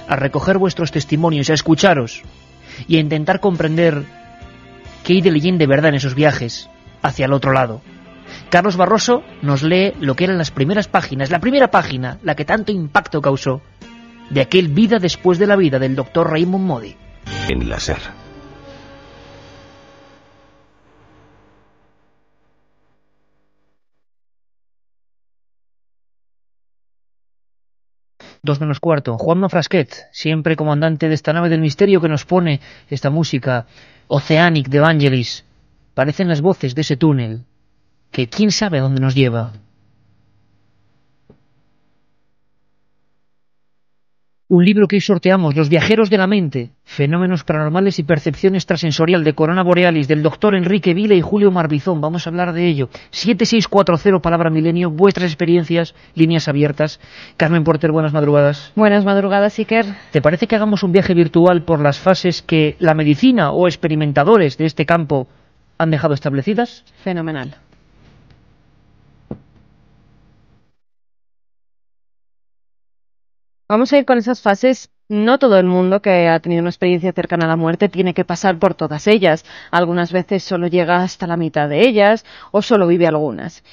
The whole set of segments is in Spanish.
a recoger vuestros testimonios, a escucharos y a intentar comprender qué hay de leyenda de verdad en esos viajes hacia el otro lado. Carlos Barroso nos lee lo que eran las primeras páginas, la primera página, la que tanto impacto causó, de aquel Vida después de la vida del doctor Raymond Moody. En la SER. Dos menos cuarto. Juanma Frasquet, siempre comandante de esta nave del misterio que nos pone esta música Oceanic de Vangelis. Parecen las voces de ese túnel que quién sabe a dónde nos lleva. Un libro que hoy sorteamos, Los viajeros de la mente, fenómenos paranormales y percepción extrasensorial de Corona Borealis, del doctor Enrique Vila y Julio Marbizón. Vamos a hablar de ello. 7640 palabra milenio, vuestras experiencias, líneas abiertas. Carmen Porter, buenas madrugadas. Buenas madrugadas, Iker. ¿Te parece que hagamos un viaje virtual por las fases que la medicina o experimentadores de este campo han dejado establecidas? Fenomenal. Vamos a ir con esas fases. No todo el mundo que ha tenido una experiencia cercana a la muerte tiene que pasar por todas ellas. Algunas veces solo llega hasta la mitad de ellas o solo vive algunas.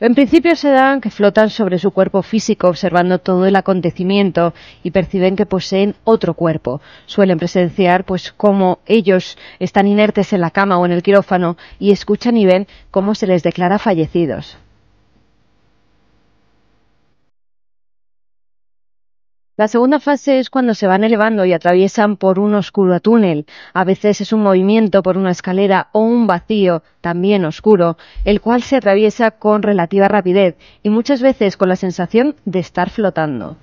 En principio se dan que flotan sobre su cuerpo físico observando todo el acontecimiento y perciben que poseen otro cuerpo. Suelen presenciar pues cómo ellos están inertes en la cama o en el quirófano y escuchan y ven cómo se les declara fallecidos. La segunda fase es cuando se van elevando y atraviesan por un oscuro túnel. A veces es un movimiento por una escalera o un vacío, también oscuro, el cual se atraviesa con relativa rapidez y muchas veces con la sensación de estar flotando.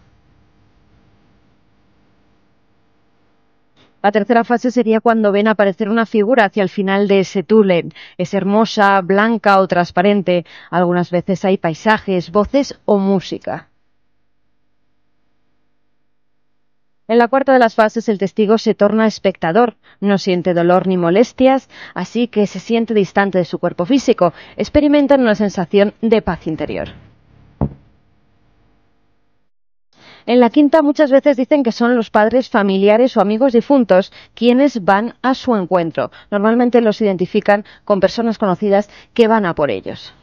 La tercera fase sería cuando ven aparecer una figura hacia el final de ese túnel. Es hermosa, blanca o transparente. Algunas veces hay paisajes, voces o música. En la cuarta de las fases el testigo se torna espectador, no siente dolor ni molestias, así que se siente distante de su cuerpo físico, experimentan una sensación de paz interior. En la quinta muchas veces dicen que son los padres, familiares o amigos difuntos quienes van a su encuentro. Normalmente los identifican con personas conocidas que van a por ellos.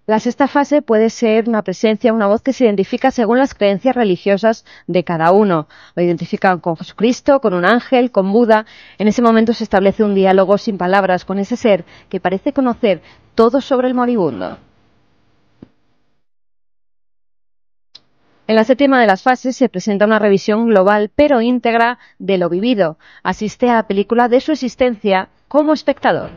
La sexta fase puede ser una presencia, una voz que se identifica según las creencias religiosas de cada uno. Lo identifican con Jesucristo, con un ángel, con Buda. En ese momento se establece un diálogo sin palabras con ese ser que parece conocer todo sobre el moribundo. En la séptima de las fases se presenta una revisión global pero íntegra de lo vivido. Asiste a la película de su existencia como espectador.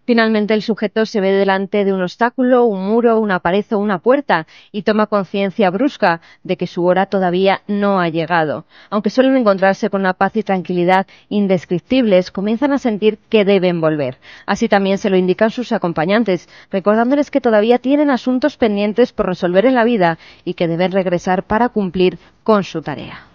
Finalmente el sujeto se ve delante de un obstáculo, un muro, una pared o una puerta y toma conciencia brusca de que su hora todavía no ha llegado. Aunque suelen encontrarse con una paz y tranquilidad indescriptibles, comienzan a sentir que deben volver. Así también se lo indican sus acompañantes, recordándoles que todavía tienen asuntos pendientes por resolver en la vida y que deben regresar para cumplir con su tarea.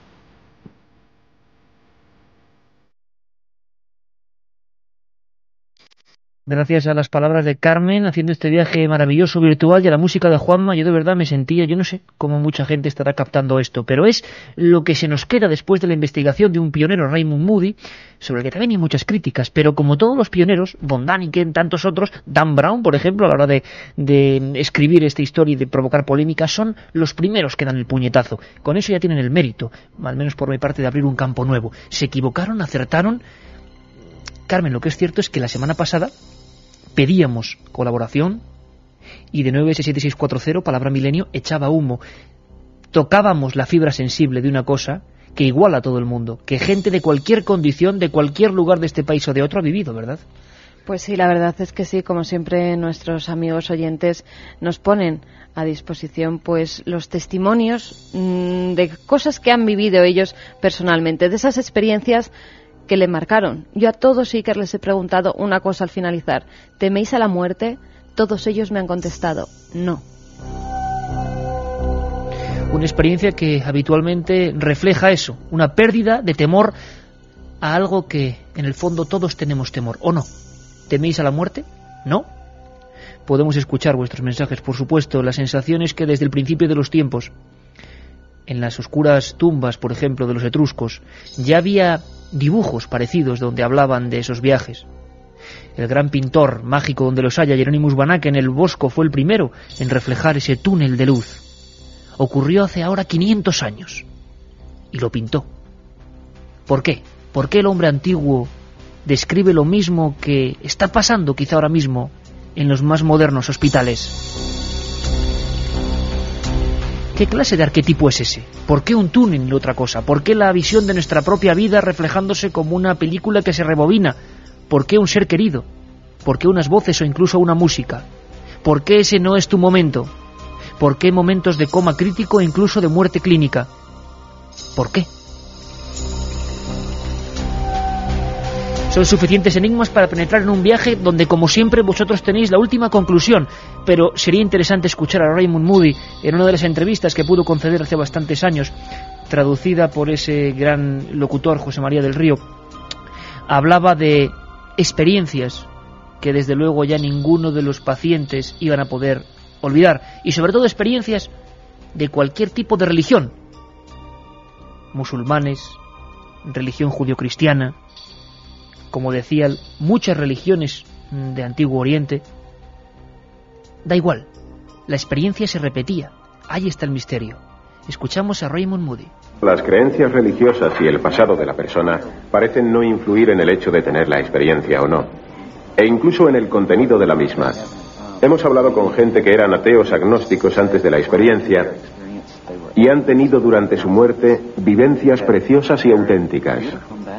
Gracias a las palabras de Carmen, haciendo este viaje maravilloso virtual y a la música de Juanma, yo de verdad me sentía, yo no sé cómo mucha gente estará captando esto, pero es lo que se nos queda después de la investigación de un pionero, Raymond Moody, sobre el que también hay muchas críticas, pero como todos los pioneros, Von Däniken, tantos otros, Dan Brown, por ejemplo, a la hora de escribir esta historia y de provocar polémica, son los primeros que dan el puñetazo. Con eso ya tienen el mérito, al menos por mi parte, de abrir un campo nuevo. Se equivocaron, acertaron. Carmen, lo que es cierto es que la semana pasada pedíamos colaboración y de 9S7640, palabra milenio, echaba humo. Tocábamos la fibra sensible de una cosa que iguala a todo el mundo, que gente de cualquier condición, de cualquier lugar de este país o de otro ha vivido, ¿verdad? Pues sí, la verdad es que sí, como siempre nuestros amigos oyentes nos ponen a disposición pues los testimonios de cosas que han vivido ellos personalmente, de esas experiencias que le marcaron. Yo a todos, Iker, les he preguntado una cosa al finalizar: ¿teméis a la muerte? Todos ellos me han contestado, no. Una experiencia que habitualmente refleja eso, una pérdida de temor a algo que en el fondo todos tenemos temor, ¿o no? ¿Teméis a la muerte? ¿No? podemos escuchar vuestros mensajes, por supuesto. La sensación es que desde el principio de los tiempos, en las oscuras tumbas, por ejemplo, de los etruscos, ya había dibujos parecidos donde hablaban de esos viajes. El gran pintor mágico donde los haya, Hieronymus Banach, en el Bosco, fue el primero en reflejar ese túnel de luz. Ocurrió hace ahora 500 años y lo pintó. ¿Por qué? ¿Por qué el hombre antiguo describe lo mismo que está pasando quizá ahora mismo en los más modernos hospitales? ¿Qué clase de arquetipo es ese? ¿Por qué un túnel y otra cosa? ¿Por qué la visión de nuestra propia vida reflejándose como una película que se rebobina? ¿Por qué un ser querido? ¿Por qué unas voces o incluso una música? ¿Por qué ese no es tu momento? ¿Por qué momentos de coma crítico e incluso de muerte clínica? ¿Por qué? Son suficientes enigmas para penetrar en un viaje donde, como siempre, vosotros tenéis la última conclusión. Pero sería interesante escuchar a Raymond Moody en una de las entrevistas que pudo conceder hace bastantes años, traducida por ese gran locutor José María del Río. Hablaba de experiencias que desde luego ya ninguno de los pacientes iban a poder olvidar, y sobre todo experiencias de cualquier tipo de religión, musulmanes, religión judio-cristiana, como decía, muchas religiones de Antiguo Oriente. Da igual, la experiencia se repetía. Ahí está el misterio. Escuchamos a Raymond Moody. Las creencias religiosas y el pasado de la persona parecen no influir en el hecho de tener la experiencia o no, e incluso en el contenido de la misma. Hemos hablado con gente que eran ateos agnósticos antes de la experiencia y han tenido durante su muerte vivencias preciosas y auténticas.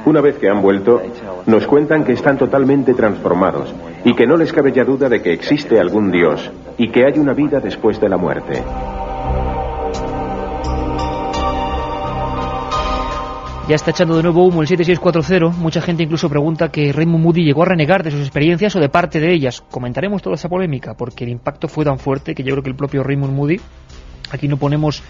Una vez que han vuelto, nos cuentan que están totalmente transformados y que no les cabe ya duda de que existe algún Dios y que hay una vida después de la muerte. Ya está echando de nuevo humo el 7640. Mucha gente incluso pregunta que Raymond Moody llegó a renegar de sus experiencias o de parte de ellas. Comentaremos toda esa polémica porque el impacto fue tan fuerte que yo creo que el propio Raymond Moody, aquí no ponemos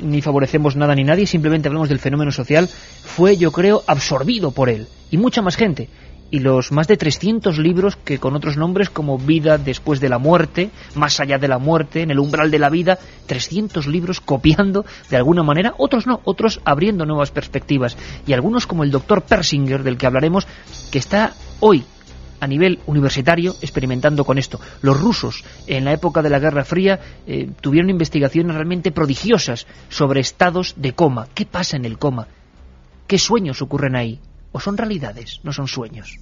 ni favorecemos nada ni nadie, simplemente hablamos del fenómeno social, fue, yo creo, absorbido por él y mucha más gente. Y los más de 300 libros que con otros nombres como Vida después de la muerte, Más allá de la muerte, En el umbral de la vida, 300 libros copiando de alguna manera, otros no, otros abriendo nuevas perspectivas. Y algunos como el doctor Persinger, del que hablaremos, que está hoy a nivel universitario experimentando con esto. Los rusos en la época de la Guerra Fría tuvieron investigaciones realmente prodigiosas sobre estados de coma. ¿Qué pasa en el coma? ¿Qué sueños ocurren ahí? ¿O son realidades? No son sueños.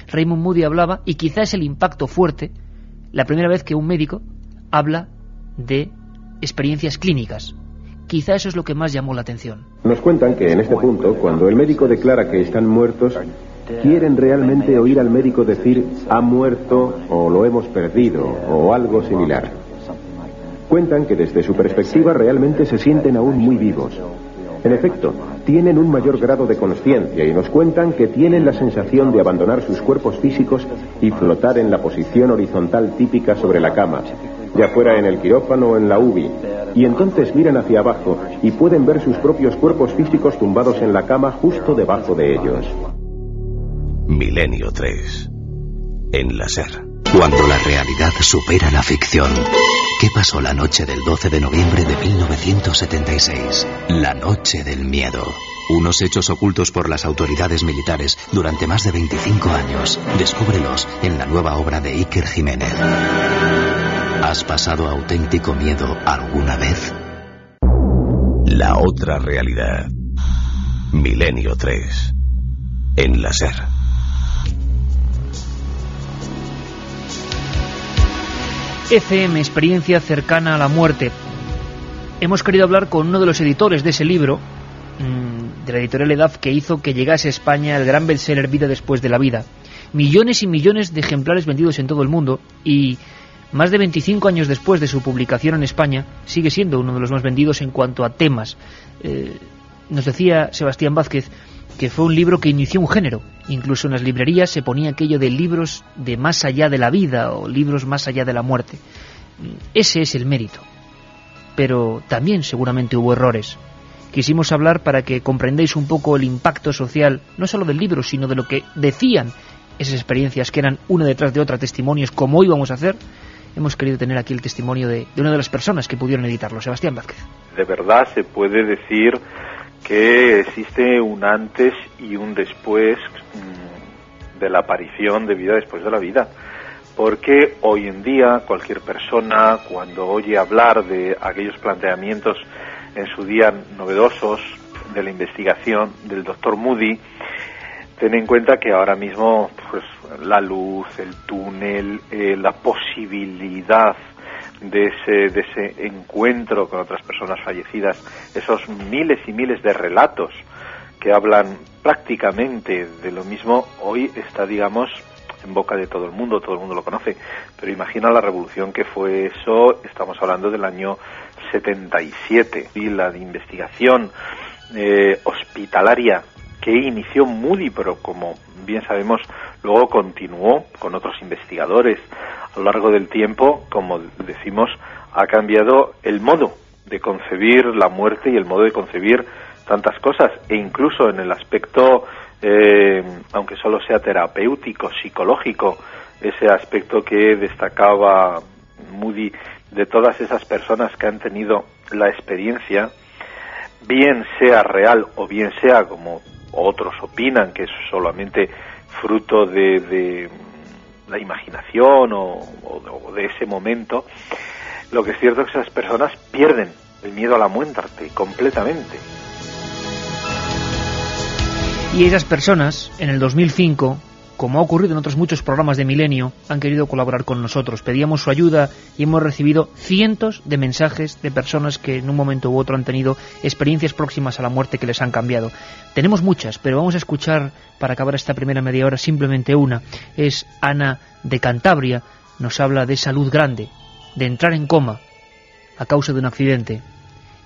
Raymond Moody hablaba, y quizá es el impacto fuerte, la primera vez que un médico habla de experiencias clínicas. Quizá eso es lo que más llamó la atención. Nos cuentan que en este punto, cuando el médico declara que están muertos, quieren realmente oír al médico decir ha muerto o lo hemos perdido o algo similar. Cuentan que desde su perspectiva realmente se sienten aún muy vivos. En efecto, tienen un mayor grado de consciencia y nos cuentan que tienen la sensación de abandonar sus cuerpos físicos y flotar en la posición horizontal típica sobre la cama, ya fuera en el quirófano o en la UBI, y entonces miran hacia abajo y pueden ver sus propios cuerpos físicos tumbados en la cama justo debajo de ellos. Milenio 3. En la SER. Cuando la realidad supera la ficción. ¿Qué pasó la noche del 12 de noviembre de 1976? La noche del miedo. Unos hechos ocultos por las autoridades militares durante más de 25 años. Descúbrelos en la nueva obra de Iker Jiménez. ¿Has pasado auténtico miedo alguna vez? La otra realidad. Milenio 3. En la SER. ECM, experiencia cercana a la muerte. Hemos querido hablar con uno de los editores de ese libro, de la editorial EDAF, que hizo que llegase a España el gran bestseller Vida después de la vida. Millones y millones de ejemplares vendidos en todo el mundo, y más de 25 años después de su publicación en España, sigue siendo uno de los más vendidos en cuanto a temas. Nos decía Sebastián Vázquez que fue un libro que inició un género. Incluso en las librerías se ponía aquello de libros de más allá de la vida o libros más allá de la muerte. Ese es el mérito. Pero también seguramente hubo errores. Quisimos hablar para que comprendáis un poco el impacto social, no solo del libro, sino de lo que decían esas experiencias, que eran una detrás de otra testimonios, como hoy vamos a hacer, hemos querido tener aquí el testimonio de una de las personas que pudieron editarlo, Sebastián Vázquez. De verdad se puede decir que existe un antes y un después de la aparición de vida después de la vida, porque hoy en día cualquier persona, cuando oye hablar de aquellos planteamientos en su día novedosos de la investigación del doctor Moody, ten en cuenta que ahora mismo pues la luz, el túnel, la posibilidad de ese encuentro con otras personas fallecidas, esos miles y miles de relatos que hablan prácticamente de lo mismo, hoy está, digamos, en boca de todo el mundo lo conoce, pero imagina la revolución que fue eso. Estamos hablando del año 77 y la investigación hospitalaria que inició Moody, pero como bien sabemos luego continuó con otros investigadores a lo largo del tiempo, como decimos, ha cambiado el modo de concebir la muerte y el modo de concebir tantas cosas, e incluso en el aspecto, aunque solo sea terapéutico, psicológico, ese aspecto que destacaba Moody de todas esas personas que han tenido la experiencia, bien sea real o bien sea, como otros opinan, que es solamente fruto de la imaginación o de ese momento, lo que es cierto es que esas personas pierden el miedo a la muerte completamente. Y esas personas, en el 2005, como ha ocurrido en otros muchos programas de Milenio, han querido colaborar con nosotros. Pedíamos su ayuda y hemos recibido cientos de mensajes de personas que en un momento u otro han tenido experiencias próximas a la muerte que les han cambiado. Tenemos muchas, pero vamos a escuchar, para acabar esta primera media hora, simplemente una. Es Ana de Cantabria, nos habla de esa luz grande, de entrar en coma a causa de un accidente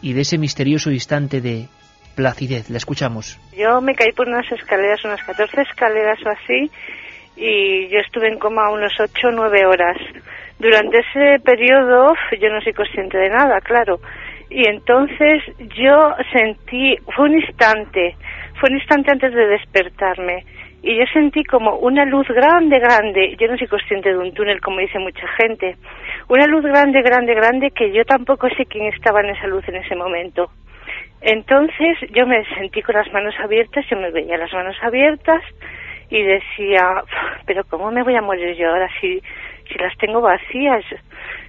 y de ese misterioso instante de placidez. La escuchamos. Yo me caí por unas escaleras, unas 14 escaleras o así, y yo estuve en coma unos 8 o 9 horas. Durante ese periodo yo no soy consciente de nada, claro, y entonces yo sentí, fue un instante antes de despertarme, y yo sentí como una luz grande, yo no soy consciente de un túnel como dice mucha gente, una luz grande que yo tampoco sé quién estaba en esa luz en ese momento. Entonces yo me sentí con las manos abiertas, yo me veía las manos abiertas y decía, pero ¿cómo me voy a morir yo ahora si las tengo vacías?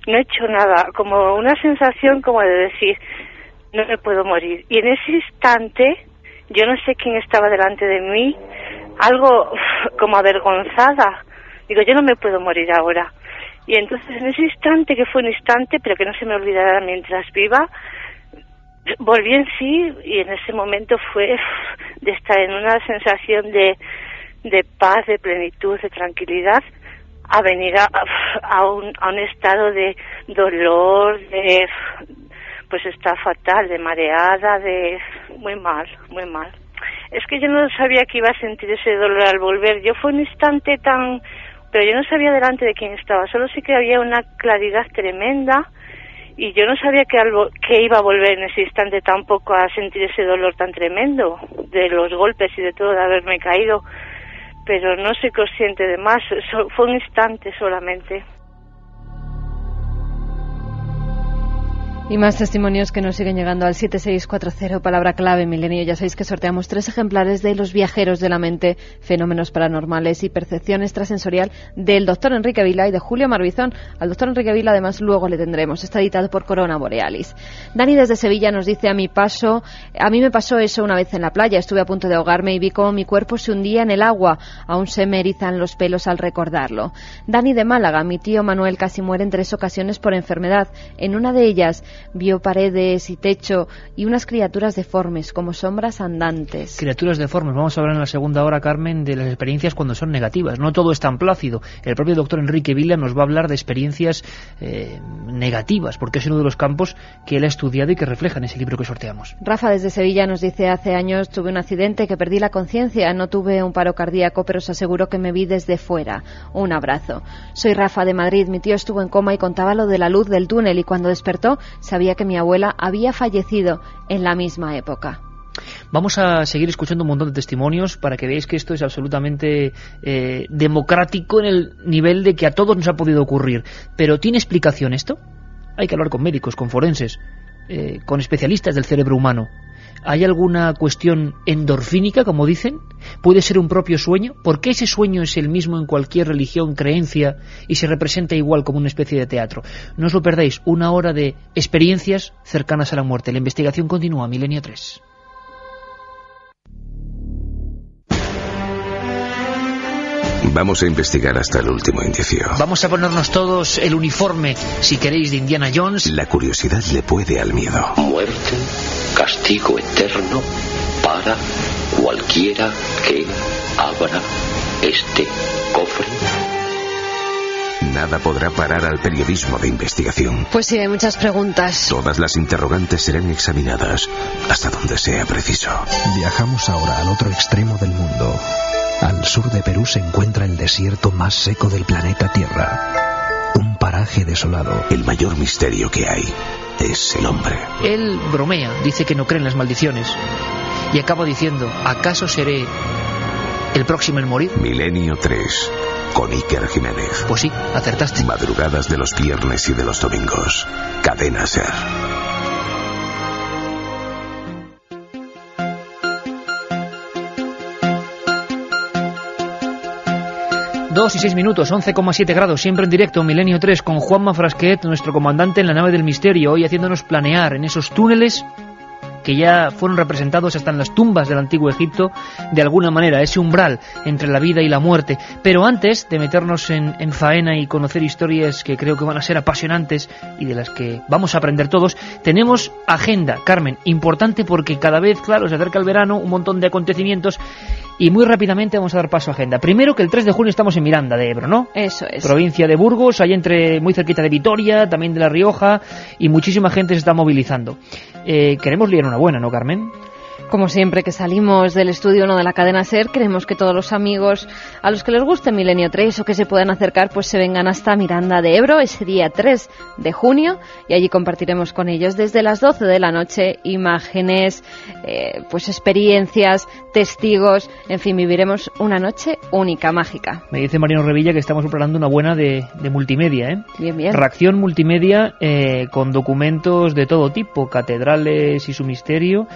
No he hecho nada, como una sensación como de decir, no me puedo morir. Y en ese instante, yo no sé quién estaba delante de mí, algo como avergonzada. Digo, yo no me puedo morir ahora. Y entonces en ese instante, que fue un instante, pero que no se me olvidará mientras viva, volví en sí, y en ese momento fue de estar en una sensación de paz, de plenitud, de tranquilidad, a venir a un estado de dolor, pues está fatal, de mareada, de muy mal. Es que yo no sabía que iba a sentir ese dolor al volver. Yo fue un instante pero yo no sabía delante de quién estaba, solo sé que había una claridad tremenda. Y yo no sabía que iba a volver en ese instante tampoco a sentir ese dolor tan tremendo de los golpes y de todo, de haberme caído. Pero no soy consciente de más, fue un instante solamente. Y más testimonios que nos siguen llegando al 7640, palabra clave Milenio. Ya sabéis que sorteamos 3 ejemplares de Los viajeros de la mente, fenómenos paranormales y percepción extrasensorial, del doctor Enrique Vila y de Julio Marbizón. Al doctor Enrique Vila además luego le tendremos. Está editado por Corona Borealis. Dani desde Sevilla nos dice, a mí me pasó eso una vez en la playa. Estuve a punto de ahogarme y vi cómo mi cuerpo se hundía en el agua. Aún se me erizan los pelos al recordarlo. Dani de Málaga, mi tío Manuel casi muere en 3 ocasiones por enfermedad. En una de ellas vio paredes y techo y unas criaturas deformes, como sombras andantes. Criaturas deformes. Vamos a hablar en la segunda hora, Carmen, de las experiencias cuando son negativas. No todo es tan plácido. El propio doctor Enrique Vila nos va a hablar de experiencias negativas, porque es uno de los campos que él ha estudiado y que refleja en ese libro que sorteamos. Rafa desde Sevilla nos dice, hace años tuve un accidente que perdí la conciencia. No tuve un paro cardíaco, pero os aseguro que me vi desde fuera. Un abrazo. Soy Rafa de Madrid. Mi tío estuvo en coma y contaba lo de la luz del túnel, y cuando despertó sabía que mi abuela había fallecido en la misma época. Vamos a seguir escuchando un montón de testimonios para que veáis que esto es absolutamente democrático en el nivel de que a todos nos ha podido ocurrir. Pero ¿tiene explicación esto? Hay que hablar con médicos, con forenses, con especialistas del cerebro humano. ¿Hay alguna cuestión endorfínica, como dicen? ¿Puede ser un propio sueño? ¿Por qué ese sueño es el mismo en cualquier religión, creencia y se representa igual como una especie de teatro? No os lo perdáis, 1 hora de experiencias cercanas a la muerte. La investigación continúa, Milenio 3. Vamos a investigar hasta el último indicio. Vamos a ponernos todos el uniforme, si queréis, de Indiana Jones. La curiosidad le puede al miedo. Muerte, castigo eterno para cualquiera que abra este cofre. Nada podrá parar al periodismo de investigación. Pues sí, hay muchas preguntas. Todas las interrogantes serán examinadas hasta donde sea preciso. Viajamos ahora al otro extremo del mundo. Al sur de Perú se encuentra el desierto más seco del planeta Tierra. Un paraje desolado. El mayor misterio que hay es el hombre. Él bromea, dice que no cree en las maldiciones. Y acaba diciendo, ¿acaso seré el próximo en morir? Milenio 3, con Iker Jiménez. Pues sí, acertaste. Madrugadas de los viernes y de los domingos. Cadena SER. 2 y 6 minutos, 11,7 grados, siempre en directo, Milenio 3, con Juanma Frasquet, nuestro comandante en la nave del misterio, hoy haciéndonos planear en esos túneles que ya fueron representados hasta en las tumbas del antiguo Egipto, de alguna manera, ese umbral entre la vida y la muerte. Pero antes de meternos en faena y conocer historias que creo que van a ser apasionantes y de las que vamos a aprender todos, tenemos agenda, Carmen, importante porque cada vez, claro, se acerca el verano, un montón de acontecimientos, y muy rápidamente vamos a dar paso a agenda. Primero que el 3 de junio estamos en Miranda de Ebro, ¿no? Eso es. Provincia de Burgos, ahí muy cerquita de Vitoria, también de La Rioja, y muchísima gente se está movilizando. Queremos liar una buena, ¿no, Carmen? Como siempre que salimos del estudio 1 de la cadena SER, queremos que todos los amigos a los que les guste Milenio 3 o que se puedan acercar, pues se vengan hasta Miranda de Ebro ese día 3 de junio y allí compartiremos con ellos desde las 12 de la noche imágenes, pues experiencias, testigos, en fin, viviremos una noche única, mágica. Me dice Mariano Revilla que estamos preparando una buena de multimedia, ¿eh? Bien, bien. Reacción multimedia con documentos de todo tipo, catedrales y su misterio,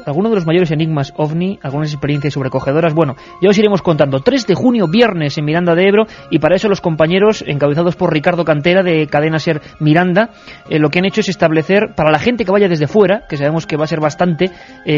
algunos de los mayores enigmas OVNI, algunas experiencias sobrecogedoras. Bueno, ya os iremos contando. 3 de junio, viernes, en Miranda de Ebro, y para eso los compañeros, encabezados por Ricardo Cantera, de Cadena SER Miranda, lo que han hecho es establecer, para la gente que vaya desde fuera, que sabemos que va a ser bastante,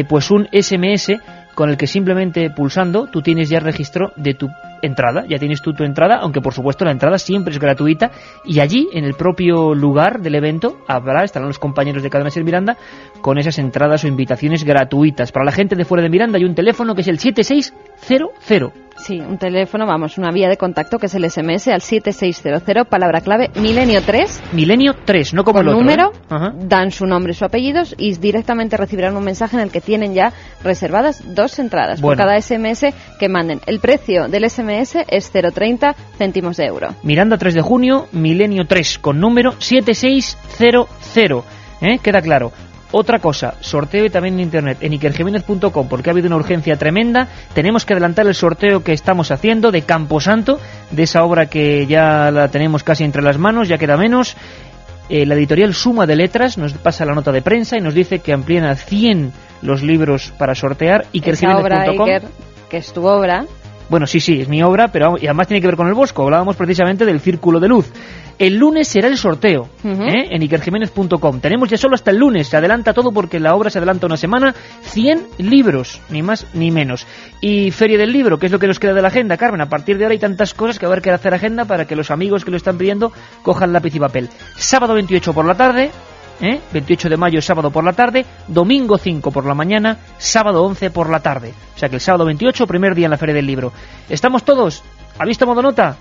pues un SMS con el que simplemente pulsando tú tienes ya el registro de tu entrada, ya tienes tú tu entrada, aunque por supuesto la entrada siempre es gratuita, y allí en el propio lugar del evento estarán los compañeros de Cadena SER Miranda con esas entradas o invitaciones gratuitas. Para la gente de fuera de Miranda hay un teléfono que es el 7600. Sí, un teléfono, una vía de contacto que es el SMS al 7600, palabra clave Milenio 3. Milenio 3, no como con el otro, número, ¿eh? dan su nombre y su apellido y directamente recibirán un mensaje en el que tienen ya reservadas 2 entradas por cada SMS que manden. El precio del SMS es 0,30 céntimos de euro. Miranda 3 de junio, Milenio 3, con número 7600. Queda claro. Otra cosa, sorteo también en internet, en ikerjimenez.com, porque ha habido una urgencia tremenda. Tenemos que adelantar el sorteo que estamos haciendo de Camposanto, de esa obra que ya la tenemos casi entre las manos, ya queda menos. La editorial Suma de Letras nos pasa la nota de prensa y nos dice que amplían a 100 los libros para sortear. Esa obra, Iker, que es tu obra. Bueno, sí, es mi obra, pero y además tiene que ver con el Bosco. Hablábamos precisamente del Círculo de Luz. El lunes será el sorteo, en ikerjimenez.com. Tenemos ya solo hasta el lunes, se adelanta todo porque la obra se adelanta una semana. 100 libros, ni más ni menos. Y Feria del Libro, que es lo que nos queda de la agenda, Carmen. A partir de ahora hay tantas cosas que va a haber que hacer agenda para que los amigos que lo están pidiendo cojan lápiz y papel. Sábado 28 por la tarde, 28 de mayo, sábado por la tarde, domingo 5 por la mañana, sábado 11 por la tarde. O sea que el sábado 28, primer día en la Feria del Libro. ¿Estamos todos? ¿Ha visto modo nota?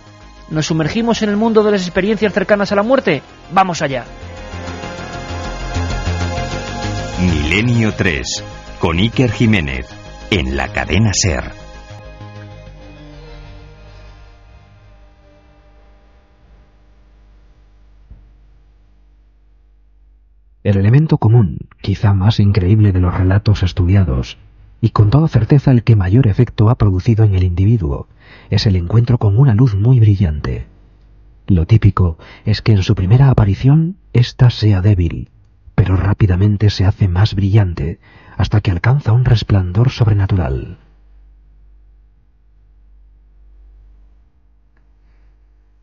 ¿Nos sumergimos en el mundo de las experiencias cercanas a la muerte? ¡Vamos allá! Milenio 3, con Iker Jiménez, en la cadena SER. El elemento común, quizá más increíble de los relatos estudiados, y con toda certeza el que mayor efecto ha producido en el individuo, es el encuentro con una luz muy brillante. Lo típico es que en su primera aparición ésta sea débil, pero rápidamente se hace más brillante, hasta que alcanza un resplandor sobrenatural.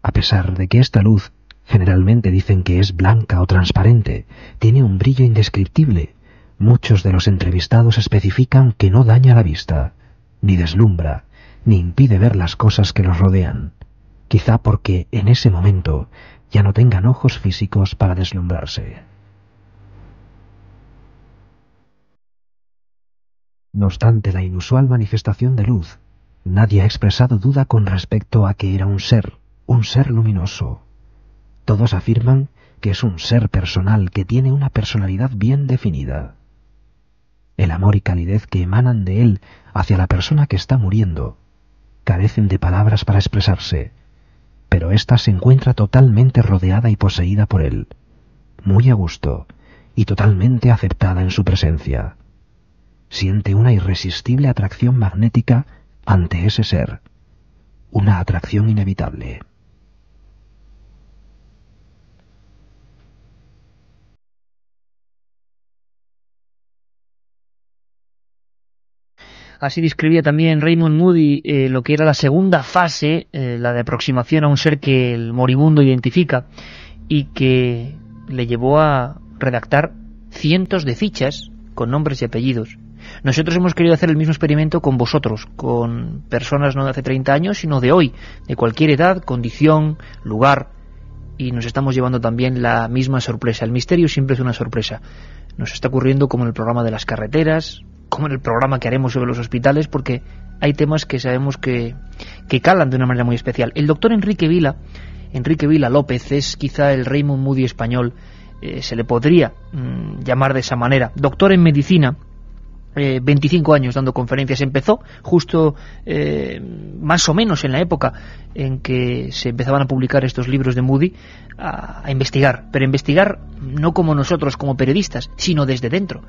A pesar de que esta luz, generalmente dicen que es blanca o transparente, tiene un brillo indescriptible, muchos de los entrevistados especifican que no daña la vista, ni deslumbra, ni impide ver las cosas que los rodean, quizá porque en ese momento ya no tengan ojos físicos para deslumbrarse. No obstante la inusual manifestación de luz, nadie ha expresado duda con respecto a que era un ser luminoso. Todos afirman que es un ser personal que tiene una personalidad bien definida. El amor y calidez que emanan de él hacia la persona que está muriendo carecen de palabras para expresarse, pero ésta se encuentra totalmente rodeada y poseída por él, muy a gusto y totalmente aceptada en su presencia. Siente una irresistible atracción magnética ante ese ser, una atracción inevitable. Así describía también Raymond Moody lo que era la segunda fase, la de aproximación a un ser que el moribundo identifica y que le llevó a redactar cientos de fichas con nombres y apellidos. Nosotros hemos querido hacer el mismo experimento con vosotros, con personas no de hace 30 años, sino de hoy, de cualquier edad, condición, lugar, y nos estamos llevando también la misma sorpresa. El misterio siempre es una sorpresa. Nos está ocurriendo como en el programa de las carreteras, como en el programa que haremos sobre los hospitales, porque hay temas que sabemos que calan de una manera muy especial. El doctor Enrique Vila López, es quizá el Raymond Moody español, se le podría llamar de esa manera. Doctor en medicina, 25 años dando conferencias. Empezó justo más o menos en la época en que se empezaban a publicar estos libros de Moody, a investigar, pero investigar no como nosotros, como periodistas, sino desde dentro,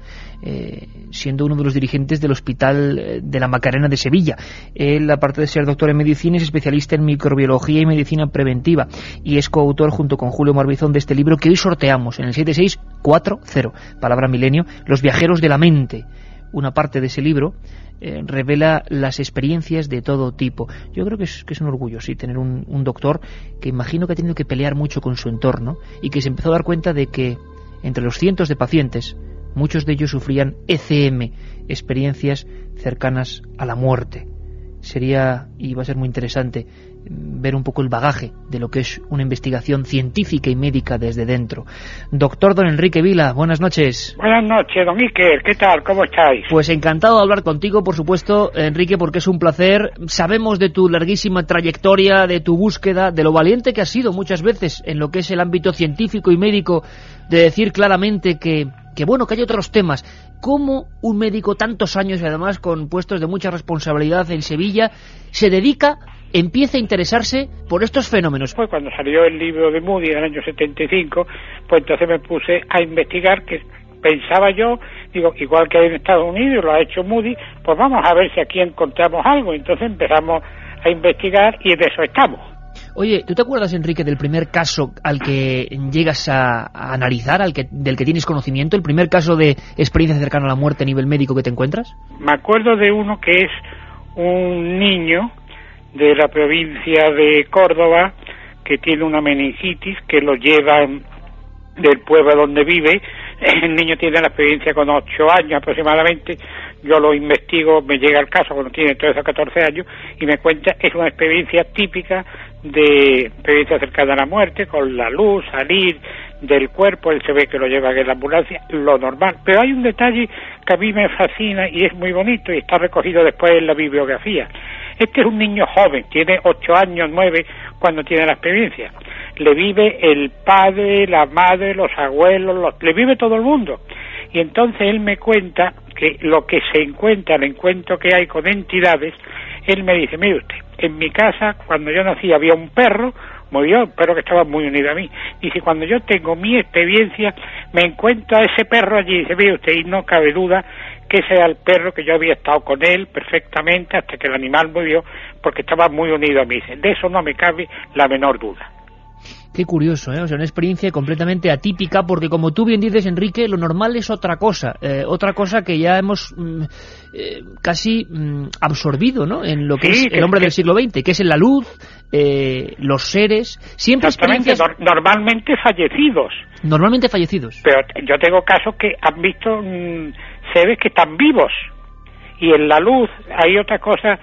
siendo uno de los dirigentes del Hospital de la Macarena de Sevilla. Él, aparte de ser doctor en medicina, es especialista en microbiología y medicina preventiva, y es coautor junto con Julio Marbizón de este libro que hoy sorteamos en el 7640, palabra milenio, Los viajeros de la mente. Una parte de ese libro revela las experiencias de todo tipo. Yo creo que es un orgullo, sí, tener un doctor que imagino que ha tenido que pelear mucho con su entorno y que se empezó a dar cuenta de que entre los cientos de pacientes, muchos de ellos sufrían ECM, experiencias cercanas a la muerte. Sería, y va a ser muy interesante, ver un poco el bagaje de lo que es una investigación científica y médica desde dentro. Doctor don Enrique Vila, buenas noches. Buenas noches, don Iker, ¿qué tal? ¿Cómo estáis? Pues encantado de hablar contigo, por supuesto, Enrique, porque es un placer. Sabemos de tu larguísima trayectoria, de tu búsqueda, de lo valiente que has sido muchas veces en lo que es el ámbito científico y médico, de decir claramente que bueno, que hay otros temas. ¿Cómo un médico tantos años y además con puestos de mucha responsabilidad en Sevilla empieza a interesarse por estos fenómenos? Pues cuando salió el libro de Moody en el año 75, pues entonces me puse a investigar, que pensaba yo, digo, igual que hay en Estados Unidos, lo ha hecho Moody, pues vamos a ver si aquí encontramos algo. Entonces empezamos a investigar y en eso estamos. Oye, ¿tú te acuerdas, Enrique, del primer caso al que llegas a analizar, del que tienes conocimiento, el primer caso de experiencia cercana a la muerte a nivel médico que te encuentras? Me acuerdo de uno que es un niño de la provincia de Córdoba que tiene una meningitis, que lo llevan del pueblo donde vive. El niño tiene la experiencia con 8 años aproximadamente. Yo lo investigo, me llega el caso cuando tiene 13 o 14 años y me cuenta, es una experiencia típica de experiencia cercana a la muerte, con la luz, salir del cuerpo, él se ve que lo lleva en la ambulancia, lo normal. Pero hay un detalle que a mí me fascina y es muy bonito y está recogido después en la bibliografía. Este es un niño joven, tiene 8 años, 9, cuando tiene la experiencia. Le vive el padre, la madre, los abuelos, le vive todo el mundo. Y entonces él me cuenta que lo que se encuentra, el encuentro que hay con entidades, él me dice, mire usted, en mi casa cuando yo nací había un perro muy bien, pero que estaba muy unido a mí. Dice, cuando yo tengo mi experiencia, me encuentro a ese perro allí, dice, mire usted, y no cabe duda que ese era el perro, que yo había estado con él perfectamente hasta que el animal murió, porque estaba muy unido a mí. Dice, de eso no me cabe la menor duda. Qué curioso, ¿eh? O sea, una experiencia completamente atípica, porque como tú bien dices, Enrique, lo normal es otra cosa que ya hemos casi absorbido, ¿no?, en lo que es el hombre del siglo XX, que es en la luz, los seres, siempre experiencias... Normalmente fallecidos. Normalmente fallecidos. Pero yo tengo casos que han visto seres que están vivos, y en la luz hay otra cosa,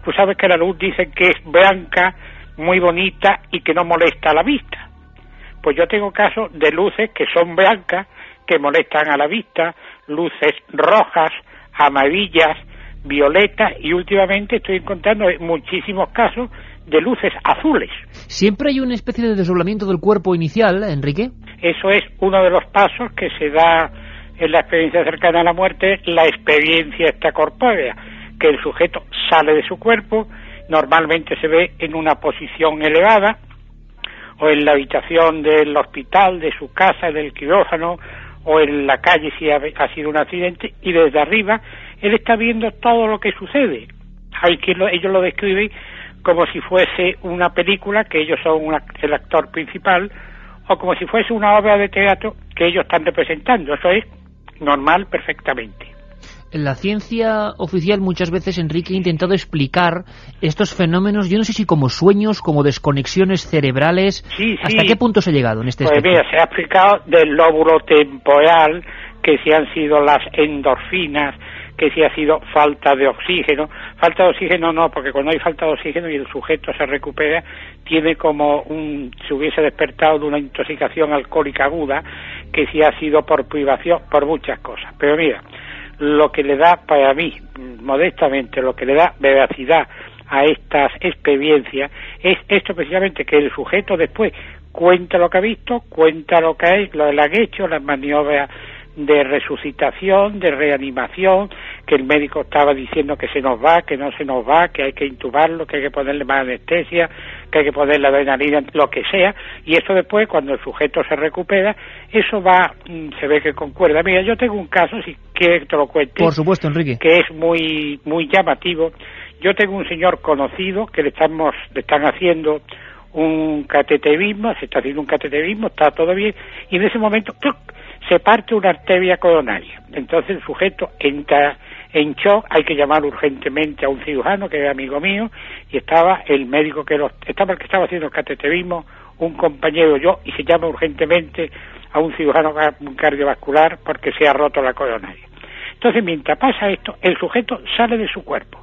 tú sabes que la luz dicen que es blanca, muy bonita y que no molesta a la vista. Pues yo tengo casos de luces que son blancas, que molestan a la vista, luces rojas, amarillas, violetas, y últimamente estoy encontrando muchísimos casos de luces azules. ¿Siempre hay una especie de desdoblamiento del cuerpo inicial, Enrique? Eso es uno de los pasos que se da en la experiencia cercana a la muerte, la experiencia extracorpórea, que el sujeto sale de su cuerpo. Normalmente se ve en una posición elevada, o en la habitación del hospital, de su casa, del quirófano, o en la calle si ha sido un accidente, y desde arriba él está viendo todo lo que sucede. Ellos lo describen como si fuese una película, que ellos son el actor principal, o como si fuese una obra de teatro que ellos están representando. Eso es normal perfectamente. La ciencia oficial muchas veces, Enrique, ha intentado explicar estos fenómenos, yo no sé si como sueños, como desconexiones cerebrales. Sí. ¿Hasta qué punto se ha llegado en este aspecto? Pues mira, se ha explicado del lóbulo temporal, que si han sido las endorfinas, que si ha sido falta de oxígeno. Falta de oxígeno no, porque cuando hay falta de oxígeno y el sujeto se recupera, tiene como se hubiese despertado de una intoxicación alcohólica aguda, que si ha sido por privación, por muchas cosas. Pero mira, lo que le da, para mí, modestamente, lo que le da veracidad a estas experiencias es esto precisamente, que el sujeto después cuenta lo que ha visto, cuenta lo que han hecho, las maniobras de resucitación, de reanimación, que el médico estaba diciendo que se nos va, que no se nos va, que hay que intubarlo, que hay que ponerle más anestesia, que hay que ponerle adrenalina, lo que sea, y eso después, cuando el sujeto se recupera, eso se ve que concuerda. Mira, yo tengo un caso, si quieres que te lo cuente. Por supuesto, Enrique. Que es muy, muy llamativo. Yo tengo un señor conocido que le están haciendo un cateterismo, se está haciendo un cateterismo, está todo bien, y en ese momento ¡tuc!, se parte una arteria coronaria. Entonces el sujeto entra en shock, hay que llamar urgentemente a un cirujano que era amigo mío, y estaba el médico estaba el que estaba haciendo el cateterismo, un compañero yo, y se llama urgentemente a un cirujano cardiovascular porque se ha roto la coronaria. Entonces, mientras pasa esto, el sujeto sale de su cuerpo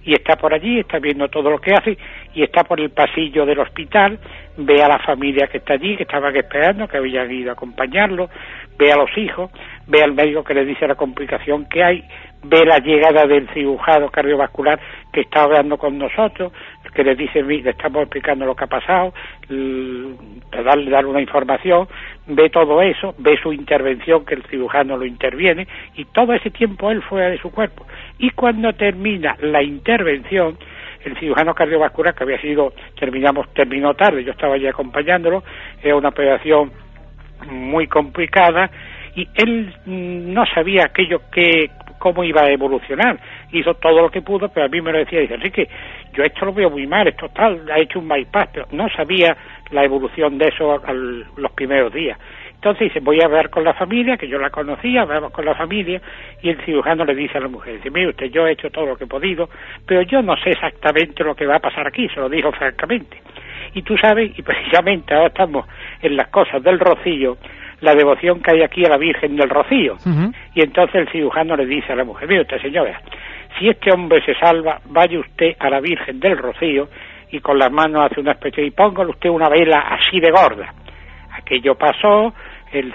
y está por allí, está viendo todo lo que hace, y está por el pasillo del hospital, ve a la familia que está allí, que estaban esperando, que habían ido a acompañarlo, ve a los hijos, ve al médico que le dice la complicación que hay, ve la llegada del cirujano cardiovascular que está hablando con nosotros, que le dice, le estamos explicando lo que ha pasado, darle una información, ve todo eso, ve su intervención, que el cirujano lo interviene, y todo ese tiempo él fuera de su cuerpo. Y cuando termina la intervención, el cirujano cardiovascular, que terminó tarde, yo estaba allí acompañándolo, era una operación muy complicada, y él no sabía cómo iba a evolucionar. Hizo todo lo que pudo, pero a mí me lo decía, dice, Enrique, yo esto lo veo muy mal, esto tal, ha hecho un bypass, pero no sabía la evolución de eso los primeros días. Entonces dice, voy a hablar con la familia, que yo la conocía, hablamos con la familia, y el cirujano le dice a la mujer, dice, mire usted, yo he hecho todo lo que he podido, pero yo no sé exactamente lo que va a pasar aquí, se lo dijo francamente. Y tú sabes, y precisamente ahora estamos en las cosas del Rocío, la devoción que hay aquí a la Virgen del Rocío. Uh-huh. Y entonces el cirujano le dice a la mujer, mire usted, señora, si este hombre se salva, vaya usted a la Virgen del Rocío y con las manos hace una especie y póngale usted una vela así de gorda. Aquello pasó, el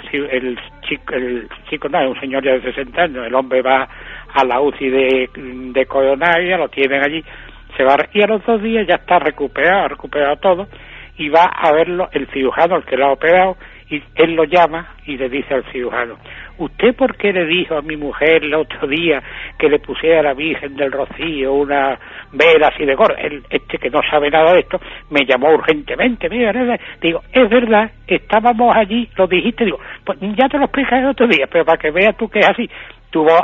chico no, es un señor ya de 60 años, el hombre va a la UCI de coronaria, lo tienen allí, se va, y a los 2 días ya está recuperado, ha recuperado todo, y va a verlo el cirujano, el que lo ha operado, y él lo llama y le dice al cirujano, ¿usted por qué le dijo a mi mujer el otro día que le pusiera a la Virgen del Rocío una vela así de gorda? Este que no sabe nada de esto me llamó urgentemente, mira, digo, es verdad, estábamos allí, lo dijiste, digo, pues ya te lo explicas el otro día, pero para que veas tú que es así,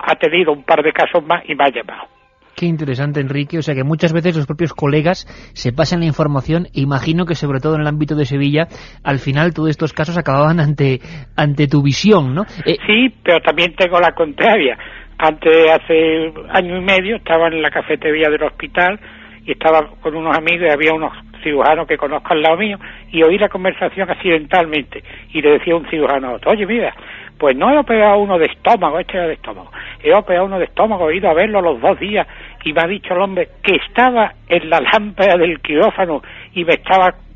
ha tenido un par de casos más y me ha llamado. Qué interesante, Enrique. O sea que muchas veces los propios colegas se pasan la información e imagino que sobre todo en el ámbito de Sevilla, al final todos estos casos acababan ante tu visión, ¿no? Sí, pero también tengo la contraria. Hace año y medio, estaba en la cafetería del hospital y estaba con unos amigos y había unos cirujanos que conozco al lado mío y oí la conversación accidentalmente y le decía un cirujano a otro, oye, mira, pues no he operado uno de estómago, este era de estómago, he operado uno de estómago, he ido a verlo los 2 días y me ha dicho el hombre que estaba en la lámpara del quirófano y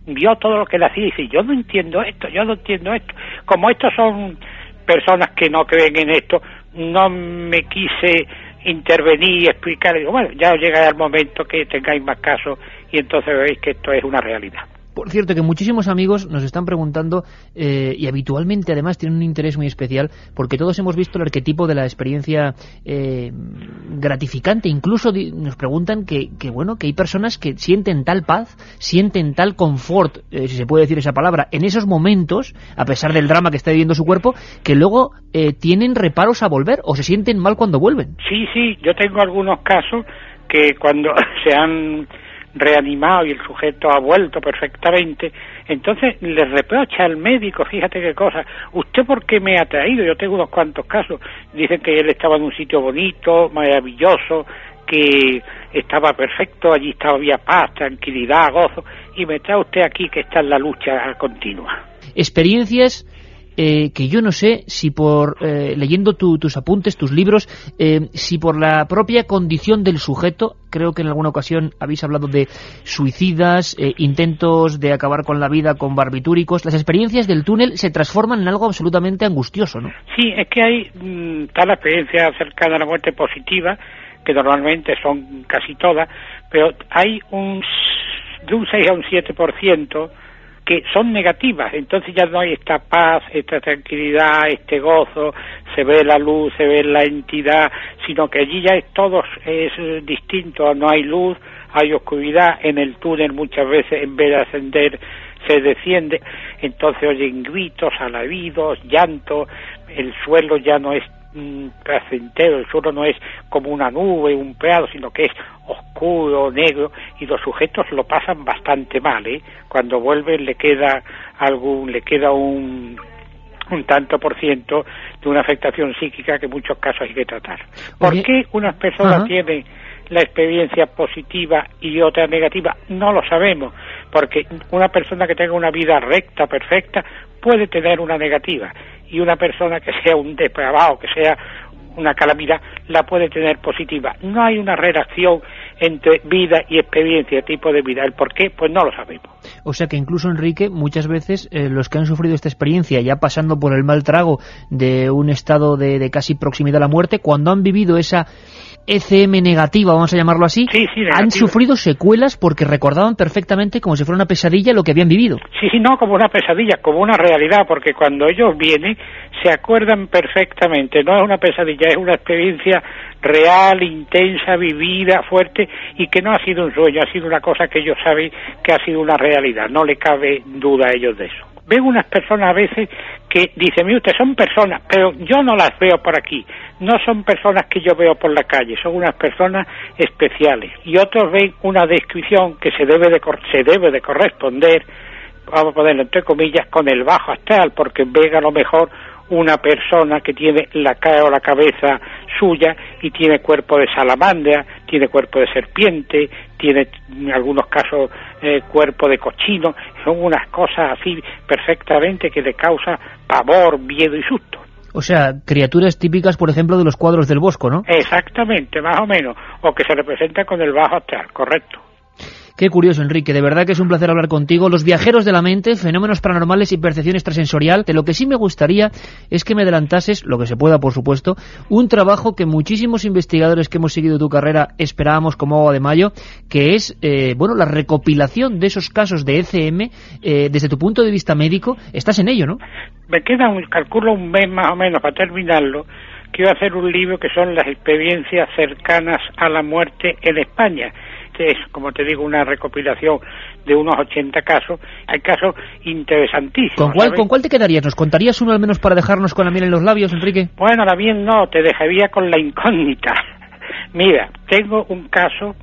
vio todo lo que le hacía y dice, yo no entiendo esto. Como estos son personas que no creen en esto, no me quise intervenir y explicar, digo, bueno, ya os llegará el momento que tengáis más casos y entonces veréis que esto es una realidad. Por cierto, que muchísimos amigos nos están preguntando, y habitualmente además tienen un interés muy especial, porque todos hemos visto el arquetipo de la experiencia gratificante. Incluso nos preguntan que hay personas que sienten tal paz, sienten tal confort, si se puede decir esa palabra, en esos momentos, a pesar del drama que está viviendo su cuerpo, que luego tienen reparos a volver o se sienten mal cuando vuelven. Sí, yo tengo algunos casos que cuando se han reanimado y el sujeto ha vuelto perfectamente, entonces le reprocha al médico, fíjate qué cosa, ¿usted por qué me ha traído? Yo tengo unos cuantos casos, dicen que él estaba en un sitio bonito, maravilloso, que estaba perfecto, allí había paz, tranquilidad, gozo, y me trae usted aquí que está en la lucha continua. Experiencias que yo no sé si por leyendo tus apuntes, tus libros, si por la propia condición del sujeto, creo que en alguna ocasión habéis hablado de suicidas, intentos de acabar con la vida con barbitúricos, las experiencias del túnel se transforman en algo absolutamente angustioso, ¿no? Sí, es que hay tal experiencia cercana a la muerte positiva, que normalmente son casi todas, pero hay de un 6 a un 7% que son negativas, entonces ya no hay esta paz, esta tranquilidad, este gozo, se ve la luz, se ve la entidad, sino que allí ya es distinto, no hay luz, hay oscuridad, en el túnel muchas veces en vez de ascender se desciende, entonces oyen gritos, alaridos, llanto, el suelo ya no es placentero, el suelo no es como una nube, un prado, sino que es oscuro, negro, y los sujetos lo pasan bastante mal, cuando vuelven le queda un tanto por ciento de una afectación psíquica que en muchos casos hay que tratar. ¿Por qué unas personas tienen la experiencia positiva y otra negativa? No lo sabemos, porque una persona que tenga una vida recta, perfecta, puede tener una negativa, y una persona que sea un depravado, que sea una calamidad, la puede tener positiva. No hay una relación entre vida y experiencia, tipo de vida. ¿El por qué? Pues no lo sabemos. O sea que incluso, Enrique, muchas veces los que han sufrido esta experiencia, ya pasando por el mal trago de un estado de casi proximidad a la muerte, cuando han vivido esa ECM negativa, vamos a llamarlo así, han sufrido secuelas porque recordaban perfectamente como si fuera una pesadilla lo que habían vivido. Sí, no como una pesadilla, como una realidad, porque cuando ellos vienen se acuerdan perfectamente, no es una pesadilla, es una experiencia real, intensa, vivida, fuerte, y que no ha sido un sueño, ha sido una cosa que ellos saben que ha sido una realidad, no le cabe duda a ellos de eso. Ven unas personas a veces que dicen, mire usted, son personas, pero yo no las veo por aquí, no son personas que yo veo por la calle, son unas personas especiales. Y otros ven una descripción que se debe de corresponder, vamos a ponerlo entre comillas, con el bajo astral, porque ven a lo mejor una persona que tiene la cara o la cabeza suya y tiene cuerpo de salamandra, tiene cuerpo de serpiente, tiene en algunos casos cuerpo de cochino, son unas cosas así perfectamente que le causa pavor, miedo y susto. O sea, criaturas típicas, por ejemplo, de los cuadros del Bosco, ¿no? Exactamente, más o menos, o que se representa con el bajo astral, correcto. Qué curioso, Enrique, de verdad que es un placer hablar contigo. Los viajeros de la mente, fenómenos paranormales y percepción extrasensorial. De lo que sí me gustaría es que me adelantases, lo que se pueda por supuesto, un trabajo que muchísimos investigadores que hemos seguido tu carrera esperábamos como agua de mayo, que es la recopilación de esos casos de ECM. Desde tu punto de vista médico, estás en ello, ¿no? Me queda, calculo, un mes más o menos para terminarlo. Quiero hacer un libro que son las experiencias cercanas a la muerte en España. Es, como te digo, una recopilación de unos 80 casos. Hay casos interesantísimos. ¿Con cuál te quedarías? ¿Nos contarías uno al menos para dejarnos con la miel en los labios, Enrique? Bueno, la miel no, te dejaría con la incógnita. Mira, tengo un caso,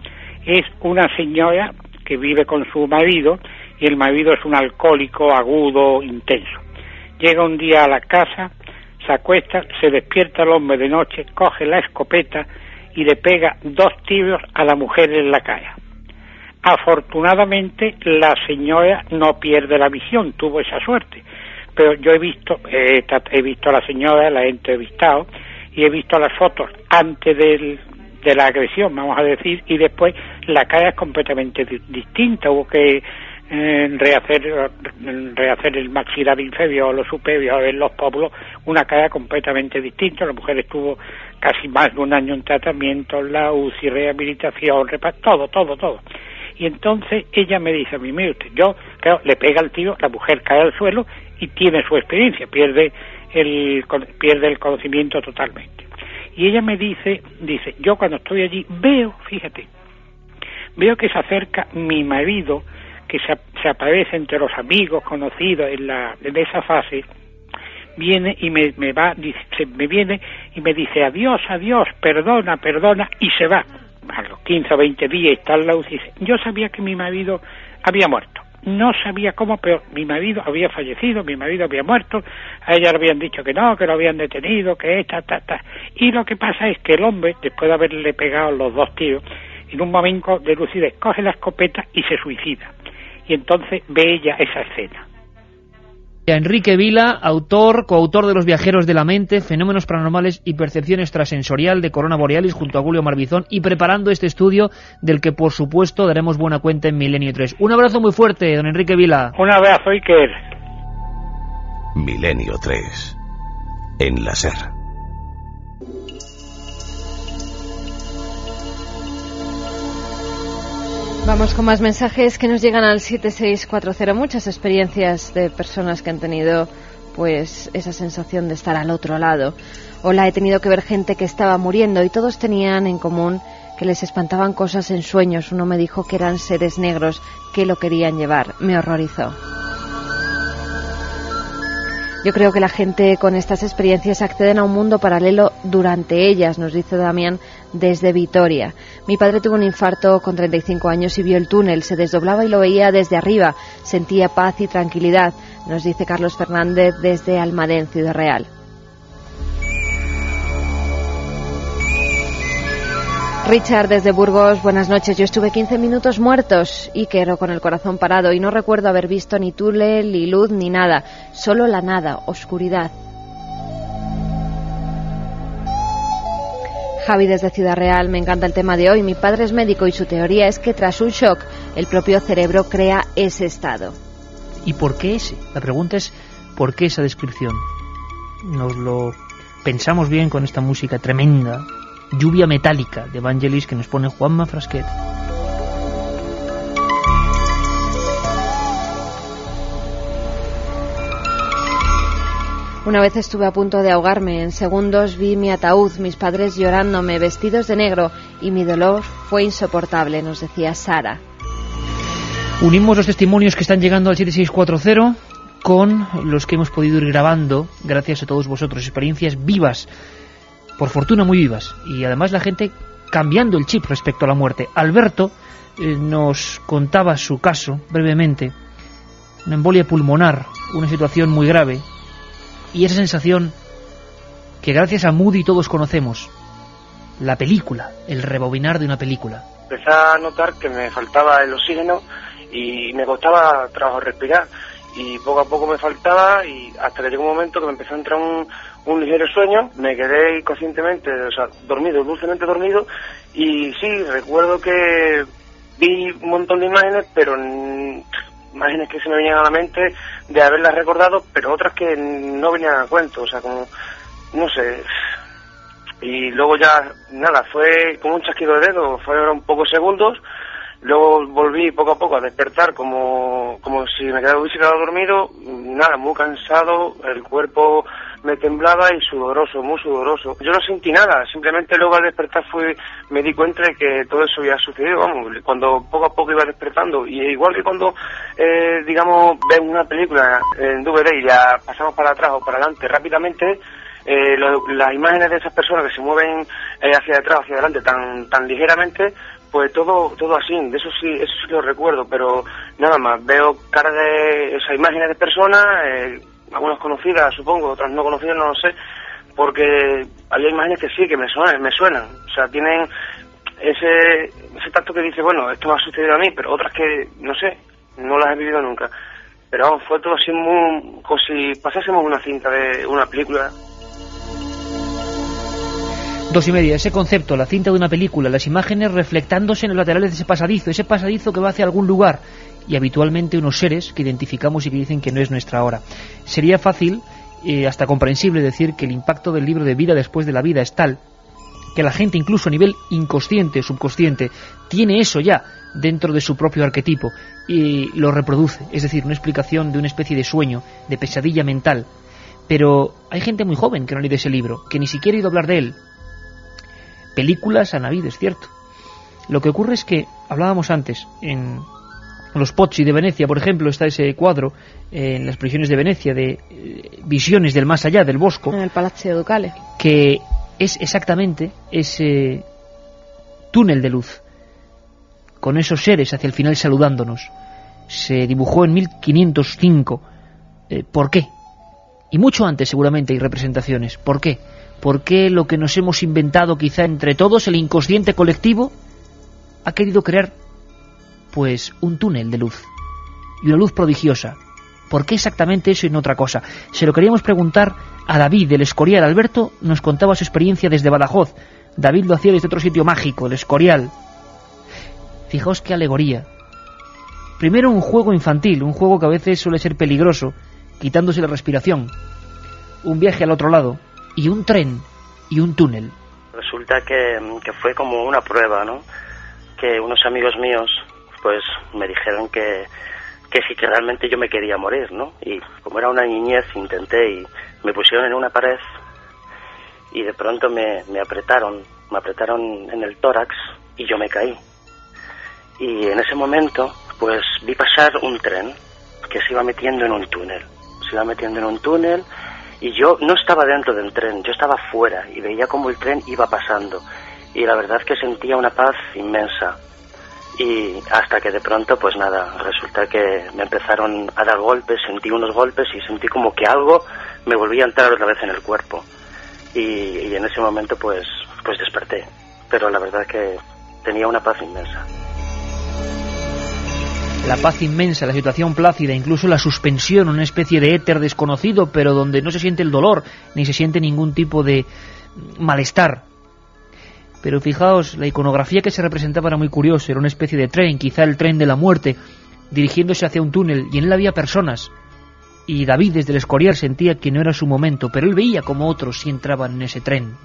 es una señora que vive con su marido, y el marido es un alcohólico agudo, intenso. Llega un día a la casa, se acuesta, se despierta el hombre de noche, coge la escopeta y le pega 2 tiros a la mujer en la cara. Afortunadamente la señora no pierde la visión, tuvo esa suerte, pero yo he visto a la señora, la he entrevistado y he visto las fotos antes de la agresión, vamos a decir, y después la cara es completamente distinta. Hubo que rehacer el maxilar inferior, los superiores, los pómulos, una cara completamente distinta. La mujer estuvo casi más de un año en tratamiento, la UCI, rehabilitación, todo. Y entonces ella me dice a mí, mire usted, yo, claro, le pega el tiro, la mujer cae al suelo y tiene su experiencia, pierde el conocimiento totalmente. Y ella me dice, yo cuando estoy allí veo que se acerca mi marido, que se aparece entre los amigos conocidos en esa fase, viene y me viene y me dice adiós, perdona, y se va. A los 15 o 20 días está en la UCI y dice, yo sabía que mi marido había muerto. No sabía cómo, pero mi marido había fallecido, mi marido había muerto, a ella le habían dicho que no, que lo habían detenido, que Y lo que pasa es que el hombre, después de haberle pegado los 2 tiros, en un momento de lucidez coge la escopeta y se suicida. Y entonces ve ella esa escena. Enrique Vila, coautor de Los viajeros de la mente, fenómenos paranormales y percepción extrasensorial de Corona Borealis, junto a Julio Marbizón, y preparando este estudio del que por supuesto daremos buena cuenta en Milenio 3. Un abrazo muy fuerte, don Enrique Vila. Un abrazo, Iker. Milenio 3 en la SER. Vamos con más mensajes que nos llegan al 7640. Muchas experiencias de personas que han tenido pues esa sensación de estar al otro lado. Hola, he tenido que ver gente que estaba muriendo y todos tenían en común que les espantaban cosas en sueños. Uno me dijo que eran seres negros que lo querían llevar. Me horrorizó. Yo creo que la gente con estas experiencias acceden a un mundo paralelo durante ellas, nos dice Damián desde Vitoria. Mi padre tuvo un infarto con 35 años y vio el túnel, se desdoblaba y lo veía desde arriba, sentía paz y tranquilidad, nos dice Carlos Fernández desde Almadén, Ciudad Real. Richard desde Burgos, buenas noches. Yo estuve 15 minutos muertos, Iker, con el corazón parado, y no recuerdo haber visto ni túnel, ni luz, ni nada. Solo la nada, oscuridad. Javi desde Ciudad Real, me encanta el tema de hoy. Mi padre es médico y su teoría es que tras un shock, el propio cerebro crea ese estado. ¿Y por qué ese? La pregunta es, ¿por qué esa descripción? Nos lo pensamos bien con esta música tremenda. Lluvia metálica de Vangelis que nos pone Juanma Frasquet. Una vez estuve a punto de ahogarme. En segundos vi mi ataúd, mis padres llorándome, vestidos de negro, y mi dolor fue insoportable, nos decía Sara. Unimos los testimonios que están llegando al 7640 con los que hemos podido ir grabando, gracias a todos vosotros, experiencias vivas, por fortuna muy vivas, y además la gente cambiando el chip respecto a la muerte. Alberto nos contaba su caso brevemente, una embolia pulmonar, una situación muy grave, y esa sensación que gracias a Moody todos conocemos, la película, el rebobinar de una película. Empecé a notar que me faltaba el oxígeno y me costaba trabajo respirar, y poco a poco me faltaba, y hasta que llegó un momento que me empezó a entrar un ligero sueño, me quedé inconscientemente, dormido, dulcemente dormido, y sí, recuerdo que vi un montón de imágenes, pero imágenes que se me venían a la mente de haberlas recordado, pero otras que no venían a cuento, o sea, como, no sé. Y luego ya, nada, fue como un chasquido de dedos, fueron pocos segundos. Luego volví poco a poco a despertar como si me hubiese quedado dormido, nada, muy cansado, el cuerpo me temblaba y sudoroso, muy sudoroso. Yo no sentí nada, simplemente luego al despertar me di cuenta de que todo eso había sucedido, vamos, cuando poco a poco iba despertando. Y igual que cuando, digamos, ves una película en DVD y la pasamos para atrás o para adelante rápidamente, las imágenes de esas personas que se mueven hacia atrás, hacia adelante tan ligeramente, pues todo así, de eso sí lo recuerdo, pero nada más, veo caras de esas imágenes de personas, algunas conocidas supongo, otras no conocidas, no lo sé, porque había imágenes que sí, que me suenan, o sea, tienen ese tacto que dice, bueno, esto me ha sucedido a mí, pero otras que, no sé, no las he vivido nunca, pero vamos, fue todo así muy, como si pasásemos una cinta de una película. 2:30, ese concepto, la cinta de una película, las imágenes reflectándose en los laterales de ese pasadizo que va hacia algún lugar, y habitualmente unos seres que identificamos y que dicen que no es nuestra hora. Sería fácil, hasta comprensible, decir que el impacto del libro de Vida después de la vida es tal que la gente, incluso a nivel inconsciente o subconsciente, tiene eso ya dentro de su propio arquetipo y lo reproduce, es decir, una explicación de una especie de sueño, de pesadilla mental. Pero hay gente muy joven que no ha leído ese libro, que ni siquiera ha oído hablar de él. Películas han habido, es cierto. Lo que ocurre es que, hablábamos antes, en los Pozzi de Venecia, por ejemplo, está ese cuadro, en las prisiones de Venecia, de visiones del más allá, del Bosco. En el Palazzo Ducale. Que es exactamente ese túnel de luz, con esos seres hacia el final saludándonos. Se dibujó en 1505. ¿Por qué? Y mucho antes seguramente hay representaciones. ¿Por qué? ¿Por qué lo que nos hemos inventado quizá entre todos, el inconsciente colectivo, ha querido crear pues un túnel de luz? Y una luz prodigiosa. ¿Por qué exactamente eso y no otra cosa? Se lo queríamos preguntar a David del Escorial. Alberto nos contaba su experiencia desde Badajoz. David lo hacía desde otro sitio mágico, el Escorial. Fijaos qué alegoría. Primero un juego infantil, un juego que a veces suele ser peligroso, quitándose la respiración. Un viaje al otro lado. Y un tren y un túnel. Resulta que fue como una prueba, ¿no? Que unos amigos míos pues me dijeron que sí, que realmente yo me quería morir, ¿no? Y como era una niñez intenté y me pusieron en una pared y de pronto me apretaron en el tórax y yo me caí. Y en ese momento pues vi pasar un tren que se iba metiendo en un túnel. Y yo no estaba dentro del tren, yo estaba fuera y veía cómo el tren iba pasando. Y la verdad que sentía una paz inmensa. Y hasta que de pronto, pues nada, resulta que me empezaron a dar golpes, sentí unos golpes y sentí como que algo me volvía a entrar otra vez en el cuerpo. Y en ese momento pues desperté. Pero la verdad que tenía una paz inmensa. La paz inmensa, la situación plácida, incluso la suspensión, una especie de éter desconocido, pero donde no se siente el dolor, ni se siente ningún tipo de malestar. Pero fijaos, la iconografía que se representaba era muy curiosa, era una especie de tren, quizá el tren de la muerte, dirigiéndose hacia un túnel, y en él había personas. Y David desde el Escorial sentía que no era su momento, pero él veía como otros sí entraban en ese tren.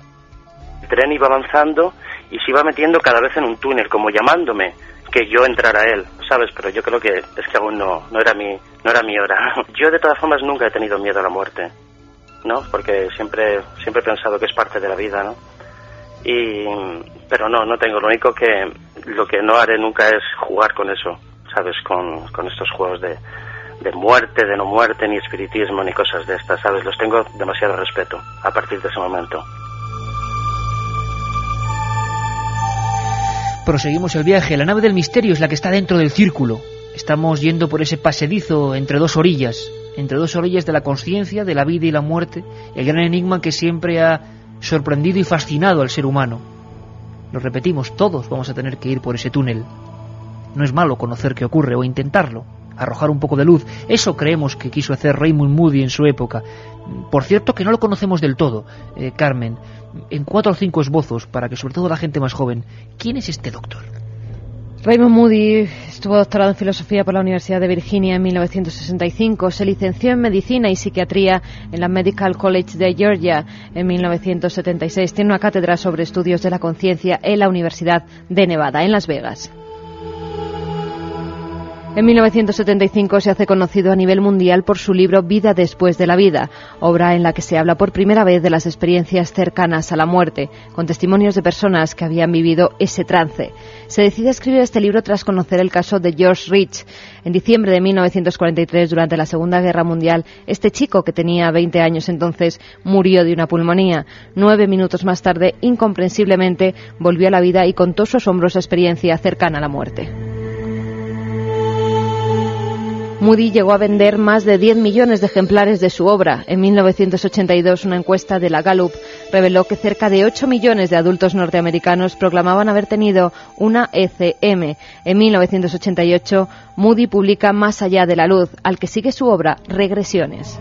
El tren iba avanzando y se iba metiendo cada vez en un túnel, como llamándome que yo entrara a él, ¿sabes? Pero yo creo que es que aún no era mi hora. Yo de todas formas nunca he tenido miedo a la muerte, ¿no? Porque siempre he pensado que es parte de la vida, ¿no? Pero no tengo, lo que no haré nunca es jugar con eso, ¿sabes? Con estos juegos de muerte, de no muerte, ni espiritismo, ni cosas de estas, ¿sabes? Los tengo demasiado respeto a partir de ese momento. Proseguimos el viaje. La nave del misterio es la que está dentro del círculo. Estamos yendo por ese pasadizo entre dos orillas de la consciencia, de la vida y la muerte, el gran enigma que siempre ha sorprendido y fascinado al ser humano. Lo repetimos, todos vamos a tener que ir por ese túnel. No es malo conocer qué ocurre o intentarlo, arrojar un poco de luz. Eso creemos que quiso hacer Raymond Moody en su época. Por cierto que no lo conocemos del todo, Carmen. En 4 o 5 esbozos, para que sobre todo la gente más joven, ¿quién es este doctor? Raymond Moody estuvo doctorado en filosofía por la Universidad de Virginia en 1965, se licenció en medicina y psiquiatría en la Medical College de Georgia en 1976. Tiene una cátedra sobre estudios de la conciencia en la Universidad de Nevada, en Las Vegas. En 1975 se hace conocido a nivel mundial por su libro Vida después de la vida, obra en la que se habla por primera vez de las experiencias cercanas a la muerte, con testimonios de personas que habían vivido ese trance. Se decide escribir este libro tras conocer el caso de George Rich. En diciembre de 1943, durante la Segunda Guerra Mundial, este chico, que tenía 20 años entonces, murió de una pulmonía. 9 minutos más tarde, incomprensiblemente, volvió a la vida y contó su asombrosa experiencia cercana a la muerte. Moody llegó a vender más de 10 millones de ejemplares de su obra. En 1982, una encuesta de la Gallup reveló que cerca de 8 millones de adultos norteamericanos proclamaban haber tenido una ECM. En 1988, Moody publica Más allá de la luz, al que sigue su obra Regresiones.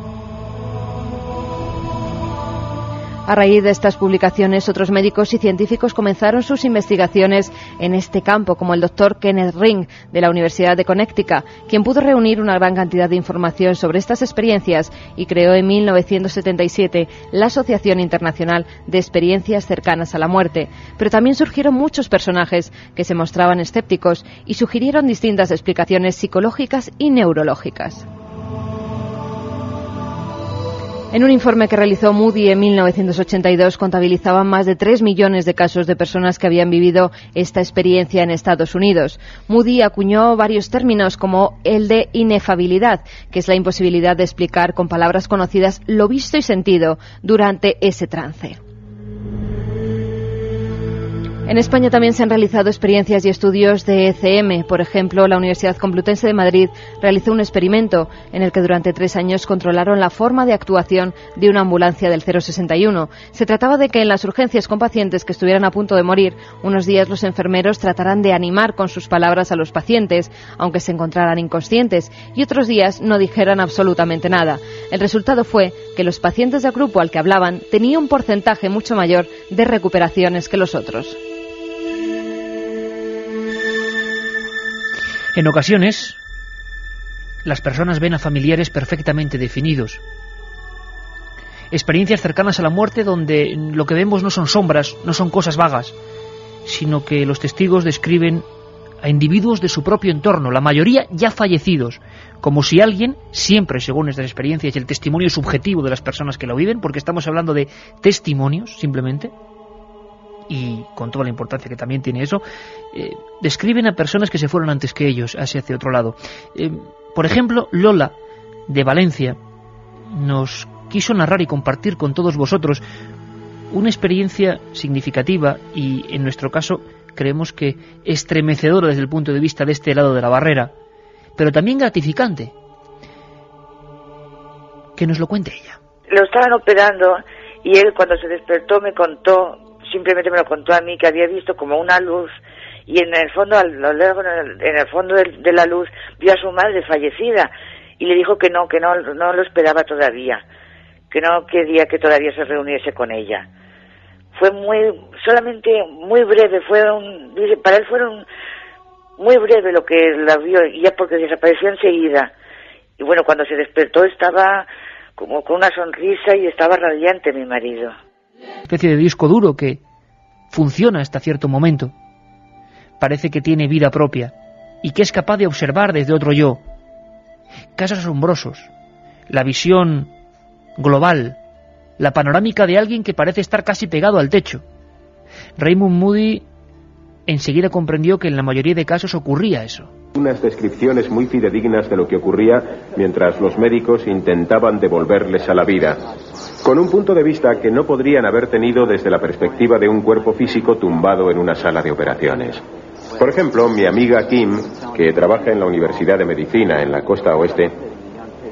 A raíz de estas publicaciones, otros médicos y científicos comenzaron sus investigaciones en este campo, como el doctor Kenneth Ring, de la Universidad de Connecticut, quien pudo reunir una gran cantidad de información sobre estas experiencias y creó en 1977 la Asociación Internacional de Experiencias Cercanas a la Muerte. Pero también surgieron muchos personajes que se mostraban escépticos y sugirieron distintas explicaciones psicológicas y neurológicas. En un informe que realizó Moody en 1982, contabilizaban más de 3 millones de casos de personas que habían vivido esta experiencia en Estados Unidos. Moody acuñó varios términos como el de inefabilidad, que es la imposibilidad de explicar con palabras conocidas lo visto y sentido durante ese trance. En España también se han realizado experiencias y estudios de ECM. Por ejemplo, la Universidad Complutense de Madrid realizó un experimento en el que durante 3 años controlaron la forma de actuación de una ambulancia del 061. Se trataba de que en las urgencias con pacientes que estuvieran a punto de morir, unos días los enfermeros trataran de animar con sus palabras a los pacientes, aunque se encontraran inconscientes, y otros días no dijeran absolutamente nada. El resultado fue que los pacientes del grupo al que hablaban tenían un porcentaje mucho mayor de recuperaciones que los otros. En ocasiones, las personas ven a familiares perfectamente definidos. Experiencias cercanas a la muerte donde lo que vemos no son sombras, no son cosas vagas, sino que los testigos describen a individuos de su propio entorno, la mayoría ya fallecidos, como si alguien, siempre según estas experiencias y el testimonio subjetivo de las personas que lo viven, porque estamos hablando de testimonios simplemente, y con toda la importancia que también tiene eso, describen a personas que se fueron antes que ellos hacia otro lado. Por ejemplo, Lola, de Valencia, nos quiso narrar y compartir con todos vosotros una experiencia significativa y, en nuestro caso, creemos que estremecedora desde el punto de vista de este lado de la barrera, pero también gratificante. Que nos lo cuente ella. Lo estaban operando y él, cuando se despertó, me contó, simplemente me lo contó a mí, que había visto como una luz y en el fondo, en el fondo de la luz vio a su madre fallecida y le dijo que no lo esperaba todavía, que no quería que todavía se reuniese con ella. Fue solamente muy breve, para él fueron muy breve lo que la vio, y ya porque desapareció enseguida. Y bueno, cuando se despertó estaba como con una sonrisa y estaba radiante mi marido. Una especie de disco duro que funciona hasta cierto momento. Parece que tiene vida propia y que es capaz de observar desde otro yo. Casos asombrosos, la visión global, la panorámica de alguien que parece estar casi pegado al techo. Raymond Moody enseguida comprendió que en la mayoría de casos ocurría eso. Unas descripciones muy fidedignas de lo que ocurría mientras los médicos intentaban devolverles a la vida, con un punto de vista que no podrían haber tenido desde la perspectiva de un cuerpo físico tumbado en una sala de operaciones. Por ejemplo, mi amiga Kim, que trabaja en la Universidad de Medicina en la costa oeste,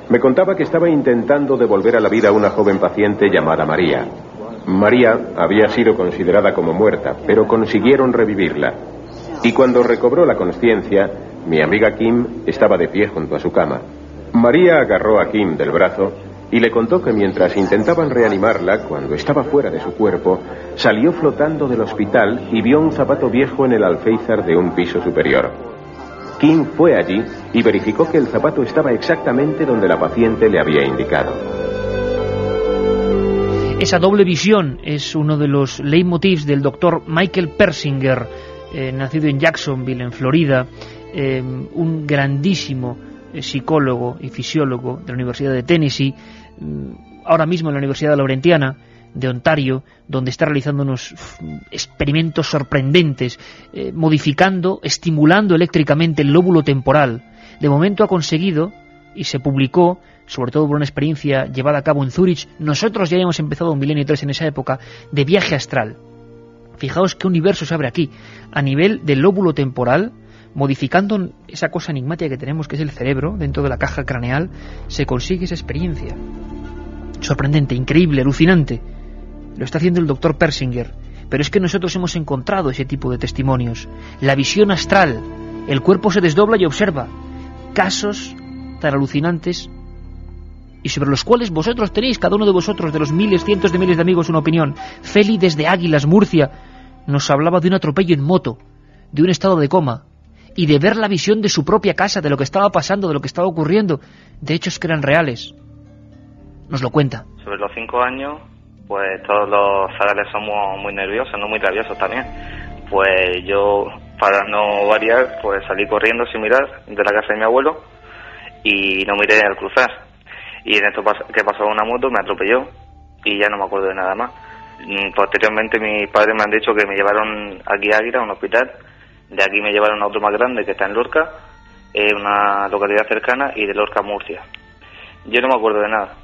me contaba que estaba intentando devolver a la vida a una joven paciente llamada María. María había sido considerada como muerta, pero consiguieron revivirla. Y cuando recobró la consciencia, mi amiga Kim estaba de pie junto a su cama. María agarró a Kim del brazo y le contó que mientras intentaban reanimarla, cuando estaba fuera de su cuerpo, salió flotando del hospital y vio un zapato viejo en el alféizar de un piso superior. King fue allí y verificó que el zapato estaba exactamente donde la paciente le había indicado. Esa doble visión es uno de los leitmotivs del doctor Michael Persinger, nacido en Jacksonville, en Florida, un grandísimo psicólogo y fisiólogo de la Universidad de Tennessee, ahora mismo en la Universidad Laurentiana de Ontario, donde está realizando unos experimentos sorprendentes, modificando, estimulando eléctricamente el lóbulo temporal. De momento ha conseguido, y se publicó, sobre todo por una experiencia llevada a cabo en Zúrich, nosotros ya habíamos empezado un Milenio 3 en esa época, de viaje astral. Fijaos qué universo se abre aquí, a nivel del lóbulo temporal, modificando esa cosa enigmática que tenemos, que es el cerebro, dentro de la caja craneal, se consigue esa experiencia. Sorprendente, increíble, alucinante. Lo está haciendo el doctor Persinger. Pero es que nosotros hemos encontrado ese tipo de testimonios. La visión astral. El cuerpo se desdobla y observa. Casos tan alucinantes y sobre los cuales vosotros tenéis, cada uno de vosotros, de los miles, cientos de miles de amigos, una opinión. Feli, desde Águilas, Murcia, nos hablaba de un atropello en moto, de un estado de coma, y de ver la visión de su propia casa, de lo que estaba pasando, de lo que estaba ocurriendo, de hechos que eran reales. Nos lo cuenta. Sobre los 5 años, pues todos los zagales somos muy nerviosos, no muy rabiosos también. Pues yo, para no variar, pues salí corriendo sin mirar de la casa de mi abuelo y no miré al cruzar. Y en esto que pasó una moto, me atropelló y ya no me acuerdo de nada más. Posteriormente mis padres me han dicho que me llevaron aquí a Águila, a un hospital. De aquí me llevaron a otro más grande que está en Lorca, una localidad cercana, y de Lorca a Murcia. Yo no me acuerdo de nada,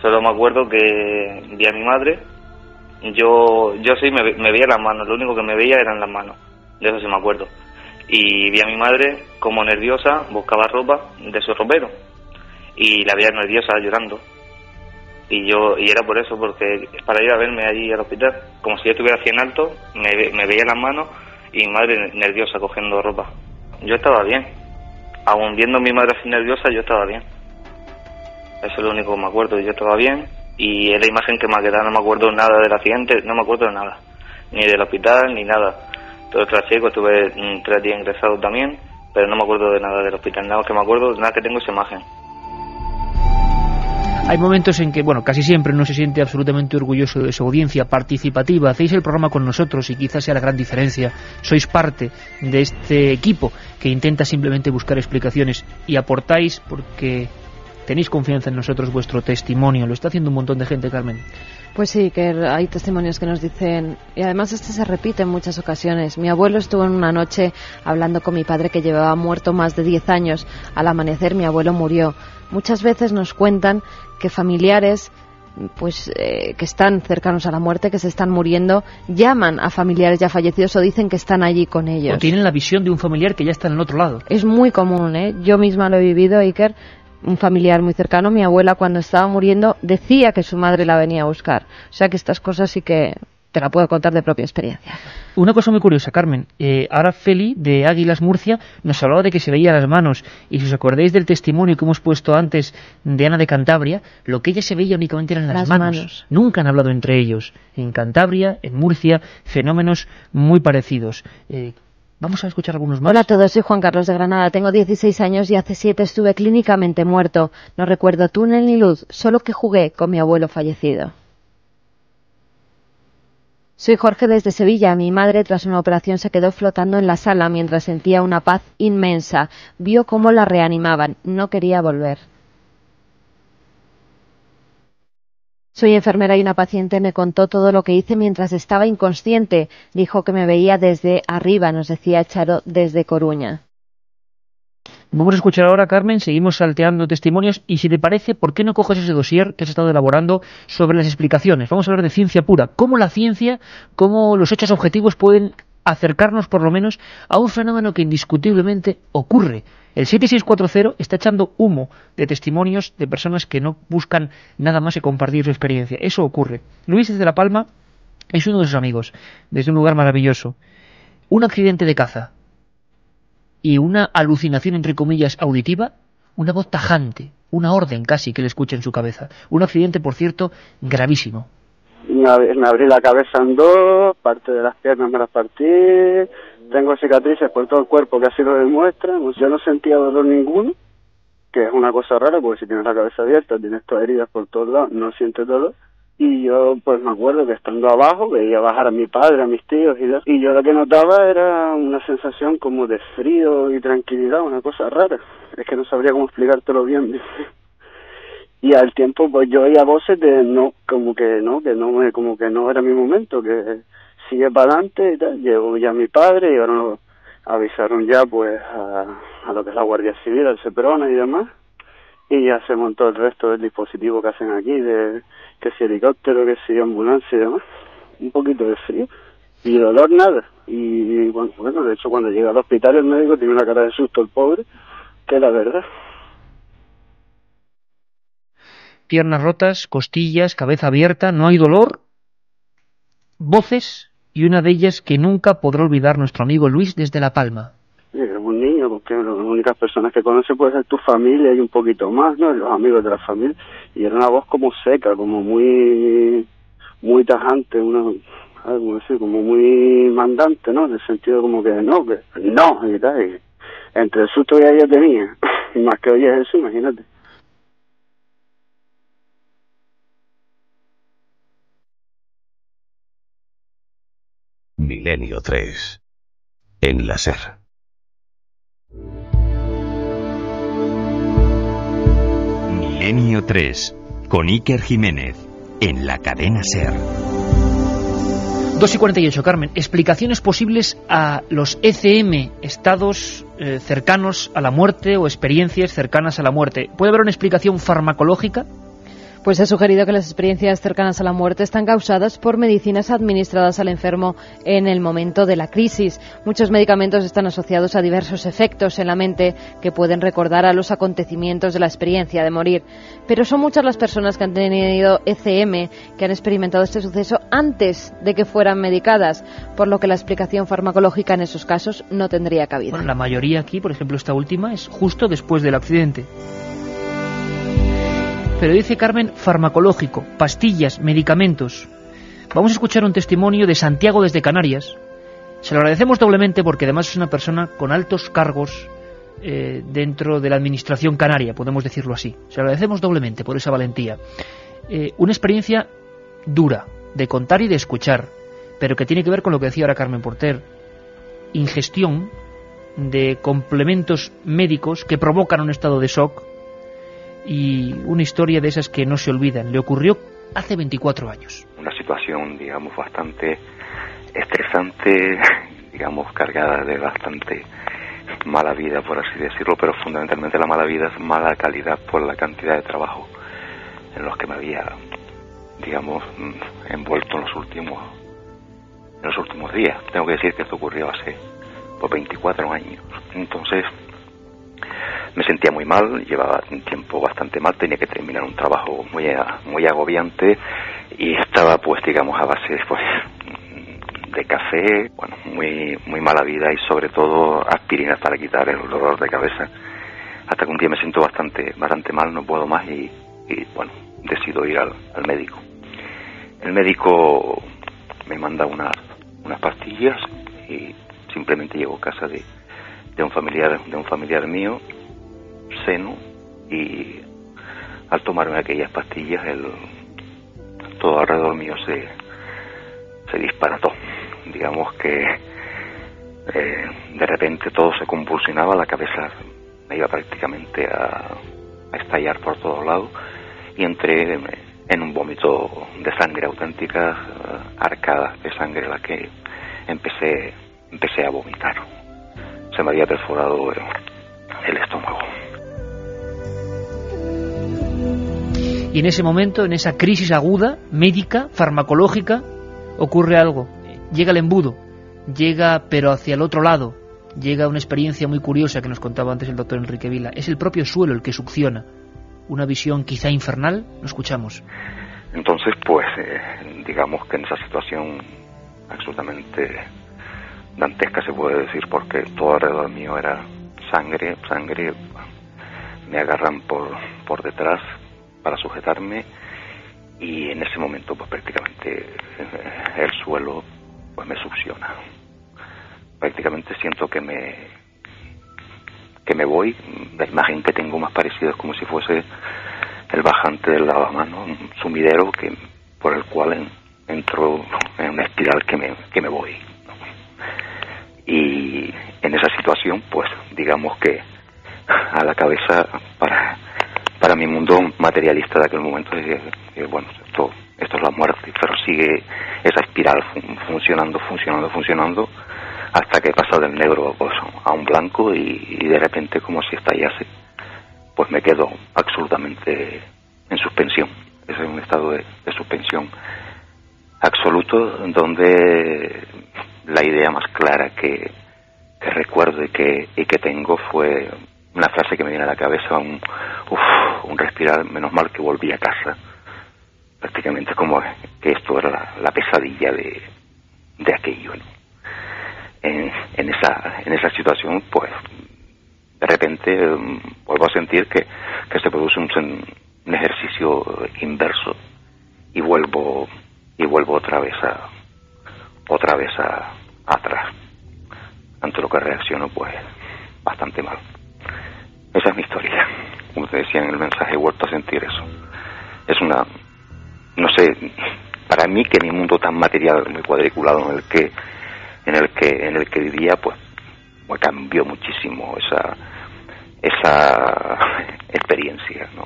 solo me acuerdo que vi a mi madre. Yo sí me veía las manos, lo único que me veía eran las manos, de eso sí me acuerdo. Y vi a mi madre como nerviosa, buscaba ropa de su ropero y la veía nerviosa llorando. Y era por eso, porque para ir a verme allí al hospital, como si yo estuviera así en alto, me veía las manos y mi madre nerviosa cogiendo ropa. Yo estaba bien, aún viendo a mi madre así nerviosa, yo estaba bien. Eso es lo único que me acuerdo, yo estaba bien, y es la imagen que me ha quedado. No me acuerdo nada del accidente, no me acuerdo de nada, ni del hospital, ni nada. Todo el trasiego, estuve 3 días ingresado también, pero no me acuerdo de nada del hospital, nada que me acuerdo, nada que tengo esa imagen. Hay momentos en que, bueno, casi siempre uno se siente absolutamente orgulloso de su audiencia participativa. Hacéis el programa con nosotros y quizás sea la gran diferencia. Sois parte de este equipo que intenta simplemente buscar explicaciones y aportáis porque tenéis confianza en nosotros, vuestro testimonio. Lo está haciendo un montón de gente, Carmen. Pues sí, que hay testimonios que nos dicen, y además este se repite en muchas ocasiones. Mi abuelo estuvo en una noche hablando con mi padre, que llevaba muerto más de 10 años. Al amanecer mi abuelo murió. Muchas veces nos cuentan que familiares pues que están cercanos a la muerte, que se están muriendo, llaman a familiares ya fallecidos o dicen que están allí con ellos. O tienen la visión de un familiar que ya está en el otro lado. Es muy común, ¿eh? Yo misma lo he vivido, Iker. Un familiar muy cercano, mi abuela, cuando estaba muriendo, decía que su madre la venía a buscar. O sea que estas cosas sí que te la puedo contar de propia experiencia. Una cosa muy curiosa, Carmen. Ahora Feli, de Águilas Murcia, nos hablaba de que se veía las manos. Y si os acordáis del testimonio que hemos puesto antes de Ana de Cantabria, lo que ella se veía únicamente eran las manos. Nunca han hablado entre ellos. En Cantabria, en Murcia, fenómenos muy parecidos. Vamos a escuchar algunos más. Hola a todos, soy Juan Carlos de Granada, tengo 16 años y hace 7 estuve clínicamente muerto. No recuerdo túnel ni luz, solo que jugué con mi abuelo fallecido. Soy Jorge desde Sevilla. Mi madre, tras una operación, se quedó flotando en la sala mientras sentía una paz inmensa. Vio cómo la reanimaban, no quería volver. Soy enfermera y una paciente me contó todo lo que hice mientras estaba inconsciente. Dijo que me veía desde arriba, nos decía Charo desde Coruña. Vamos a escuchar ahora, Carmen, seguimos salteando testimonios y si te parece, ¿por qué no coges ese dossier que has estado elaborando sobre las explicaciones? Vamos a hablar de ciencia pura, cómo la ciencia, cómo los hechos objetivos pueden acercarnos por lo menos a un fenómeno que indiscutiblemente ocurre. El 7640 está echando humo de testimonios de personas que no buscan nada más que compartir su experiencia. Eso ocurre. Luis desde La Palma es uno de sus amigos, desde un lugar maravilloso. Un accidente de caza y una alucinación, entre comillas, auditiva, una voz tajante, una orden casi que le escucha en su cabeza. Un accidente, por cierto, gravísimo. Me abrí la cabeza en dos, parte de las piernas me las partí, tengo cicatrices por todo el cuerpo que así lo demuestra. Yo no sentía dolor ninguno, que es una cosa rara porque si tienes la cabeza abierta, tienes todas heridas por todos lados, no sientes dolor. Y yo pues me acuerdo que estando abajo veía bajar a mi padre, a mis tíos y yo lo que notaba era una sensación como de frío y tranquilidad, una cosa rara. Es que no sabría cómo explicártelo bien. Y al tiempo pues yo oía voces de como que no era mi momento, que sigue para adelante y tal. Llegó ya mi padre y ahora avisaron ya pues a lo que es la Guardia Civil, al Seprona y demás. Y ya se montó el resto del dispositivo que hacen aquí, que si helicóptero, que si ambulancia y demás. Un poquito de frío y dolor nada. Y bueno, de hecho cuando llega al hospital el médico tiene una cara de susto el pobre, que es la verdad. Piernas rotas, costillas, cabeza abierta, no hay dolor, voces y una de ellas que nunca podrá olvidar nuestro amigo Luis desde La Palma. Sí, es un niño, porque las únicas personas que conoce puede ser tu familia y un poquito más, ¿no? Los amigos de la familia. Y era una voz como seca, como muy tajante, como muy mandante, ¿no? En el sentido como que no, y tal. Y entre el susto que ella tenía, y más que oye eso, imagínate. Milenio 3 en la SER. Milenio 3 con Iker Jiménez en la cadena SER. 2:48, Carmen. Explicaciones posibles a los ECM, estados cercanos a la muerte o experiencias cercanas a la muerte. ¿Puede haber una explicación farmacológica? Pues he sugerido que las experiencias cercanas a la muerte están causadas por medicinas administradas al enfermo en el momento de la crisis. Muchos medicamentos están asociados a diversos efectos en la mente que pueden recordar a los acontecimientos de la experiencia de morir. Pero son muchas las personas que han tenido ECM que han experimentado este suceso antes de que fueran medicadas, por lo que la explicación farmacológica en esos casos no tendría cabida. Bueno, la mayoría aquí, por ejemplo esta última, es justo después del accidente. Pero dice Carmen, farmacológico, pastillas, medicamentos. Vamos a escuchar un testimonio de Santiago desde Canarias. Se lo agradecemos doblemente porque además es una persona con altos cargos dentro de la administración canaria, podemos decirlo así. Se lo agradecemos doblemente por esa valentía. Una experiencia dura, de contar y de escuchar, pero que tiene que ver con lo que decía ahora Carmen Porter. Ingestión de complementos médicos que provocan un estado de shock. Y una historia de esas que no se olvidan. Le ocurrió hace 24 años. Una situación, digamos, bastante estresante, digamos, cargada de bastante mala vida, por así decirlo, pero fundamentalmente la mala vida es mala calidad por la cantidad de trabajo en los que me había, digamos, envuelto en los últimos días. Tengo que decir que esto ocurrió hace 24 años. Entonces me sentía muy mal, llevaba un tiempo bastante mal, tenía que terminar un trabajo muy agobiante y estaba pues digamos a base pues de café, bueno, muy mala vida y sobre todo aspirinas para quitar el dolor de cabeza, hasta que un día me siento bastante mal, no puedo más y bueno, decido ir al médico. El médico me manda unas pastillas y simplemente llego a casa de un familiar mío, seno, y al tomarme aquellas pastillas todo alrededor mío se disparató. Digamos que de repente todo se convulsionaba, la cabeza me iba prácticamente a estallar por todos lados y entré en un vómito de sangre auténtica, arcadas de sangre, la que empecé a vomitar. Se me había perforado el estómago. Y en ese momento, en esa crisis aguda, médica, farmacológica, ocurre algo. Llega el embudo, llega pero hacia el otro lado, llega una experiencia muy curiosa que nos contaba antes el doctor Enrique Vila. Es el propio suelo el que succiona. Una visión quizá infernal, lo escuchamos. Entonces, pues, digamos que en esa situación absolutamente dantesca se puede decir, porque todo alrededor mío era sangre, me agarran por detrás para sujetarme, y en ese momento pues prácticamente el suelo pues me succiona. Prácticamente siento que me voy. La imagen que tengo más parecida es como si fuese el bajante del lavamanos, un sumidero por el cual entro en una espiral que me voy, ¿no? Y en esa situación pues digamos que a la cabeza para mi mundo materialista de aquel momento bueno, esto es la muerte, pero sigue esa espiral funcionando hasta que pasa del negro pues, a un blanco, y de repente, como si estallase, pues me quedo absolutamente en suspensión. Es un estado de suspensión absoluto, donde la idea más clara que recuerdo y que tengo fue una frase que me viene a la cabeza, un respirar, menos mal que volví a casa. Prácticamente como que esto era la pesadilla de aquello, ¿no? En esa situación, pues de repente vuelvo a sentir que se produce un ejercicio inverso, y vuelvo otra vez atrás, ante lo que reacciono pues bastante mal. Esa es mi historia. Como te decía en el mensaje, he vuelto a sentir eso. Es una, no sé, para mí, que mi mundo tan material, muy cuadriculado en el que vivía, pues me cambió muchísimo esa experiencia, ¿no?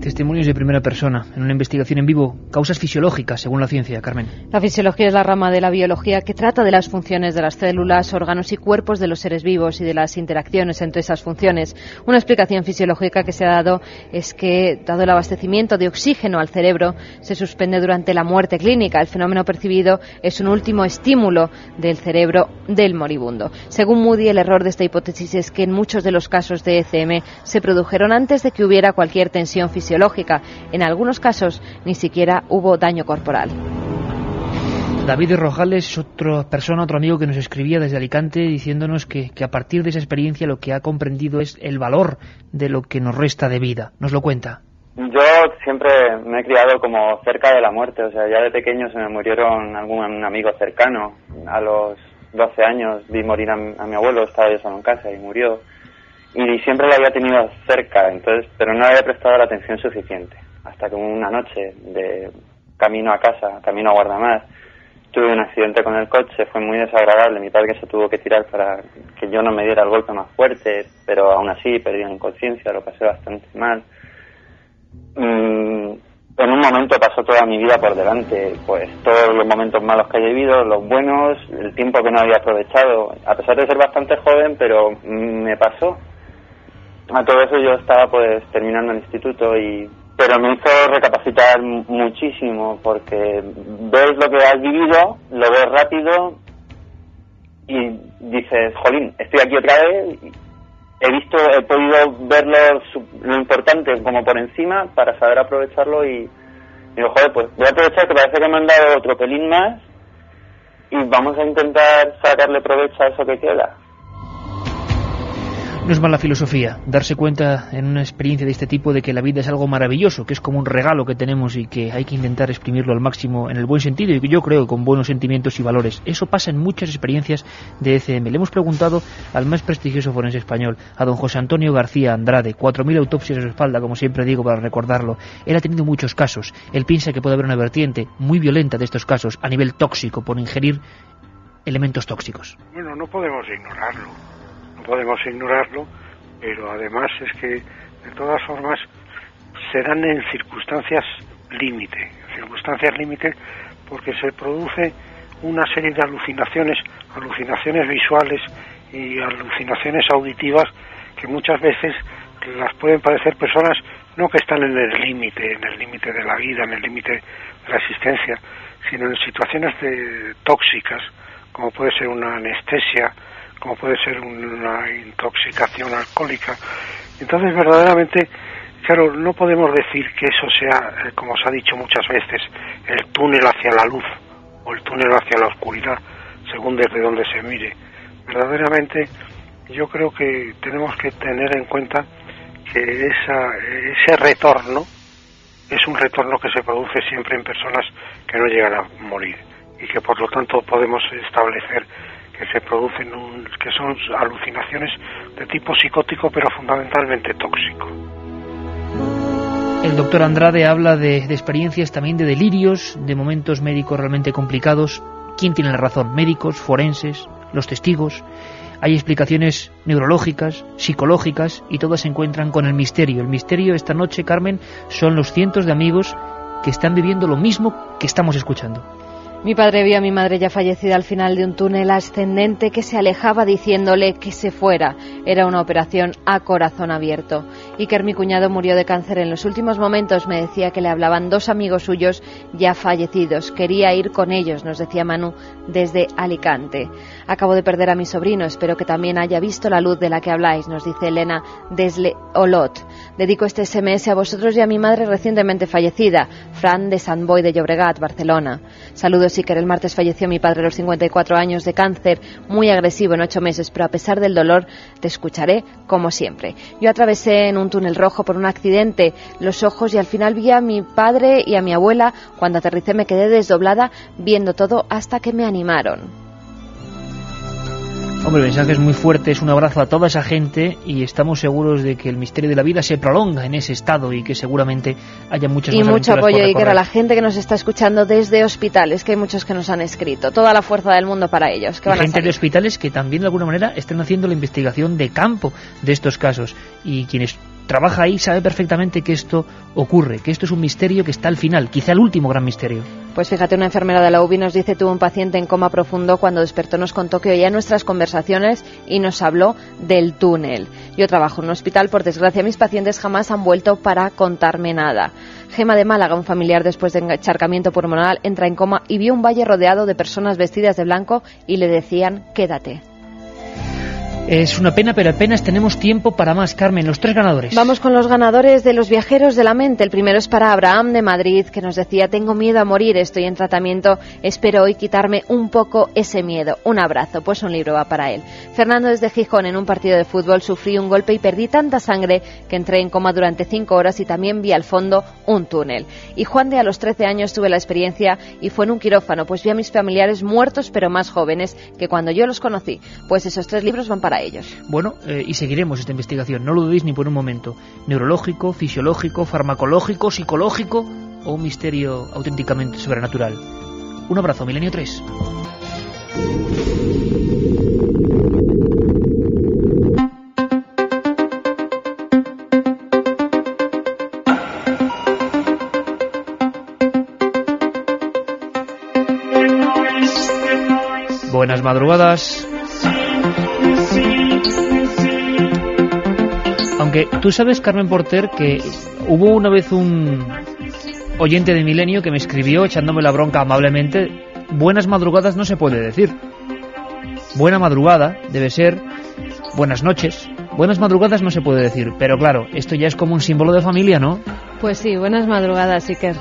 Testimonios de primera persona, en una investigación en vivo, causas fisiológicas, según la ciencia, Carmen. La fisiología es la rama de la biología que trata de las funciones de las células, órganos y cuerpos de los seres vivos y de las interacciones entre esas funciones. Una explicación fisiológica que se ha dado es que, dado el abastecimiento de oxígeno al cerebro, se suspende durante la muerte clínica. El fenómeno percibido es un último estímulo del cerebro del moribundo. Según Moody, el error de esta hipótesis es que en muchos de los casos de ECM se produjeron antes de que hubiera cualquier tensión fisiológica. En algunos casos ni siquiera hubo daño corporal. David Rojales, otro amigo que nos escribía desde Alicante, diciéndonos que a partir de esa experiencia lo que ha comprendido es el valor de lo que nos resta de vida. Nos lo cuenta. Yo siempre me he criado como cerca de la muerte, o sea, ya de pequeño se me murieron algún amigo cercano. A los 12 años vi morir a mi abuelo, estaba yo solo en casa y murió. Y siempre lo había tenido cerca, entonces, pero no le había prestado la atención suficiente. Hasta que una noche, de camino a casa, camino a Guardamar, tuve un accidente con el coche, fue muy desagradable. Mi padre se tuvo que tirar para que yo no me diera el golpe más fuerte, pero aún así perdí la inconsciencia, lo pasé bastante mal. En un momento pasó toda mi vida por delante, pues todos los momentos malos que he vivido, los buenos, el tiempo que no había aprovechado, a pesar de ser bastante joven, pero me pasó. A todo eso yo estaba pues terminando el instituto, pero me hizo recapacitar muchísimo, porque ves lo que has vivido, lo ves rápido y dices, jolín, estoy aquí otra vez, he podido ver lo importante como por encima para saber aprovecharlo, y digo, joder, pues voy a aprovechar que parece que me han dado otro pelín más y vamos a intentar sacarle provecho a eso que queda. No es mala filosofía darse cuenta en una experiencia de este tipo de que la vida es algo maravilloso, que es como un regalo que tenemos y que hay que intentar exprimirlo al máximo en el buen sentido, y que yo creo con buenos sentimientos y valores. Eso pasa en muchas experiencias de ECM. Le hemos preguntado al más prestigioso forense español, a don José Antonio García Andrade, 4.000 autopsias a su espalda, como siempre digo, para recordarlo. Él ha tenido muchos casos. Él piensa que puede haber una vertiente muy violenta de estos casos a nivel tóxico, por ingerir elementos tóxicos. Bueno, no podemos ignorarlo, pero además es que de todas formas se dan en circunstancias límite porque se produce una serie de alucinaciones visuales y alucinaciones auditivas que muchas veces las pueden padecer personas no que están en el límite de la vida, en el límite de la existencia, sino en situaciones tóxicas, como puede ser una anestesia, como puede ser una intoxicación alcohólica. Entonces, verdaderamente, claro, no podemos decir que eso sea, como se ha dicho muchas veces, el túnel hacia la luz o el túnel hacia la oscuridad, según desde donde se mire. Verdaderamente, Yo creo que tenemos que tener en cuenta que ese retorno es un retorno que se produce siempre en personas que no llegan a morir y que por lo tanto podemos establecer que se producen que son alucinaciones de tipo psicótico, pero fundamentalmente tóxico. El doctor Andrade habla de experiencias también de delirios, de momentos médicos realmente complicados. ¿Quién tiene la razón? ¿Médicos, forenses, los testigos? Hay explicaciones neurológicas, psicológicas, y todas se encuentran con el misterio. El misterio esta noche, Carmen, son los cientos de amigos que están viviendo lo mismo que estamos escuchando. Mi padre vio a mi madre ya fallecida al final de un túnel ascendente que se alejaba diciéndole que se fuera. Era una operación a corazón abierto. Iker, mi cuñado, murió de cáncer en los últimos momentos. Me decía que le hablaban 2 amigos suyos ya fallecidos. Quería ir con ellos, nos decía Manu desde Alicante. Acabo de perder a mi sobrino. Espero que también haya visto la luz de la que habláis, nos dice Elena desde Olot. Dedico este SMS a vosotros y a mi madre recientemente fallecida, Fran de Sant Boi de Llobregat, Barcelona. Saludos, Iker. El martes falleció mi padre a los 54 años de cáncer, muy agresivo en 8 meses, pero a pesar del dolor te escucharé como siempre. Yo atravesé en un túnel rojo por un accidente los ojos y al final vi a mi padre y a mi abuela. Cuando aterricé me quedé desdoblada viendo todo hasta que me animaron. Hombre, el mensaje es muy fuerte, es un abrazo a toda esa gente y estamos seguros de que el misterio de la vida se prolonga en ese estado y que seguramente haya muchas más aventuras por recorrer. Y mucho apoyo, Iker, a la gente que nos está escuchando desde hospitales, que hay muchos que nos han escrito. Toda la fuerza del mundo para ellos. Que van gente a de hospitales que también de alguna manera están haciendo la investigación de campo de estos casos y quienes trabaja ahí sabe perfectamente que esto ocurre, que esto es un misterio que está al final, quizá el último gran misterio. Pues fíjate, una enfermera de la UBI nos dice: tuvo un paciente en coma profundo, cuando despertó nos contó que oía nuestras conversaciones y nos habló del túnel. Yo trabajo en un hospital, por desgracia mis pacientes jamás han vuelto para contarme nada. Gema de Málaga, un familiar después de encharcamiento pulmonar, entra en coma y vio un valle rodeado de personas vestidas de blanco y le decían: quédate. Es una pena, pero apenas tenemos tiempo para más. Carmen, los 3 ganadores. Vamos con los ganadores de los viajeros de la mente. El primero es para Abraham de Madrid, que nos decía: tengo miedo a morir, estoy en tratamiento, espero hoy quitarme un poco ese miedo. Un abrazo. Pues un libro va para él. Fernando desde Gijón: en un partido de fútbol sufrí un golpe y perdí tanta sangre que entré en coma durante 5 horas y también vi al fondo un túnel. Y Juan de: a los 13 años tuve la experiencia y fue en un quirófano, pues vi a mis familiares muertos pero más jóvenes que cuando yo los conocí. Pues esos 3 libros van para ellos. Bueno, y seguiremos esta investigación, no lo dudéis ni por un momento. Neurológico, fisiológico, farmacológico, psicológico o un misterio auténticamente sobrenatural. Un abrazo, Milenio 3. Buenas madrugadas. Aunque tú sabes, Carmen Porter, que hubo una vez un oyente de Milenio que me escribió echándome la bronca amablemente: buenas madrugadas no se puede decir. Buena madrugada debe ser buenas noches. Buenas madrugadas no se puede decir. Pero claro, esto ya es como un símbolo de familia, ¿no? Pues sí, buenas madrugadas, Iker.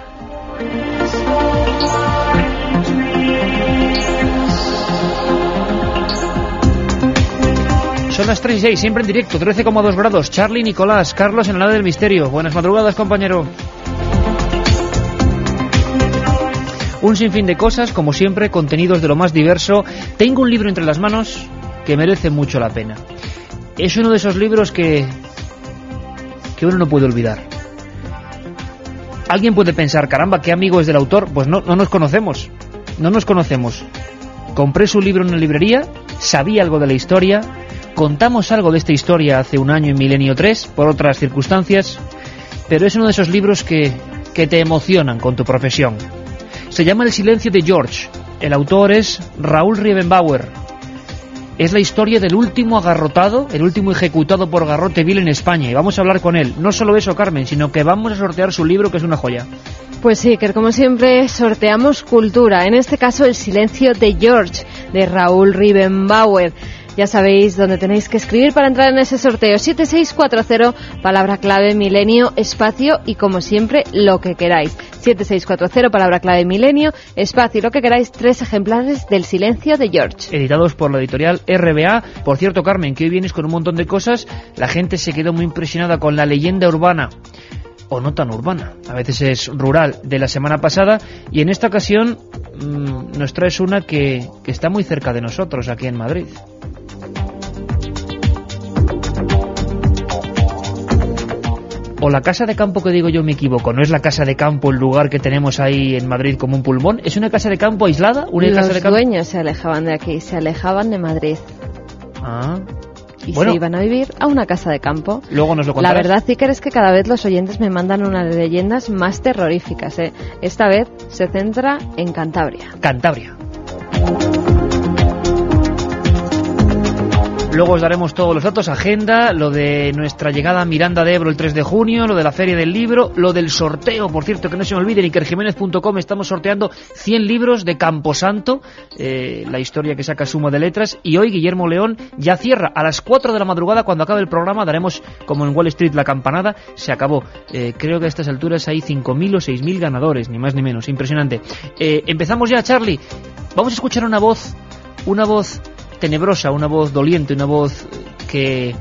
Son las 3:06, siempre en directo, 13,2 grados. Charlie, Nicolás, Carlos en la nave del misterio. Buenas madrugadas, compañero. Un sinfín de cosas, como siempre, contenidos de lo más diverso. Tengo un libro entre las manos que merece mucho la pena. Es uno de esos libros que uno no puede olvidar. Alguien puede pensar: caramba, ¿qué amigo es del autor? Pues no nos conocemos. No nos conocemos. Compré su libro en una librería, sabía algo de la historia. Contamos algo de esta historia hace un año en Milenio 3, por otras circunstancias, pero es uno de esos libros que te emocionan con tu profesión. Se llama El silencio de George. El autor es Raúl Riebenbauer. Es la historia del último agarrotado, el último ejecutado por garrote vil en España, y vamos a hablar con él. No solo eso, Carmen, sino que vamos a sortear su libro, que es una joya. Pues sí, que como siempre sorteamos cultura, en este caso El silencio de George, de Raúl Riebenbauer. Ya sabéis dónde tenéis que escribir para entrar en ese sorteo. 7640, palabra clave milenio, espacio y como siempre lo que queráis. 7640, palabra clave milenio, espacio y lo que queráis. 3 ejemplares del Silencio de George. Editados por la editorial RBA. Por cierto, Carmen, que hoy vienes con un montón de cosas. La gente se quedó muy impresionada con la leyenda urbana, o no tan urbana, a veces es rural, de la semana pasada, y en esta ocasión nos traes una que está muy cerca de nosotros, aquí en Madrid. O la casa de campo que digo yo me equivoco, no es la casa de campo el lugar que tenemos ahí en Madrid como un pulmón, es una casa de campo aislada, Los dueños se alejaban de aquí, se alejaban de Madrid. Y se iban a vivir a una casa de campo. Luego nos lo contarás. La verdad, Iker, es que cada vez los oyentes me mandan unas leyendas más terroríficas, ¿eh? Esta vez se centra en Cantabria. Cantabria. Luego os daremos todos los datos, agenda, lo de nuestra llegada a Miranda de Ebro el 3 de junio, lo de la Feria del Libro, lo del sorteo, por cierto, que no se me olvide, en ikerjimenez.com estamos sorteando 100 libros de Camposanto, la historia que saca Suma de Letras, y hoy Guillermo León ya cierra a las 4 de la madrugada, cuando acabe el programa, daremos como en Wall Street la campanada, se acabó. Creo que a estas alturas hay 5.000 o 6.000 ganadores, ni más ni menos, impresionante. Empezamos ya, Charlie. Vamos a escuchar una voz tenebrosa, una voz doliente, una voz que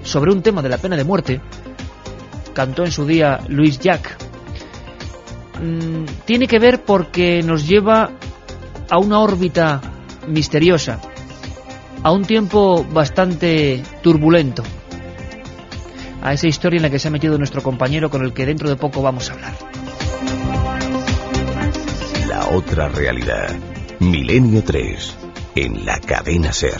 sobre un tema de la pena de muerte cantó en su día Louis Jacques. Tiene que ver porque nos lleva a una órbita misteriosa, a un tiempo bastante turbulento, a esa historia en la que se ha metido nuestro compañero con el que dentro de poco vamos a hablar. La otra realidad. Milenio 3. En la cadena SER.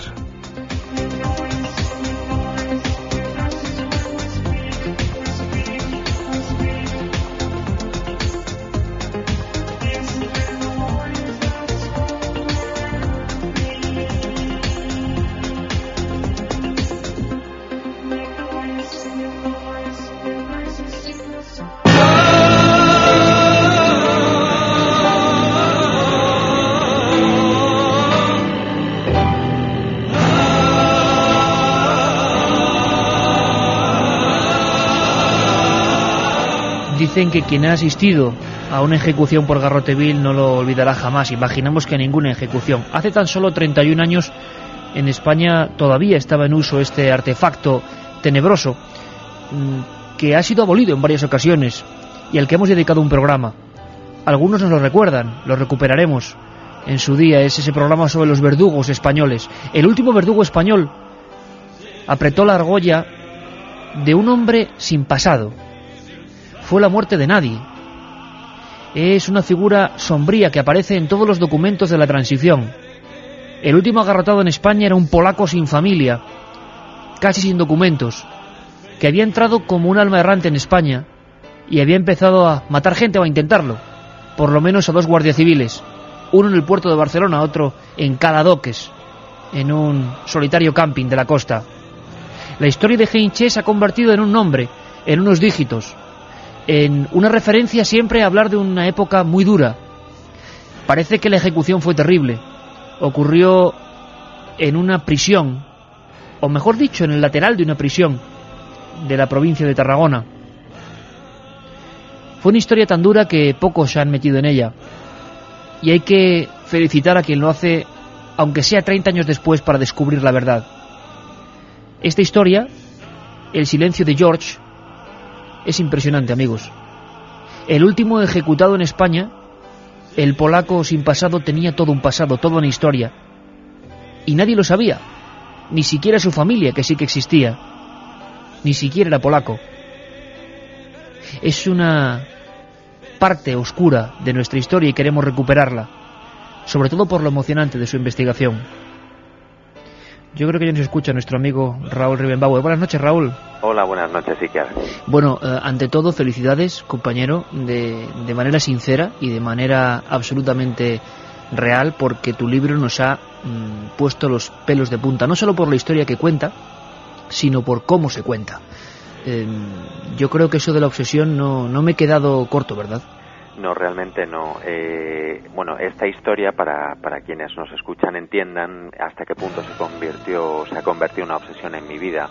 Dicen que quien ha asistido a una ejecución por garrote vil no lo olvidará jamás. Imaginamos que ninguna ejecución. Hace tan solo 31 años en España todavía estaba en uso este artefacto tenebroso que ha sido abolido en varias ocasiones y al que hemos dedicado un programa. Algunos nos lo recuerdan, lo recuperaremos en su día. Es ese programa sobre los verdugos españoles. El último verdugo español apretó la argolla de un hombre sin pasado. Fue la muerte de nadie. Es una figura sombría que aparece en todos los documentos de la transición. El último agarrotado en España era un polaco sin familia, casi sin documentos, que había entrado como un alma errante en España y había empezado a matar gente o a intentarlo, por lo menos a 2 guardias civiles, uno en el puerto de Barcelona, otro en Caladoques, en un solitario camping de la costa. La historia de Heinche se ha convertido en un nombre, en unos dígitos, en una referencia siempre a hablar de una época muy dura. Parece que la ejecución fue terrible. Ocurrió en una prisión, o mejor dicho, en el lateral de una prisión de la provincia de Tarragona. Fue una historia tan dura que pocos se han metido en ella. Y hay que felicitar a quien lo hace, aunque sea 30 años después, para descubrir la verdad. Esta historia, El silencio de George, es impresionante, amigos. El último ejecutado en España, el polaco sin pasado, tenía todo un pasado, toda una historia. Y nadie lo sabía. Ni siquiera su familia, que sí que existía. Ni siquiera era polaco. Es una parte oscura de nuestra historia y queremos recuperarla. Sobre todo por lo emocionante de su investigación. Yo creo que ya nos escucha nuestro amigo Raúl Ribenbauer. Buenas noches, Raúl. Hola, buenas noches, Iker. Bueno, ante todo, felicidades, compañero, de manera sincera y de manera absolutamente real, porque tu libro nos ha puesto los pelos de punta, no solo por la historia que cuenta, sino por cómo se cuenta. Yo creo que eso de la obsesión no me he quedado corto, ¿verdad? No, realmente no. Bueno, esta historia, para quienes nos escuchan entiendan hasta qué punto se ha convertido en una obsesión en mi vida,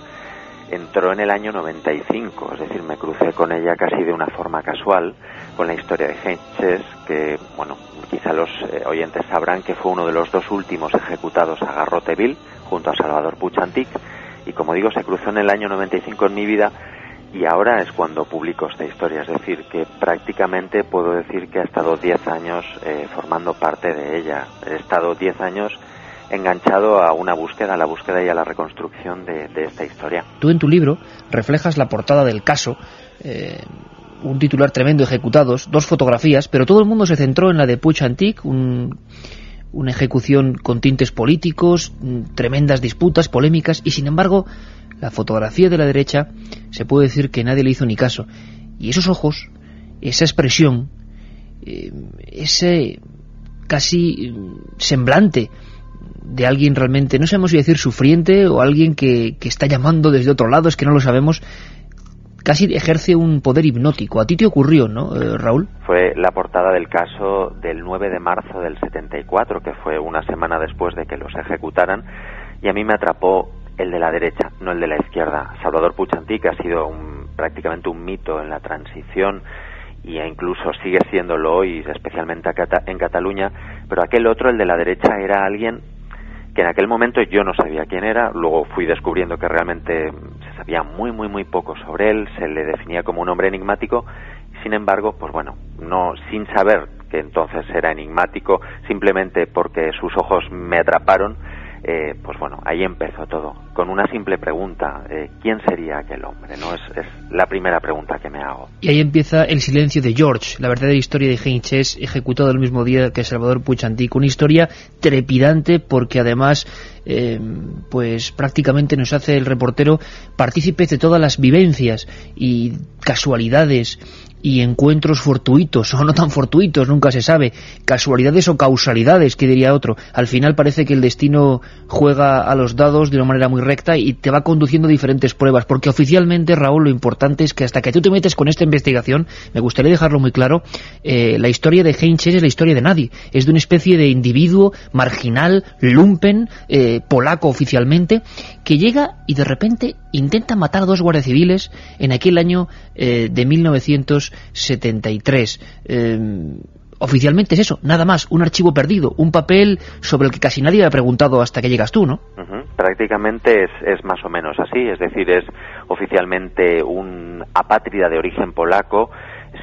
entró en el año 95, es decir, me crucé con ella casi de una forma casual, con la historia de Heinz Chess, que, bueno, quizá los oyentes sabrán que fue uno de los 2 últimos ejecutados a garrote vil, junto a Salvador Puig Antich, y como digo, se cruzó en el año 95 en mi vida, y ahora es cuando publico esta historia, es decir, que prácticamente puedo decir que he estado 10 años formando parte de ella, he estado 10 años enganchado a una búsqueda, a la búsqueda y a la reconstrucción de esta historia. Tú en tu libro reflejas la portada del caso, un titular tremendo, ejecutados, 2 fotografías, pero todo el mundo se centró en la de Puig Antich, una ejecución con tintes políticos, tremendas disputas, polémicas, y sin embargo, la fotografía de la derecha se puede decir que nadie le hizo ni caso. Y esos ojos, esa expresión, ese casi semblante de alguien realmente, no sabemos si decir sufriente o alguien que está llamando desde otro lado, es que no lo sabemos, casi ejerce un poder hipnótico. A ti te ocurrió, ¿no, Raúl? Fue la portada del caso del 9 de marzo del 74, que fue una semana después de que los ejecutaran, y a mí me atrapó el de la derecha, no el de la izquierda. Salvador Puig Antich ha sido prácticamente un mito en la transición, y incluso sigue siéndolo hoy, especialmente en Cataluña, pero aquel otro, el de la derecha, era alguien que en aquel momento yo no sabía quién era. Luego fui descubriendo que realmente se sabía muy poco sobre él, se le definía como un hombre enigmático. Sin embargo, pues bueno, no, sin saber que entonces era enigmático, simplemente porque sus ojos me atraparon, pues bueno, ahí empezó todo, con una simple pregunta: ¿quién sería aquel hombre? ¿No? Es la primera pregunta que me hago. Y ahí empieza El silencio de George, la verdadera historia de Heinz Chess, ejecutado el mismo día que Salvador Puig Antich. Una historia trepidante porque además pues prácticamente nos hace el reportero partícipes de todas las vivencias y casualidades y encuentros fortuitos o no tan fortuitos, nunca se sabe, casualidades o causalidades, que diría otro. Al final parece que el destino juega a los dados de una manera muy recta y te va conduciendo a diferentes pruebas, porque oficialmente, Raúl, lo importante es que hasta que tú te metes con esta investigación, me gustaría dejarlo muy claro, la historia de Heinz Chess es la historia de nadie, es de una especie de individuo marginal, lumpen, polaco oficialmente, que llega y de repente intenta matar a 2 guardias civiles en aquel año de 1973. Oficialmente es eso, nada más, un archivo perdido, un papel sobre el que casi nadie ha preguntado hasta que llegas tú, ¿no? Prácticamente es más o menos así, es decir, es oficialmente un apátrida de origen polaco,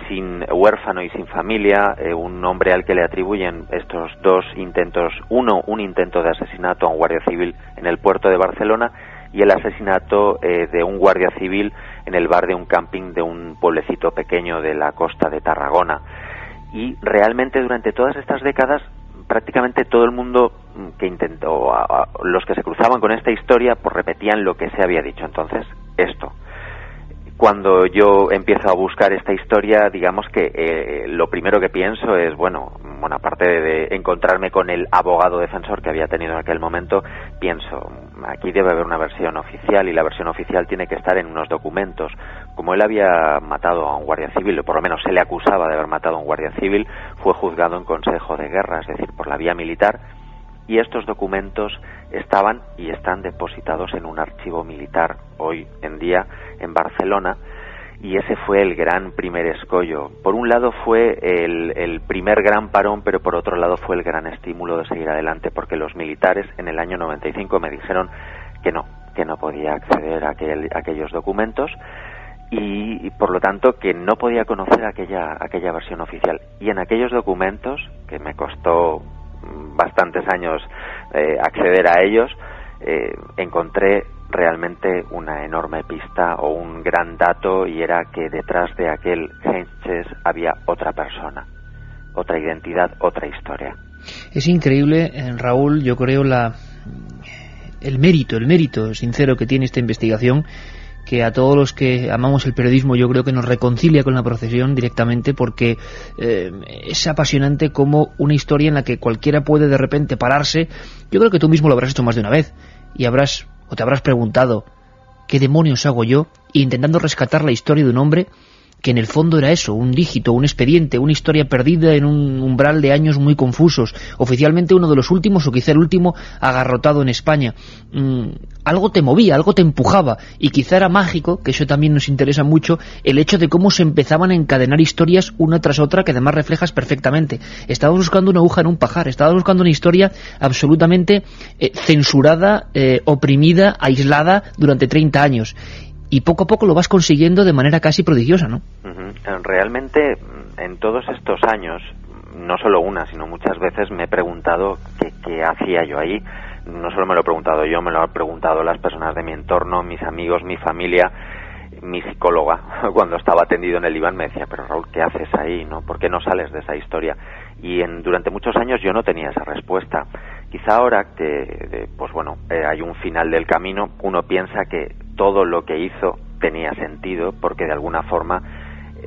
sin huérfano y sin familia, un hombre al que le atribuyen estos 2 intentos, un intento de asesinato a un guardia civil en el puerto de Barcelona y el asesinato de un guardia civil en el bar de un camping de un pueblecito pequeño de la costa de Tarragona. Y realmente durante todas estas décadas prácticamente todo el mundo que intentó, los que se cruzaban con esta historia, pues repetían lo que se había dicho. Entonces, esto. Cuando yo empiezo a buscar esta historia, digamos que lo primero que pienso es, bueno, aparte de encontrarme con el abogado defensor que había tenido en aquel momento, pienso, aquí debe haber una versión oficial, y la versión oficial tiene que estar en unos documentos. Como él había matado a un guardia civil, o por lo menos se le acusaba de haber matado a un guardia civil, fue juzgado en Consejo de Guerra, es decir, por la vía militar, y estos documentos estaban y están depositados en un archivo militar hoy en día en Barcelona, y ese fue el gran primer escollo. Por un lado fue el primer gran parón, pero por otro lado fue el gran estímulo de seguir adelante, porque los militares en el año 95 me dijeron que no podía acceder a aquellos documentos, y por lo tanto que no podía conocer aquella versión oficial. Y en aquellos documentos, que me costó bastantes años acceder a ellos, encontré realmente una enorme pista o un gran dato, y era que detrás de aquel Heinz Chess había otra persona, otra identidad, otra historia. Es increíble, Raúl, yo creo el mérito sincero que tiene esta investigación, que a todos los que amamos el periodismo yo creo que nos reconcilia con la profesión directamente, porque es apasionante como una historia en la que cualquiera puede de repente pararse. Yo creo que tú mismo lo habrás hecho más de una vez y te habrás preguntado ¿qué demonios hago yo? Intentando rescatar la historia de un hombre que en el fondo era eso, un dígito, un expediente, una historia perdida en un umbral de años muy confusos, oficialmente uno de los últimos o quizá el último agarrotado en España. Algo te movía, algo te empujaba, y quizá era mágico, que eso también nos interesa mucho, el hecho de cómo se empezaban a encadenar historias una tras otra que además reflejas perfectamente. Estabas buscando una aguja en un pajar, estabas buscando una historia absolutamente censurada, oprimida, aislada durante 30 años. Y poco a poco lo vas consiguiendo de manera casi prodigiosa, ¿no? Realmente, en todos estos años, no solo una, sino muchas veces me he preguntado qué hacía yo ahí. No solo me lo he preguntado yo, me lo han preguntado las personas de mi entorno, mis amigos, mi familia, mi psicóloga. Cuando estaba tendido en el diván me decía, pero Raúl, ¿qué haces ahí? ¿No? ¿Por qué no sales de esa historia? Y durante muchos años yo no tenía esa respuesta. Quizá ahora que hay un final del camino, uno piensa que todo lo que hizo tenía sentido, porque de alguna forma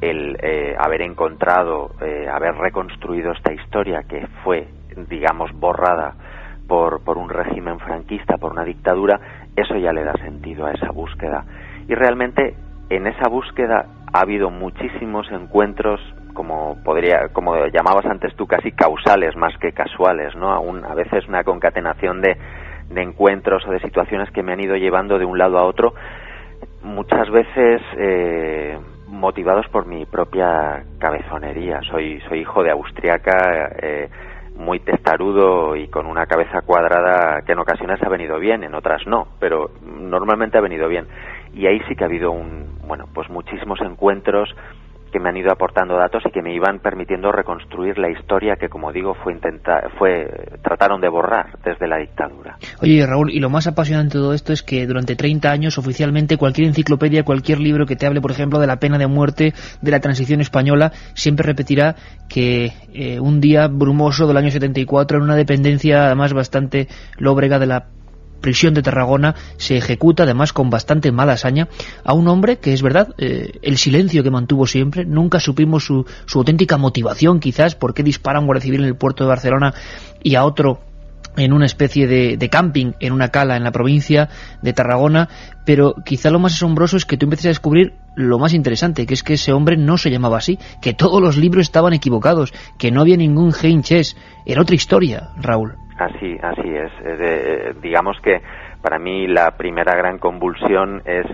el haber encontrado, haber reconstruido esta historia que fue, digamos, borrada por un régimen franquista, por una dictadura, eso ya le da sentido a esa búsqueda. Y realmente en esa búsqueda ha habido muchísimos encuentros, como llamabas antes tú, casi causales más que casuales, ¿no? A veces una concatenación de encuentros o de situaciones que me han ido llevando de un lado a otro, muchas veces motivados por mi propia cabezonería. Soy hijo de austriaca, muy testarudo y con una cabeza cuadrada que en ocasiones ha venido bien, en otras no, pero normalmente ha venido bien. Y ahí sí que ha habido muchísimos encuentros que me han ido aportando datos y que me iban permitiendo reconstruir la historia que, como digo, trataron de borrar desde la dictadura. Oye, Raúl, y lo más apasionante de todo esto es que durante 30 años, oficialmente, cualquier enciclopedia, cualquier libro que te hable, por ejemplo, de la pena de muerte, de la transición española, siempre repetirá que un día brumoso del año 74, en una dependencia además bastante lóbrega de la prisión de Tarragona, se ejecuta, además con bastante mala hazaña, a un hombre que, es verdad, el silencio que mantuvo siempre. Nunca supimos su auténtica motivación, quizás, por qué dispara a un guardia civil en el puerto de Barcelona y a otro en una especie de camping, en una cala en la provincia de Tarragona. Pero quizá lo más asombroso es que tú empieces a descubrir lo más interesante, que es que ese hombre no se llamaba así, que todos los libros estaban equivocados, que no había ningún Heinz Hesse. Era otra historia, Raúl. Así es. Digamos que para mí la primera gran convulsión es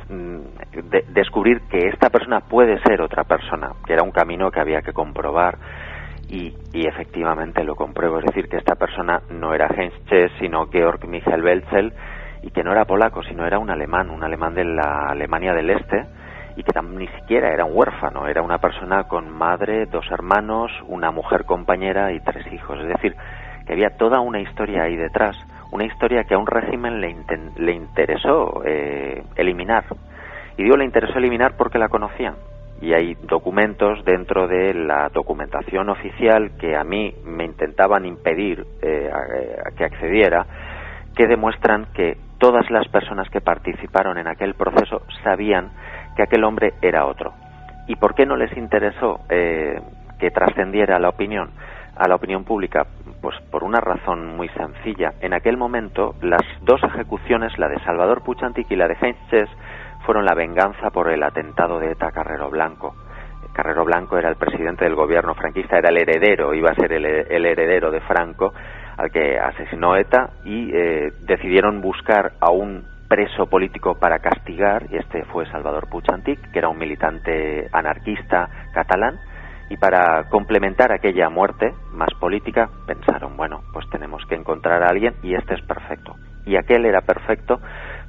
descubrir que esta persona puede ser otra persona, que era un camino que había que comprobar, y efectivamente lo compruebo. Es decir, que esta persona no era Heinz Hesse, sino Georg Michael Welzel, y que no era polaco, sino era un alemán de la Alemania del Este, y que ni siquiera era un huérfano, era una persona con madre, 2 hermanos, una mujer compañera y 3 hijos. Es decir, que había toda una historia ahí detrás, una historia que a un régimen le interesó eliminar. Y digo le interesó eliminar porque la conocían. Y hay documentos dentro de la documentación oficial que a mí me intentaban impedir a que accediera, que demuestran que todas las personas que participaron en aquel proceso sabían que aquel hombre era otro. ¿Y por qué no les interesó que trascendiera a la opinión pública? Pues por una razón muy sencilla. En aquel momento las 2 ejecuciones, la de Salvador Puig Antich y la de Heinz Hesse, fueron la venganza por el atentado de ETA a Carrero Blanco. Carrero Blanco era el presidente del gobierno franquista, era el heredero, iba a ser el heredero de Franco, al que asesinó ETA, y decidieron buscar a un preso político para castigar, y este fue Salvador Puig Antich, que era un militante anarquista catalán. Y para complementar aquella muerte más política, pensaron, bueno, pues tenemos que encontrar a alguien y este es perfecto. Y aquel era perfecto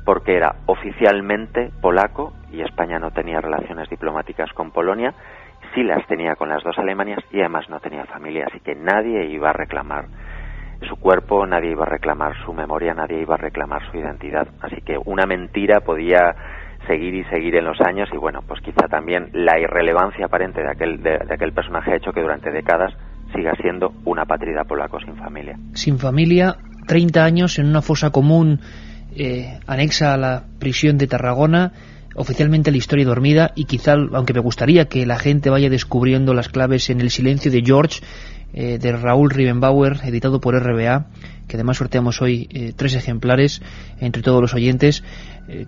porque era oficialmente polaco y España no tenía relaciones diplomáticas con Polonia, sí las tenía con las 2 Alemanias y además no tenía familia, así que nadie iba a reclamar su cuerpo, nadie iba a reclamar su memoria, nadie iba a reclamar su identidad. Así que una mentira podía seguir en los años, y bueno, pues quizá también la irrelevancia aparente de aquel personaje ha hecho que durante décadas siga siendo un apátrida polaco sin familia. Sin familia, 30 años en una fosa común anexa a la prisión de Tarragona, oficialmente la historia dormida, y quizá, aunque me gustaría que la gente vaya descubriendo las claves en El silencio de George, de Raúl Rivenbauer, editado por RBA, que además sorteamos hoy 3 ejemplares entre todos los oyentes,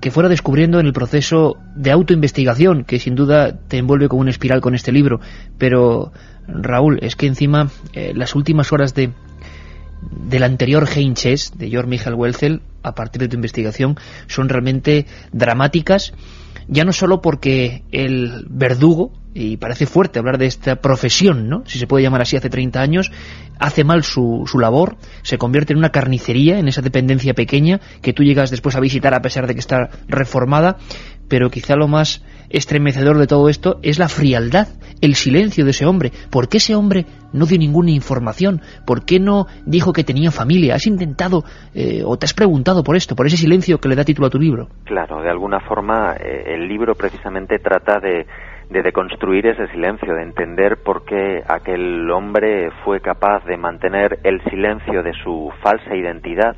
que fuera descubriendo en el proceso de autoinvestigación, que sin duda te envuelve como una espiral con este libro. Pero, Raúl, es que encima las últimas horas del anterior Hein Chess, de Georg Michael Welzel, a partir de tu investigación, son realmente dramáticas, ya no solo porque el verdugo, y parece fuerte hablar de esta profesión, ¿no?, si se puede llamar así, hace 30 años, hace mal su labor, se convierte en una carnicería, en esa dependencia pequeña que tú llegas después a visitar a pesar de que está reformada, pero quizá lo más estremecedor de todo esto es la frialdad, el silencio de ese hombre. ¿Por qué ese hombre no dio ninguna información? ¿Por qué no dijo que tenía familia? ¿Has intentado o te has preguntado por esto, por ese silencio que le da título a tu libro? Claro, de alguna forma el libro precisamente trata de deconstruir ese silencio, de entender por qué aquel hombre fue capaz de mantener el silencio de su falsa identidad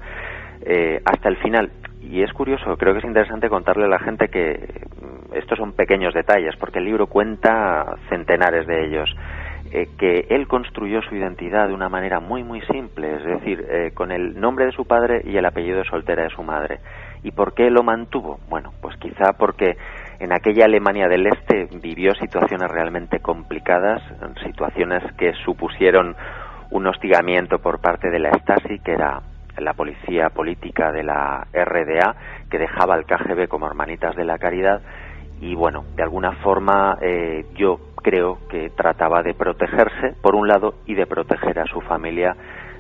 hasta el final. Y es curioso, creo que es interesante contarle a la gente que estos son pequeños detalles, porque el libro cuenta centenares de ellos, que él construyó su identidad de una manera muy muy simple, es decir, con el nombre de su padre y el apellido de soltera de su madre. ¿Y por qué lo mantuvo? Bueno, pues quizá porque en aquella Alemania del Este vivió situaciones realmente complicadas, situaciones que supusieron un hostigamiento por parte de la Stasi, que era la policía política de la RDA, que dejaba al KGB como hermanitas de la caridad, y bueno, de alguna forma yo creo que trataba de protegerse, por un lado, y de proteger a su familia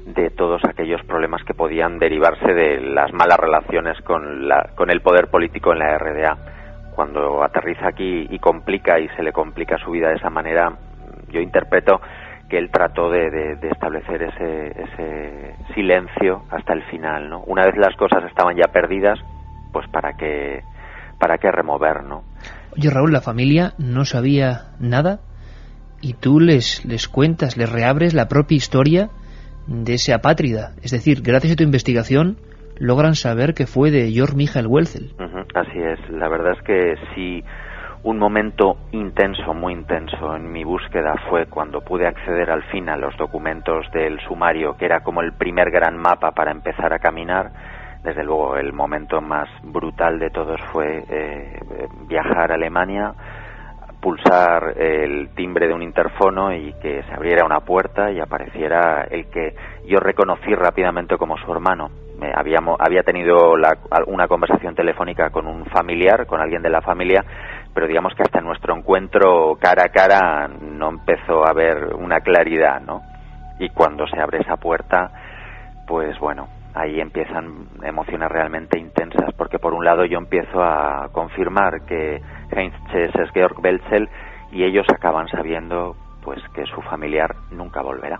de todos aquellos problemas que podían derivarse de las malas relaciones con el poder político en la RDA. Cuando aterriza aquí y se le complica su vida de esa manera, yo interpreto que él trató de establecer ese silencio hasta el final, ¿no? Una vez las cosas estaban ya perdidas, pues para qué remover, ¿no? Oye, Raúl, la familia no sabía nada y tú les cuentas, les reabres la propia historia de ese apátrida. Es decir, gracias a tu investigación logran saber que fue de Georg Michael Welzel. Así es, la verdad es que sí. Un momento intenso, muy intenso en mi búsqueda fue cuando pude acceder al fin a los documentos del sumario, que era como el primer gran mapa para empezar a caminar. Desde luego el momento más brutal de todos fue viajar a Alemania, pulsar el timbre de un interfono y que se abriera una puerta y apareciera el que yo reconocí rápidamente como su hermano. Había tenido una conversación telefónica con un familiar, con alguien de la familia, pero digamos que hasta nuestro encuentro cara a cara no empezó a haber una claridad, ¿no? Y cuando se abre esa puerta, pues bueno, ahí empiezan emociones realmente intensas, porque por un lado yo empiezo a confirmar que Heinz Chess es Georg Welzel y ellos acaban sabiendo pues que su familiar nunca volverá.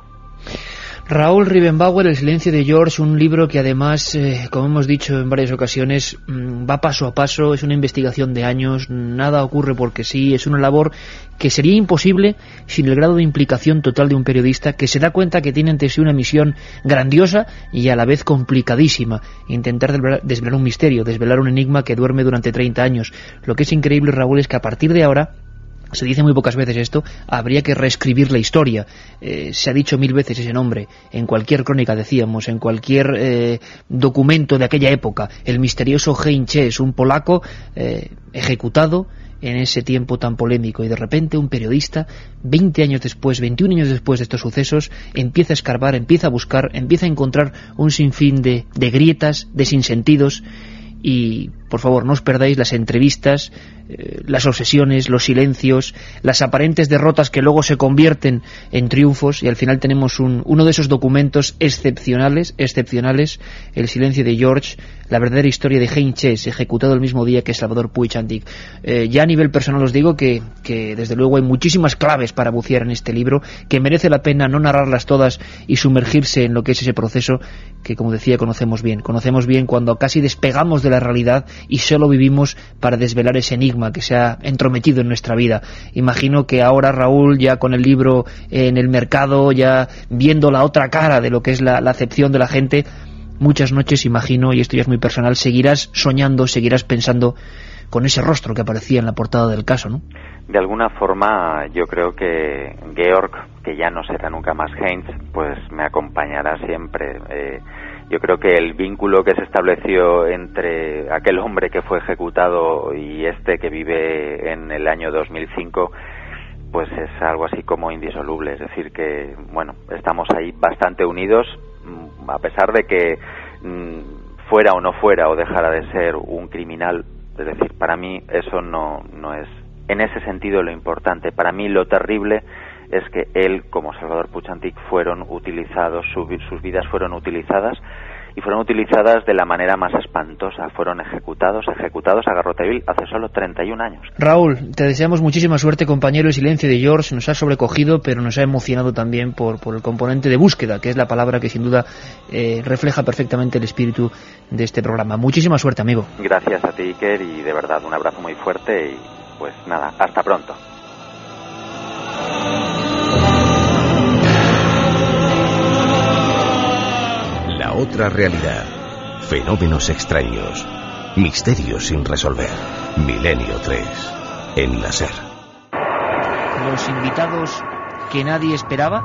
Raúl Rivenbauer, El silencio de George, un libro que además, como hemos dicho en varias ocasiones, va paso a paso, es una investigación de años, nada ocurre porque sí, es una labor que sería imposible sin el grado de implicación total de un periodista que se da cuenta que tiene ante sí una misión grandiosa y a la vez complicadísima, intentar desvelar un misterio, desvelar un enigma que duerme durante 30 años. Lo que es increíble, Raúl, es que a partir de ahora, se dice muy pocas veces esto, habría que reescribir la historia. Se ha dicho 1000 veces ese nombre, en cualquier crónica decíamos, en cualquier documento de aquella época, el misterioso Heinz Chess, un polaco ejecutado en ese tiempo tan polémico, y de repente un periodista, 20 años después, 21 años después de estos sucesos, empieza a escarbar, empieza a buscar, empieza a encontrar un sinfín de grietas, de sinsentidos. Y por favor no os perdáis las entrevistas, las obsesiones, los silencios, las aparentes derrotas que luego se convierten en triunfos, y al final tenemos uno de esos documentos excepcionales, El silencio de George, la verdadera historia de Heinz Chess, ejecutado el mismo día que Salvador Puig-Antich. Ya a nivel personal os digo que desde luego hay muchísimas claves para bucear en este libro, que merece la pena no narrarlas todas y sumergirse en lo que es ese proceso que, como decía, conocemos bien cuando casi despegamos de la realidad y solo vivimos para desvelar ese enigma que se ha entrometido en nuestra vida. Imagino que ahora, Raúl, ya con el libro en el mercado, ya viendo la otra cara de lo que es la acepción de la gente, muchas noches, imagino, y esto ya es muy personal, seguirás soñando, seguirás pensando con ese rostro que aparecía en la portada del caso, ¿no? De alguna forma yo creo que Georg, que ya no será nunca más Heinz, pues me acompañará siempre. Yo creo que el vínculo que se estableció entre aquel hombre que fue ejecutado y este que vive en el año 2005, pues es algo así como indisoluble. Es decir que, bueno, estamos ahí bastante unidos, a pesar de que fuera o no fuera o dejara de ser un criminal. Es decir, para mí eso no es en ese sentido lo importante. Para mí lo terrible es que él, como Salvador Puig Antich, fueron utilizados, sus vidas fueron utilizadas, y fueron utilizadas de la manera más espantosa. Fueron ejecutados a garrote vil hace solo 31 años. Raúl, te deseamos muchísima suerte, compañero. El silencio de George nos ha sobrecogido, pero nos ha emocionado también por el componente de búsqueda, que es la palabra que sin duda refleja perfectamente el espíritu de este programa. Muchísima suerte, amigo. Gracias a ti, Iker, y de verdad un abrazo muy fuerte, y pues nada, hasta pronto. La otra realidad. Fenómenos extraños. Misterios sin resolver. Milenio 3. En la SER. Los invitados que nadie esperaba.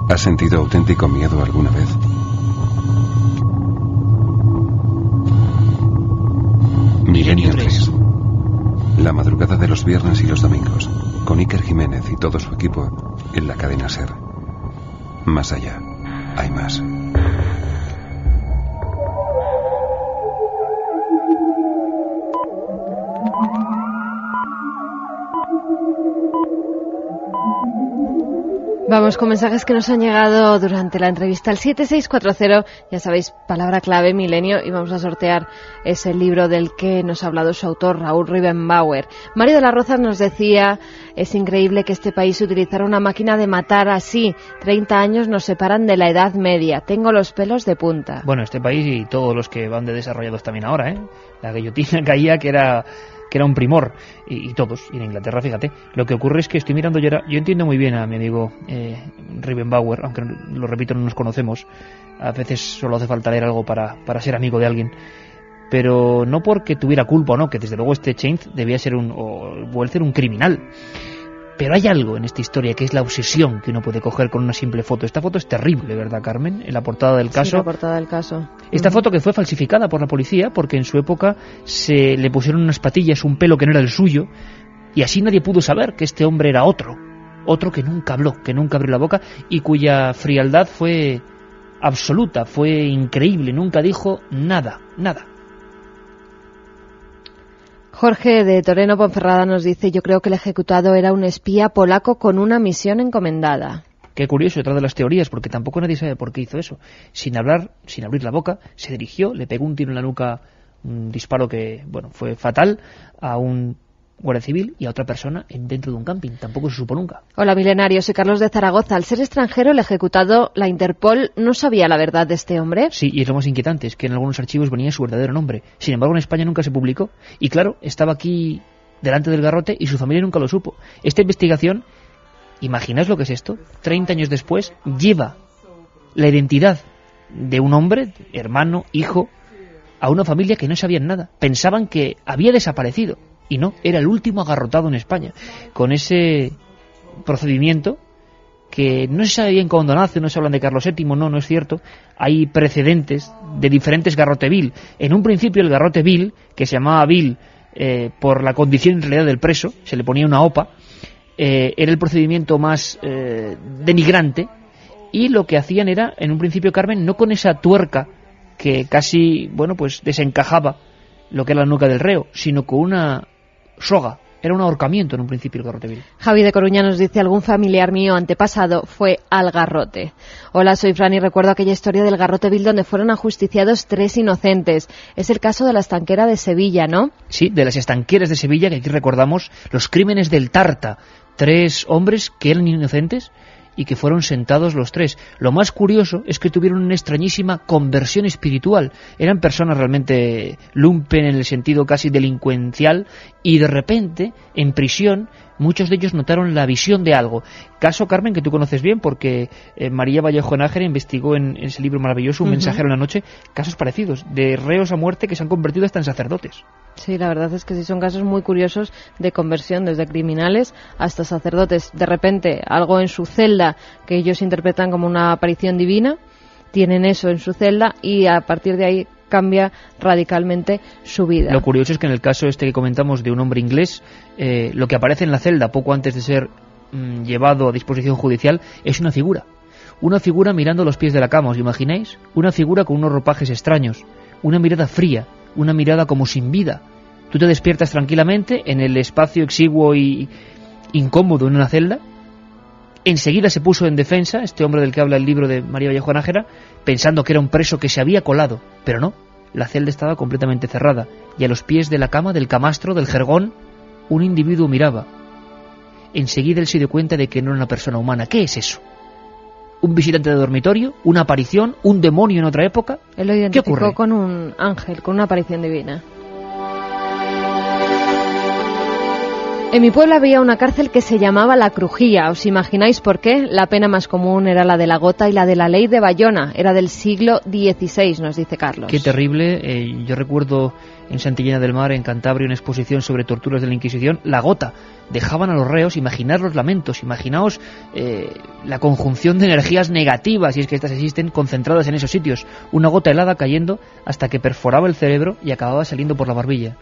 ¿Has sentido auténtico miedo alguna vez? Milenio 3. La madrugada de los viernes y los domingos, con Iker Jiménez y todo su equipo en la cadena SER. Más allá, hay más. Vamos con mensajes que nos han llegado durante la entrevista al 7640, ya sabéis, palabra clave, Milenio, y vamos a sortear ese libro del que nos ha hablado su autor, Raúl Rivenbauer. Mario de la Roza nos decía, es increíble que este país utilizara una máquina de matar así. 30 años nos separan de la Edad Media. Tengo los pelos de punta. Bueno, este país y todos los que van de desarrollados también ahora, La guillotina caía, que era un primor, y todos, y en Inglaterra, fíjate. Lo que ocurre es que estoy mirando, yo entiendo muy bien a mi amigo Rivenbauer, aunque lo repito, no nos conocemos, a veces solo hace falta leer algo para ser amigo de alguien, pero no porque tuviera culpa o no, que desde luego este Chance debía ser un criminal. Pero hay algo en esta historia que es la obsesión que uno puede coger con una simple foto. Esta foto es terrible, ¿verdad, Carmen? En la portada del caso. Sí, la portada del caso. Esta foto que fue falsificada por la policía porque en su época se le pusieron unas patillas, un pelo que no era el suyo, y así nadie pudo saber que este hombre era otro que nunca habló, que nunca abrió la boca y cuya frialdad fue absoluta, fue increíble, nunca dijo nada. Jorge de Toreno Ponferrada nos dice, yo creo que el ejecutado era un espía polaco con una misión encomendada. Qué curioso detrás de las teorías, porque tampoco nadie sabe por qué hizo eso. Sin hablar, sin abrir la boca, se dirigió, le pegó un tiro en la nuca, un disparo que, bueno, fue fatal, a un guardia civil y a otra persona dentro de un camping. Tampoco se supo nunca. Hola, Milenario, soy Carlos de Zaragoza. Al ser extranjero, el ejecutado, la Interpol, ¿no sabía la verdad de este hombre? Sí, y es lo más inquietante, es que en algunos archivos venía su verdadero nombre. Sin embargo, en España nunca se publicó. Y claro, estaba aquí delante del garrote y su familia nunca lo supo. Esta investigación, ¿imagináis lo que es esto? 30 años después, lleva la identidad de un hombre, hermano, hijo, a una familia que no sabían nada. Pensaban que había desaparecido. Y no, era el último agarrotado en España, con ese procedimiento que no se sabe bien cuándo nace, no se hablan de Carlos VII, no es cierto. Hay precedentes de diferentes garrote vil. En un principio el garrote vil, que se llamaba vil por la condición en realidad del preso, se le ponía una opa, era el procedimiento más denigrante, y lo que hacían era, en un principio, Carmen, no con esa tuerca que casi, bueno, pues desencajaba lo que era la nuca del reo, sino con una soga. Era un ahorcamiento en un principio el garrote vil. Javi de Coruña nos dice, algún familiar mío antepasado fue al garrote. Hola, soy Fran y recuerdo aquella historia del garrote vil donde fueron ajusticiados 3 inocentes. Es el caso de la estanquera de Sevilla, ¿no? Sí, de las estanqueras de Sevilla, que aquí recordamos los crímenes del Tarta. 3 hombres que eran inocentes y que fueron sentados los 3. Lo más curioso es que tuvieron una extrañísima conversión espiritual. Eran personas realmente lumpen en el sentido casi delincuencial, y de repente, en prisión, Muchos de ellos notaron la visión de algo. Caso, Carmen, que tú conoces bien, porque María Vallejo Nájera investigó en ese libro maravilloso, Un mensajero en la noche, casos parecidos, de reos a muerte que se han convertido hasta en sacerdotes. Sí, la verdad es que sí, son casos muy curiosos de conversión, desde criminales hasta sacerdotes. De repente, algo en su celda que ellos interpretan como una aparición divina, tienen eso en su celda y a partir de ahí cambia radicalmente su vida. Lo curioso es que en el caso este que comentamos de un hombre inglés, lo que aparece en la celda poco antes de ser llevado a disposición judicial es una figura. Una figura mirando los pies de la cama, ¿os imagináis? Una figura con unos ropajes extraños, una mirada fría, una mirada como sin vida. Tú te despiertas tranquilamente en el espacio exiguo y incómodo en una celda. Enseguida se puso en defensa, este hombre del que habla el libro de María Vallejo Nájera, pensando que era un preso que se había colado, pero no, la celda estaba completamente cerrada, y a los pies de la cama, del camastro, del jergón, un individuo miraba. Enseguida él se dio cuenta de que no era una persona humana. ¿Qué es eso? ¿Un visitante de dormitorio? ¿Una aparición? ¿Un demonio en otra época? Él lo identificó con un ángel, con una aparición divina. En mi pueblo había una cárcel que se llamaba La Crujía. ¿Os imagináis por qué? La pena más común era la de la gota y la de la ley de Bayona. Era del siglo XVI, nos dice Carlos. Qué terrible. Yo recuerdo en Santillana del Mar, en Cantabria, una exposición sobre torturas de la Inquisición. La gota. Dejaban a los reos imaginar los lamentos. Imaginaos la conjunción de energías negativas, y es que estas existen, concentradas en esos sitios. Una gota helada cayendo hasta que perforaba el cerebro y acababa saliendo por la barbilla.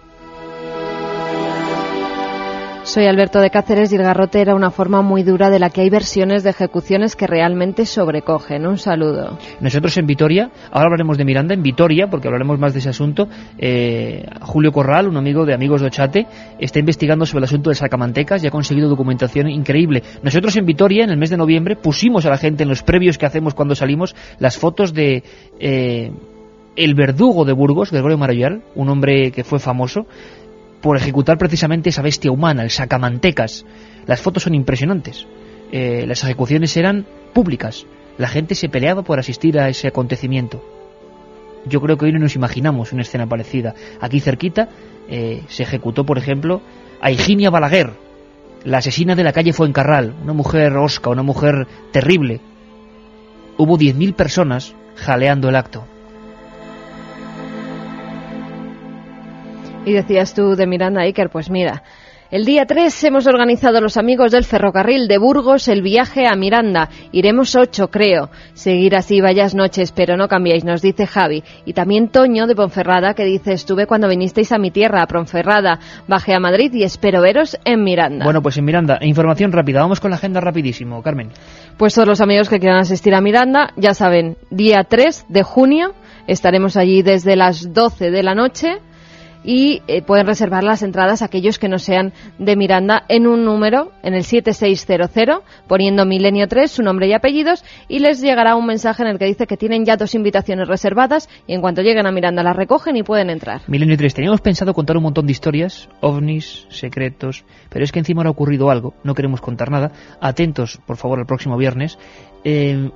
Soy Alberto de Cáceres y el garrote era una forma muy dura de la que hay versiones de ejecuciones que realmente sobrecogen. Un saludo. Nosotros en Vitoria, ahora hablaremos de Miranda, en Vitoria, porque hablaremos más de ese asunto, Julio Corral, un amigo de Amigos de Ochate, está investigando sobre el asunto de Sacamantecas y ha conseguido documentación increíble. Nosotros en Vitoria, en el mes de noviembre, pusimos a la gente en los previos que hacemos cuando salimos las fotos de el verdugo de Burgos, Gregorio Marayal, un hombre que fue famoso por ejecutar precisamente esa bestia humana, el Sacamantecas. Las fotos son impresionantes. Las ejecuciones eran públicas. La gente se peleaba por asistir a ese acontecimiento. Yo creo que hoy no nos imaginamos una escena parecida. Aquí cerquita se ejecutó, por ejemplo, a Higinia Balaguer, la asesina de la calle Fuencarral, una mujer hosca, una mujer terrible. Hubo 10.000 personas jaleando el acto. Y decías tú de Miranda, Iker, pues mira, el día 3 hemos organizado los amigos del ferrocarril de Burgos el viaje a Miranda. Iremos 8, creo. Seguir así varias noches, pero no cambiáis, nos dice Javi. Y también Toño de Ponferrada, que dice, estuve cuando vinisteis a mi tierra, a Ponferrada. Bajé a Madrid y espero veros en Miranda. Bueno, pues en Miranda, información rápida. Vamos con la agenda rapidísimo, Carmen. Pues todos los amigos que quieran asistir a Miranda, ya saben, día 3 de junio, estaremos allí desde las 12 de la noche. Y pueden reservar las entradas aquellos que no sean de Miranda en un número, en el 7600, poniendo Milenio 3, su nombre y apellidos, y les llegará un mensaje en el que dice que tienen ya 2 invitaciones reservadas y en cuanto lleguen a Miranda las recogen y pueden entrar. Milenio 3, teníamos pensado contar un montón de historias, ovnis, secretos, pero es que encima ahora ha ocurrido algo, no queremos contar nada. Atentos, por favor, el próximo viernes.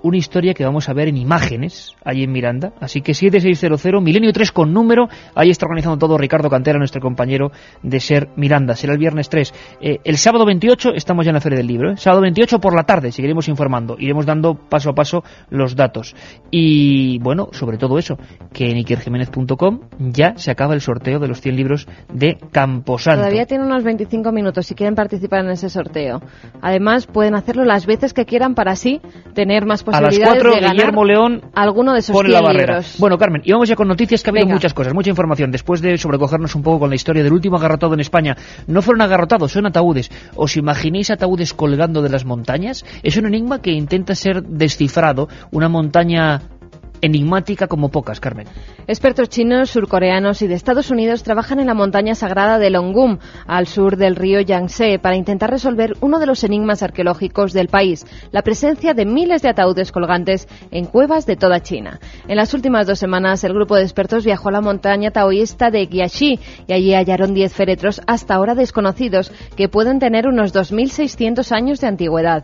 Una historia que vamos a ver en imágenes allí en Miranda, así que 7600, Milenio 3 con número, ahí está organizando todo Ricardo Cantera, nuestro compañero de Ser Miranda. Será el viernes 3. El sábado 28 estamos ya en la Feria del Libro, sábado 28 por la tarde, seguiremos informando, iremos dando paso a paso los datos. Y bueno, sobre todo eso, que en ikerjimenez.com ya se acaba el sorteo de los 100 libros de Camposanto. Todavía tienen unos 25 minutos si quieren participar en ese sorteo. Además pueden hacerlo las veces que quieran para así tener más posibilidades. A las 4, de ganar Guillermo León alguno de esos pone 100 la barrera. libros. Bueno, Carmen, y vamos ya con noticias, que ha habido Venga. muchas cosas, mucha información. Después de sobrecogernos un poco con la historia del último agarrotado en España, no fueron agarrotados, son ataúdes. ¿Os imagináis ataúdes colgando de las montañas? Es un enigma que intenta ser descifrado, una montaña enigmática como pocas, Carmen. Expertos chinos, surcoreanos y de Estados Unidos trabajan en la montaña sagrada de Longum, al sur del río Yangtze, para intentar resolver uno de los enigmas arqueológicos del país, la presencia de miles de ataúdes colgantes en cuevas de toda China. En las últimas 2 semanas, el grupo de expertos viajó a la montaña taoísta de Guiaxi y allí hallaron 10 féretros hasta ahora desconocidos que pueden tener unos 2.600 años de antigüedad.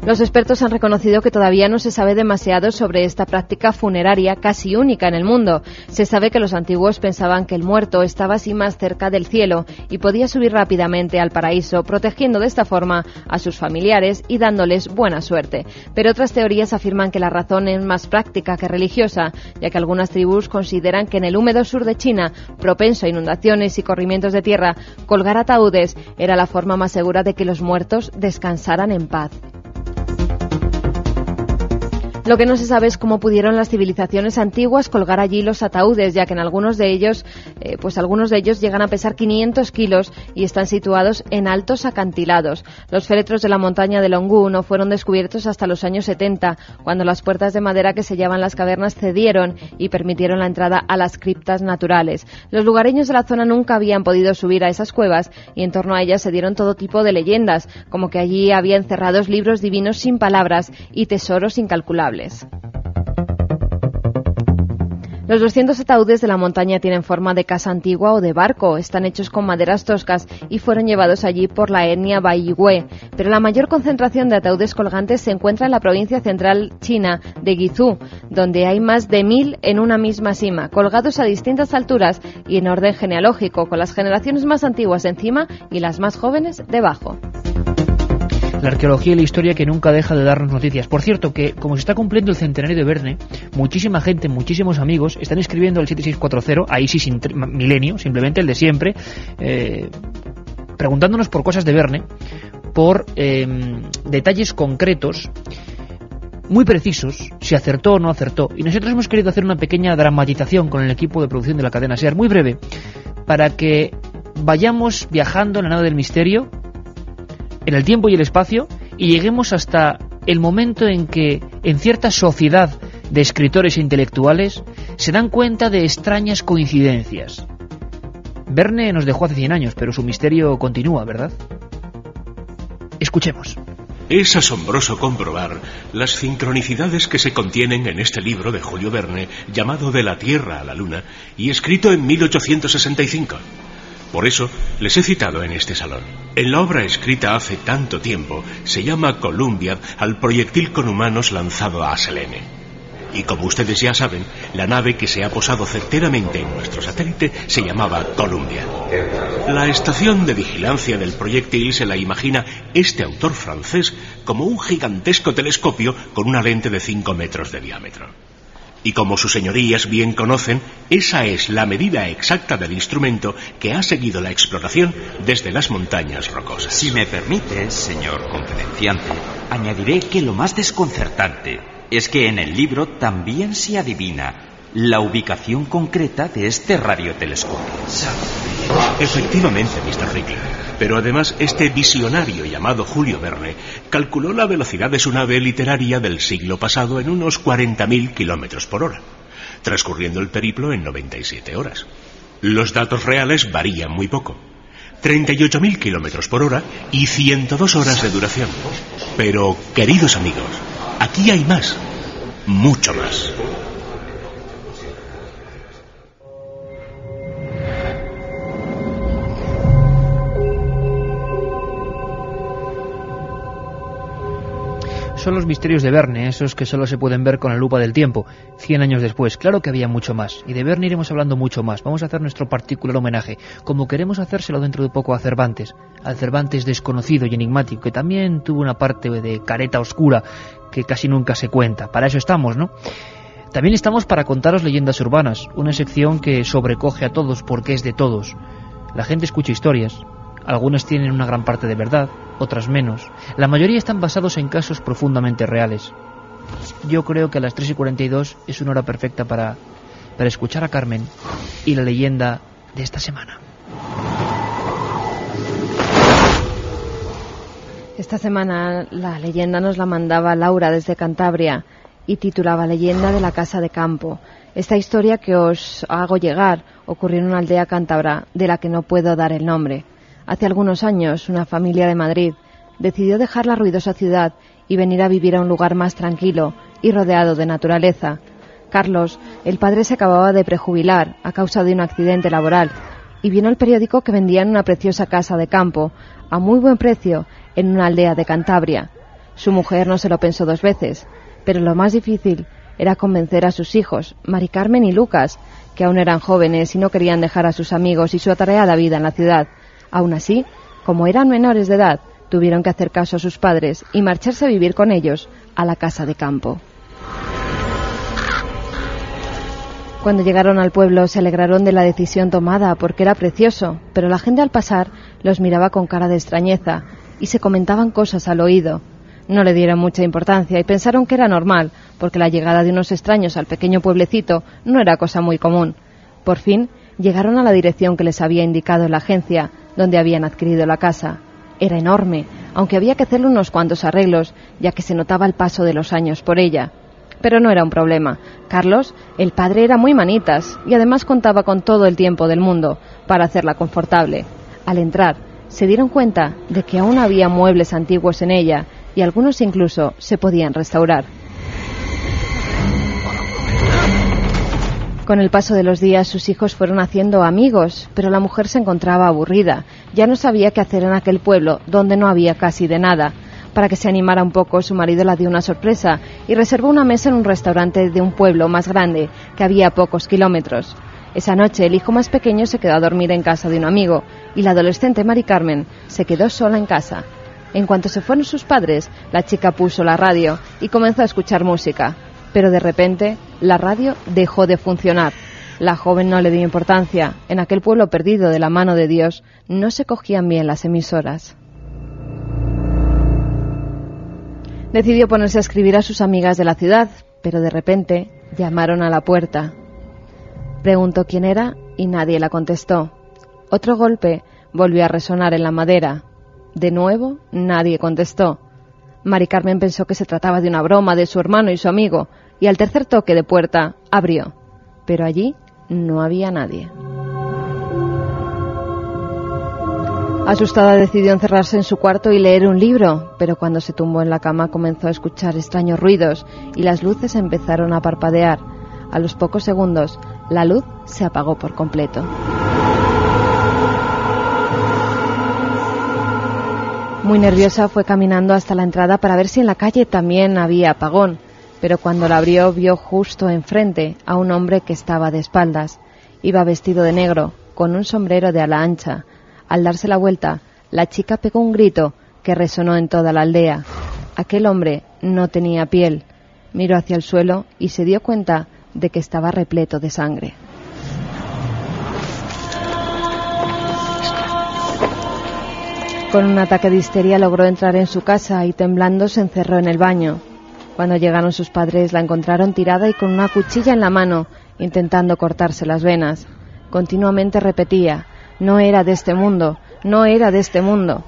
Los expertos han reconocido que todavía no se sabe demasiado sobre esta práctica funeraria casi única en el mundo. Se sabe que los antiguos pensaban que el muerto estaba así más cerca del cielo y podía subir rápidamente al paraíso, protegiendo de esta forma a sus familiares y dándoles buena suerte. Pero otras teorías afirman que la razón es más práctica que religiosa, ya que algunas tribus consideran que en el húmedo sur de China, propenso a inundaciones y corrimientos de tierra, colgar ataúdes era la forma más segura de que los muertos descansaran en paz. Lo que no se sabe es cómo pudieron las civilizaciones antiguas colgar allí los ataúdes, ya que en algunos de ellos llegan a pesar 500 kilos y están situados en altos acantilados. Los féretros de la montaña de Longhu no fueron descubiertos hasta los años 70, cuando las puertas de madera que sellaban las cavernas cedieron y permitieron la entrada a las criptas naturales. Los lugareños de la zona nunca habían podido subir a esas cuevas y en torno a ellas se dieron todo tipo de leyendas, como que allí había encerrados libros divinos sin palabras y tesoros incalculables. Los 200 ataúdes de la montaña tienen forma de casa antigua o de barco, están hechos con maderas toscas y fueron llevados allí por la etnia Baiyue, pero la mayor concentración de ataúdes colgantes se encuentra en la provincia central china de Guizhou, donde hay más de 1000 en una misma cima, colgados a distintas alturas y en orden genealógico, con las generaciones más antiguas encima y las más jóvenes debajo. La arqueología y la historia que nunca deja de darnos noticias. Por cierto, que como se está cumpliendo el centenario de Verne, muchísima gente, muchísimos amigos están escribiendo al 7640, ahí sí sin milenio, simplemente el de siempre, preguntándonos por cosas de Verne, por detalles concretos, muy precisos, si acertó o no acertó. Y nosotros hemos querido hacer una pequeña dramatización con el equipo de producción de la cadena SER, muy breve, para que vayamos viajando en la nave del misterio, en el tiempo y el espacio, y lleguemos hasta el momento en que en cierta sociedad de escritores e intelectuales se dan cuenta de extrañas coincidencias. Verne nos dejó hace 100 años, pero su misterio continúa, ¿verdad? Escuchemos. Es asombroso comprobar las sincronicidades que se contienen en este libro de Julio Verne, llamado De la Tierra a la Luna, y escrito en 1865. Por eso les he citado en este salón. En la obra escrita hace tanto tiempo se llama Columbia al proyectil con humanos lanzado a Selene. Y como ustedes ya saben, la nave que se ha posado certeramente en nuestro satélite se llamaba Columbia. La estación de vigilancia del proyectil se la imagina este autor francés como un gigantesco telescopio con una lente de 5 metros de diámetro. Y como sus señorías bien conocen, esa es la medida exacta del instrumento que ha seguido la exploración desde las montañas rocosas. Si me permite, señor confidenciante, añadiré que lo más desconcertante es que en el libro también se adivina la ubicación concreta de este radiotelescopio. Efectivamente, Mr. Hickler. Pero además este visionario llamado Julio Verne calculó la velocidad de su nave literaria del siglo pasado en unos 40.000 kilómetros por hora, transcurriendo el periplo en 97 horas. Los datos reales varían muy poco. 38.000 kilómetros por hora y 102 horas de duración. Pero, queridos amigos, aquí hay más, mucho más. Son los misterios de Verne, esos que solo se pueden ver con la lupa del tiempo, 100 años después. Claro que había mucho más, y de Verne iremos hablando mucho más. Vamos a hacer nuestro particular homenaje, como queremos hacérselo dentro de poco a Cervantes, al Cervantes desconocido y enigmático, que también tuvo una parte de careta oscura que casi nunca se cuenta. Para eso estamos, ¿no? También estamos para contaros leyendas urbanas, una sección que sobrecoge a todos porque es de todos. La gente escucha historias. Algunas tienen una gran parte de verdad, otras menos. La mayoría están basados en casos profundamente reales. Yo creo que a las 3:42 es una hora perfecta para escuchar a Carmen y la leyenda de esta semana. Esta semana la leyenda nos la mandaba Laura desde Cantabria y titulaba Leyenda de la Casa de Campo. Esta historia que os hago llegar ocurrió en una aldea cántabra de la que no puedo dar el nombre. Hace algunos años, una familia de Madrid decidió dejar la ruidosa ciudad y venir a vivir a un lugar más tranquilo y rodeado de naturaleza. Carlos, el padre, se acababa de prejubilar a causa de un accidente laboral y vio en el periódico que vendían una preciosa casa de campo a muy buen precio en una aldea de Cantabria. Su mujer no se lo pensó 2 veces, pero lo más difícil era convencer a sus hijos, Mari Carmen y Lucas, que aún eran jóvenes y no querían dejar a sus amigos y su atareada vida en la ciudad. Aún así, como eran menores de edad, tuvieron que hacer caso a sus padres y marcharse a vivir con ellos a la casa de campo. Cuando llegaron al pueblo se alegraron de la decisión tomada porque era precioso, pero la gente al pasar los miraba con cara de extrañeza y se comentaban cosas al oído. No le dieron mucha importancia y pensaron que era normal, porque la llegada de unos extraños al pequeño pueblecito no era cosa muy común. Por fin llegaron a la dirección que les había indicado la agencia, donde habían adquirido la casa. Era enorme, aunque había que hacerle unos cuantos arreglos, ya que se notaba el paso de los años por ella. Pero no era un problema. Carlos, el padre, era muy manitas y además contaba con todo el tiempo del mundo para hacerla confortable. Al entrar, se dieron cuenta de que aún había muebles antiguos en ella y algunos incluso se podían restaurar. Con el paso de los días sus hijos fueron haciendo amigos, pero la mujer se encontraba aburrida. Ya no sabía qué hacer en aquel pueblo donde no había casi de nada. Para que se animara un poco, su marido la dio una sorpresa y reservó una mesa en un restaurante de un pueblo más grande, que había a pocos kilómetros. Esa noche el hijo más pequeño se quedó a dormir en casa de un amigo y la adolescente Mari Carmen se quedó sola en casa. En cuanto se fueron sus padres, la chica puso la radio y comenzó a escuchar música. Pero de repente, la radio dejó de funcionar. La joven no le dio importancia. En aquel pueblo perdido de la mano de Dios, no se cogían bien las emisoras. Decidió ponerse a escribir a sus amigas de la ciudad, pero de repente llamaron a la puerta. Preguntó quién era y nadie la contestó. Otro golpe volvió a resonar en la madera. De nuevo, nadie contestó. Mari Carmen pensó que se trataba de una broma de su hermano y su amigo, y al tercer toque de puerta abrió. Pero allí no había nadie. Asustada decidió encerrarse en su cuarto y leer un libro, pero cuando se tumbó en la cama comenzó a escuchar extraños ruidos y las luces empezaron a parpadear. A los pocos segundos, la luz se apagó por completo. Muy nerviosa fue caminando hasta la entrada para ver si en la calle también había apagón, pero cuando la abrió vio justo enfrente a un hombre que estaba de espaldas. Iba vestido de negro, con un sombrero de ala ancha. Al darse la vuelta, la chica pegó un grito que resonó en toda la aldea. Aquel hombre no tenía piel. Miró hacia el suelo y se dio cuenta de que estaba repleto de sangre. Con un ataque de histeria logró entrar en su casa y temblando se encerró en el baño. Cuando llegaron sus padres la encontraron tirada y con una cuchilla en la mano, intentando cortarse las venas. Continuamente repetía: no era de este mundo, no era de este mundo.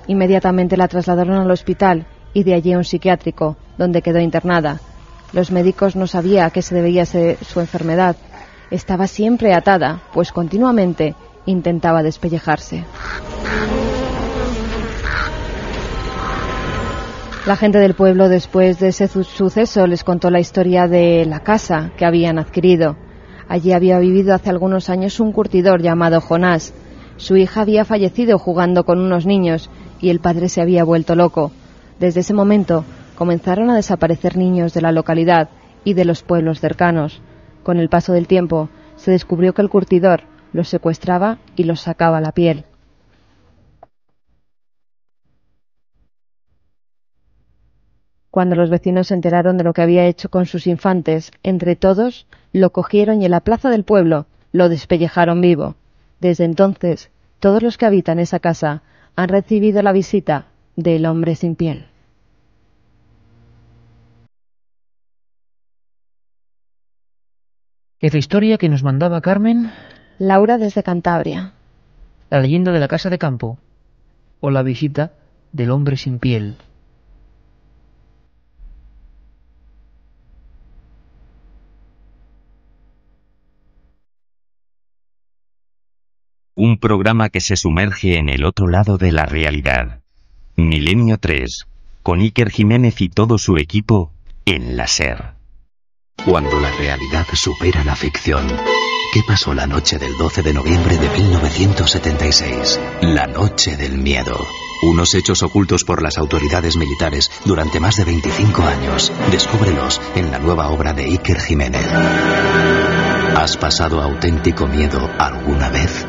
Inmediatamente la trasladaron al hospital y de allí a un psiquiátrico, donde quedó internada. Los médicos no sabían a qué se debía su enfermedad. Estaba siempre atada, pues continuamente intentaba despellejarse. La gente del pueblo, después de ese suceso, les contó la historia de la casa que habían adquirido. Allí había vivido hace algunos años un curtidor llamado Jonás. Su hija había fallecido jugando con unos niños y el padre se había vuelto loco. Desde ese momento comenzaron a desaparecer niños de la localidad y de los pueblos cercanos. Con el paso del tiempo se descubrió que el curtidor los secuestraba y los sacaba la piel. Cuando los vecinos se enteraron de lo que había hecho con sus infantes, entre todos lo cogieron y en la plaza del pueblo lo despellejaron vivo. Desde entonces, todos los que habitan esa casa han recibido la visita del hombre sin piel. ¿Es la historia que nos mandaba Carmen? Laura desde Cantabria. La leyenda de la casa de campo o la visita del hombre sin piel. Un programa que se sumerge en el otro lado de la realidad. Milenio 3, con Iker Jiménez y todo su equipo en la SER. Cuando la realidad supera la ficción. ¿Qué pasó la noche del 12 de noviembre de 1976? La noche del miedo. Unos hechos ocultos por las autoridades militares durante más de 25 años. Descúbrelos en la nueva obra de Iker Jiménez. ¿Has pasado auténtico miedo alguna vez?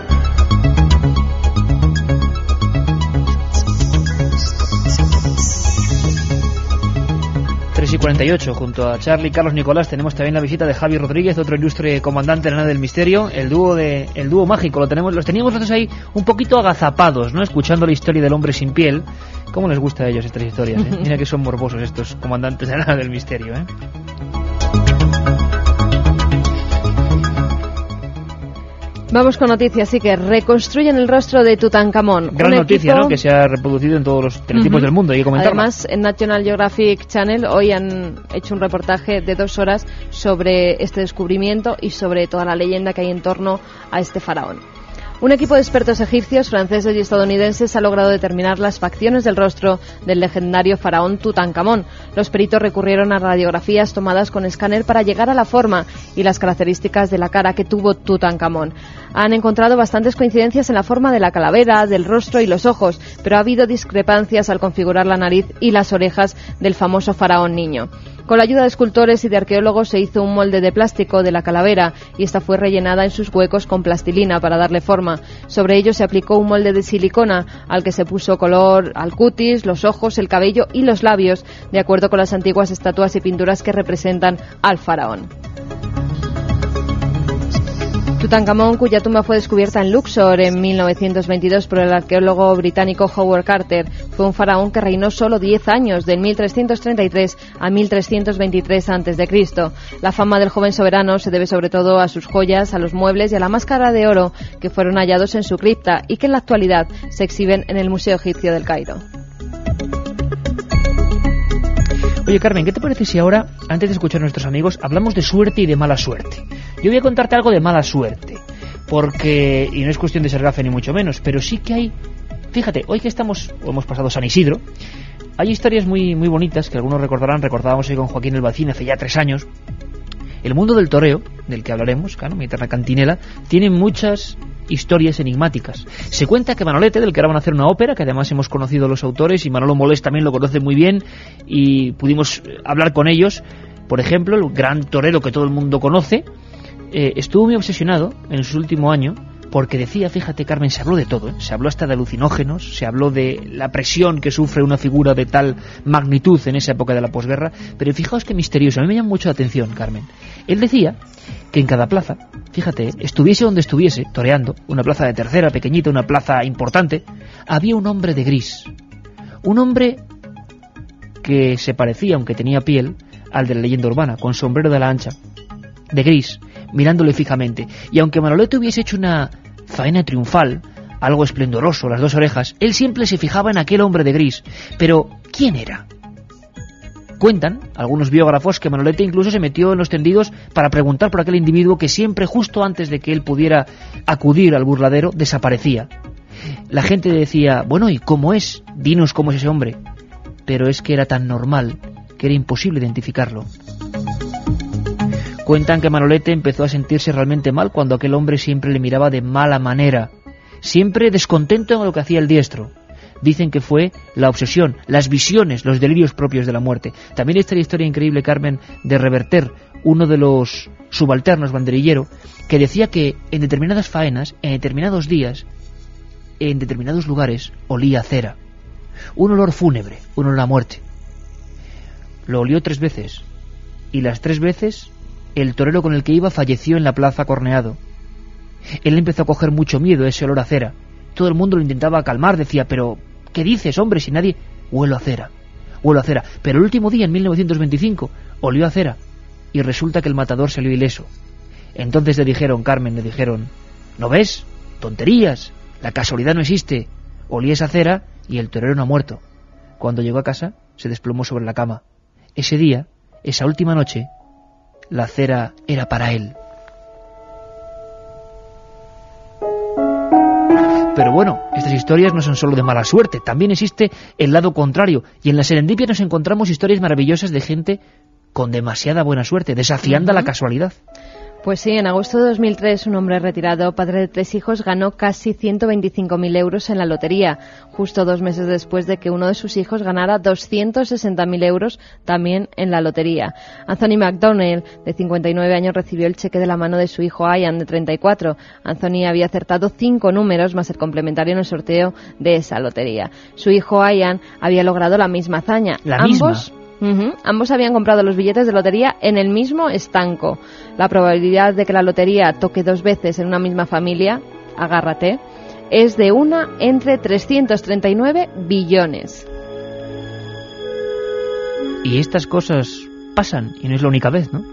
Y 48, junto a Charlie y Carlos Nicolás tenemos también la visita de Javi Rodríguez, otro ilustre comandante de la nave del misterio, el dúo mágico. Los teníamos nosotros ahí un poquito agazapados, ¿no? Escuchando la historia del hombre sin piel. ¿Cómo les gusta a ellos estas historias, eh? Mira que son morbosos estos comandantes de la nave del misterio, ¿eh? Vamos con noticias, sí, que reconstruyen el rostro de Tutankamón. Gran noticia, ¿no? Que se ha reproducido en todos los teletipos del mundo, hay que comentarlo. Además, en National Geographic Channel hoy han hecho un reportaje de 2 horas sobre este descubrimiento y sobre toda la leyenda que hay en torno a este faraón. Un equipo de expertos egipcios, franceses y estadounidenses ha logrado determinar las facciones del rostro del legendario faraón Tutankamón. Los peritos recurrieron a radiografías tomadas con escáner para llegar a la forma y las características de la cara que tuvo Tutankamón. Han encontrado bastantes coincidencias en la forma de la calavera, del rostro y los ojos, pero ha habido discrepancias al configurar la nariz y las orejas del famoso faraón niño. Con la ayuda de escultores y de arqueólogos se hizo un molde de plástico de la calavera y esta fue rellenada en sus huecos con plastilina para darle forma. Sobre ello se aplicó un molde de silicona al que se puso color al cutis, los ojos, el cabello y los labios, de acuerdo con las antiguas estatuas y pinturas que representan al faraón. Tutankamón, cuya tumba fue descubierta en Luxor en 1922 por el arqueólogo británico Howard Carter, fue un faraón que reinó solo 10 años, del 1333 a 1323 a.C. La fama del joven soberano se debe sobre todo a sus joyas, a los muebles y a la máscara de oro que fueron hallados en su cripta y que en la actualidad se exhiben en el Museo Egipcio del Cairo. Oye, Carmen, ¿qué te parece si ahora, antes de escuchar a nuestros amigos, hablamos de suerte y de mala suerte? Yo voy a contarte algo de mala suerte, porque, y no es cuestión de ser gafe ni mucho menos, pero sí que hay, fíjate, hoy que hemos pasado San Isidro, hay historias muy bonitas que algunos recordábamos hoy con Joaquín El Bacín hace ya 3 años. El mundo del toreo, del que hablaremos, claro, mi eterna cantinela, tiene muchas historias enigmáticas. Se cuenta que Manolete, del que ahora van a hacer una ópera, que además hemos conocido los autores, y Manolo Molés también lo conoce muy bien, y pudimos hablar con ellos. Por ejemplo, el gran torero que todo el mundo conoce, estuvo muy obsesionado en su último año, porque decía, fíjate Carmen, se habló de todo, se habló hasta de alucinógenos, se habló de la presión que sufre una figura de tal magnitud en esa época de la posguerra, pero fijaos qué misterioso, a mí me llama mucho la atención, Carmen. Él decía que en cada plaza, fíjate, estuviese donde estuviese, toreando, una plaza de tercera, pequeñita, una plaza importante, había un hombre de gris, un hombre que se parecía, aunque tenía piel, al de la leyenda urbana, con sombrero de ala ancha, de gris, mirándole fijamente, y aunque Manolete hubiese hecho una faena triunfal, algo esplendoroso, las 2 orejas, él siempre se fijaba en aquel hombre de gris. Pero, ¿quién era? Cuentan algunos biógrafos que Manolete incluso se metió en los tendidos para preguntar por aquel individuo que siempre, justo antes de que él pudiera acudir al burladero, desaparecía. La gente decía, bueno, ¿y cómo es? Dinos cómo es ese hombre. Pero es que era tan normal que era imposible identificarlo. Cuentan que Manolete empezó a sentirse realmente mal cuando aquel hombre siempre le miraba de mala manera, siempre descontento en lo que hacía el diestro. Dicen que fue la obsesión, las visiones, los delirios propios de la muerte. También está la historia increíble, Carmen, de Reverter, uno de los subalternos banderillero, que decía que en determinadas faenas, en determinados días, en determinados lugares, olía a cera. Un olor fúnebre, un olor a muerte. Lo olió 3 veces, y las 3 veces el torero con el que iba falleció en la plaza corneado. Él empezó a coger mucho miedo a ese olor a cera. Todo el mundo lo intentaba calmar, decía, pero ¿qué dices, hombre? Si nadie... Huelo a cera, huelo a cera. Pero el último día, en 1925, olió a cera, y resulta que el matador salió ileso. Entonces le dijeron, Carmen, ¿no ves? Tonterías, la casualidad no existe. Olía esa cera y el torero no ha muerto. Cuando llegó a casa, se desplomó sobre la cama. Ese día, esa última noche, la cera era para él. Pero bueno, estas historias no son solo de mala suerte, también existe el lado contrario, y en la serendipia nos encontramos historias maravillosas de gente con demasiada buena suerte, desafiando a la casualidad. Pues sí, en agosto de 2003 un hombre retirado, padre de 3 hijos, ganó casi 125.000 euros en la lotería, justo 2 meses después de que uno de sus hijos ganara 260.000 euros también en la lotería. Anthony McDonnell, de 59 años, recibió el cheque de la mano de su hijo Ian, de 34. Anthony había acertado 5 números más el complementario en el sorteo de esa lotería. Su hijo Ian había logrado la misma hazaña. Ambos habían comprado los billetes de lotería en el mismo estanco. La probabilidad de que la lotería toque 2 veces en una misma familia, agárrate, es de 1 entre 339 billones. Y estas cosas pasan, y no es la única vez, ¿no?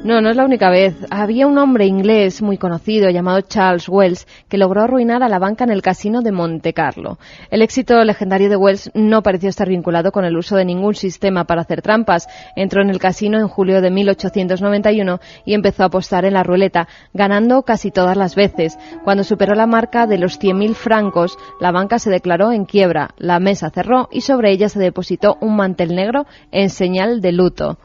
No, no es la única vez. Había un hombre inglés muy conocido llamado Charles Wells que logró arruinar a la banca en el casino de Monte Carlo. El éxito legendario de Wells no pareció estar vinculado con el uso de ningún sistema para hacer trampas. Entró en el casino en julio de 1891 y empezó a apostar en la ruleta, ganando casi todas las veces. Cuando superó la marca de los 100.000 francos, la banca se declaró en quiebra, la mesa cerró y sobre ella se depositó un mantel negro en señal de luto.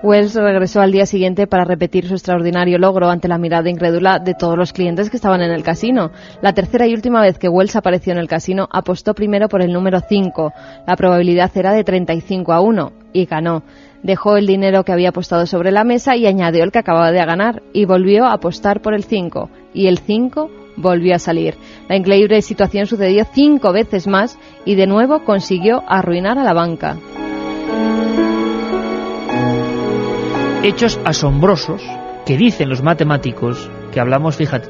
Wells regresó al día siguiente para repetir su extraordinario logro ante la mirada incrédula de todos los clientes que estaban en el casino. La tercera y última vez que Wells apareció en el casino, apostó primero por el número 5. La probabilidad era de 35-1 y ganó. Dejó el dinero que había apostado sobre la mesa y añadió el que acababa de ganar y volvió a apostar por el 5. Y el 5 volvió a salir. La increíble situación sucedió 5 veces más y de nuevo consiguió arruinar a la banca. Hechos asombrosos que dicen los matemáticos que hablamos, fíjate,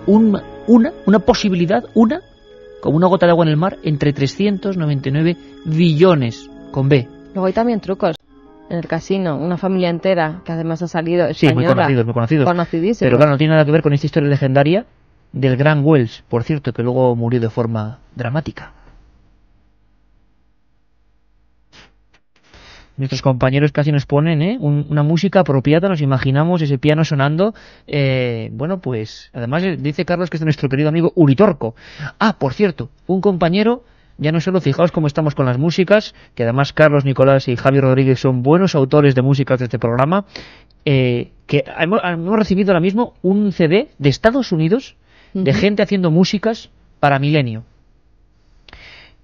una posibilidad, como una gota de agua en el mar, entre 399 billones, con B. Luego hay también trucos en el casino, una familia entera que además ha salido española. Sí, muy conocidos. Conocidísimos. Pero claro, no tiene nada que ver con esta historia legendaria del gran Wells, por cierto, que luego murió de forma dramática. Nuestros compañeros casi nos ponen una música apropiada, nos imaginamos ese piano sonando. Bueno, pues además dice Carlos que es de nuestro querido amigo Uritorco. Ah, por cierto, un compañero, ya no solo fijaos cómo estamos con las músicas, que además Carlos, Nicolás y Javi Rodríguez son buenos autores de músicas de este programa, que hemos recibido ahora mismo un CD de Estados Unidos de gente haciendo músicas para Milenio.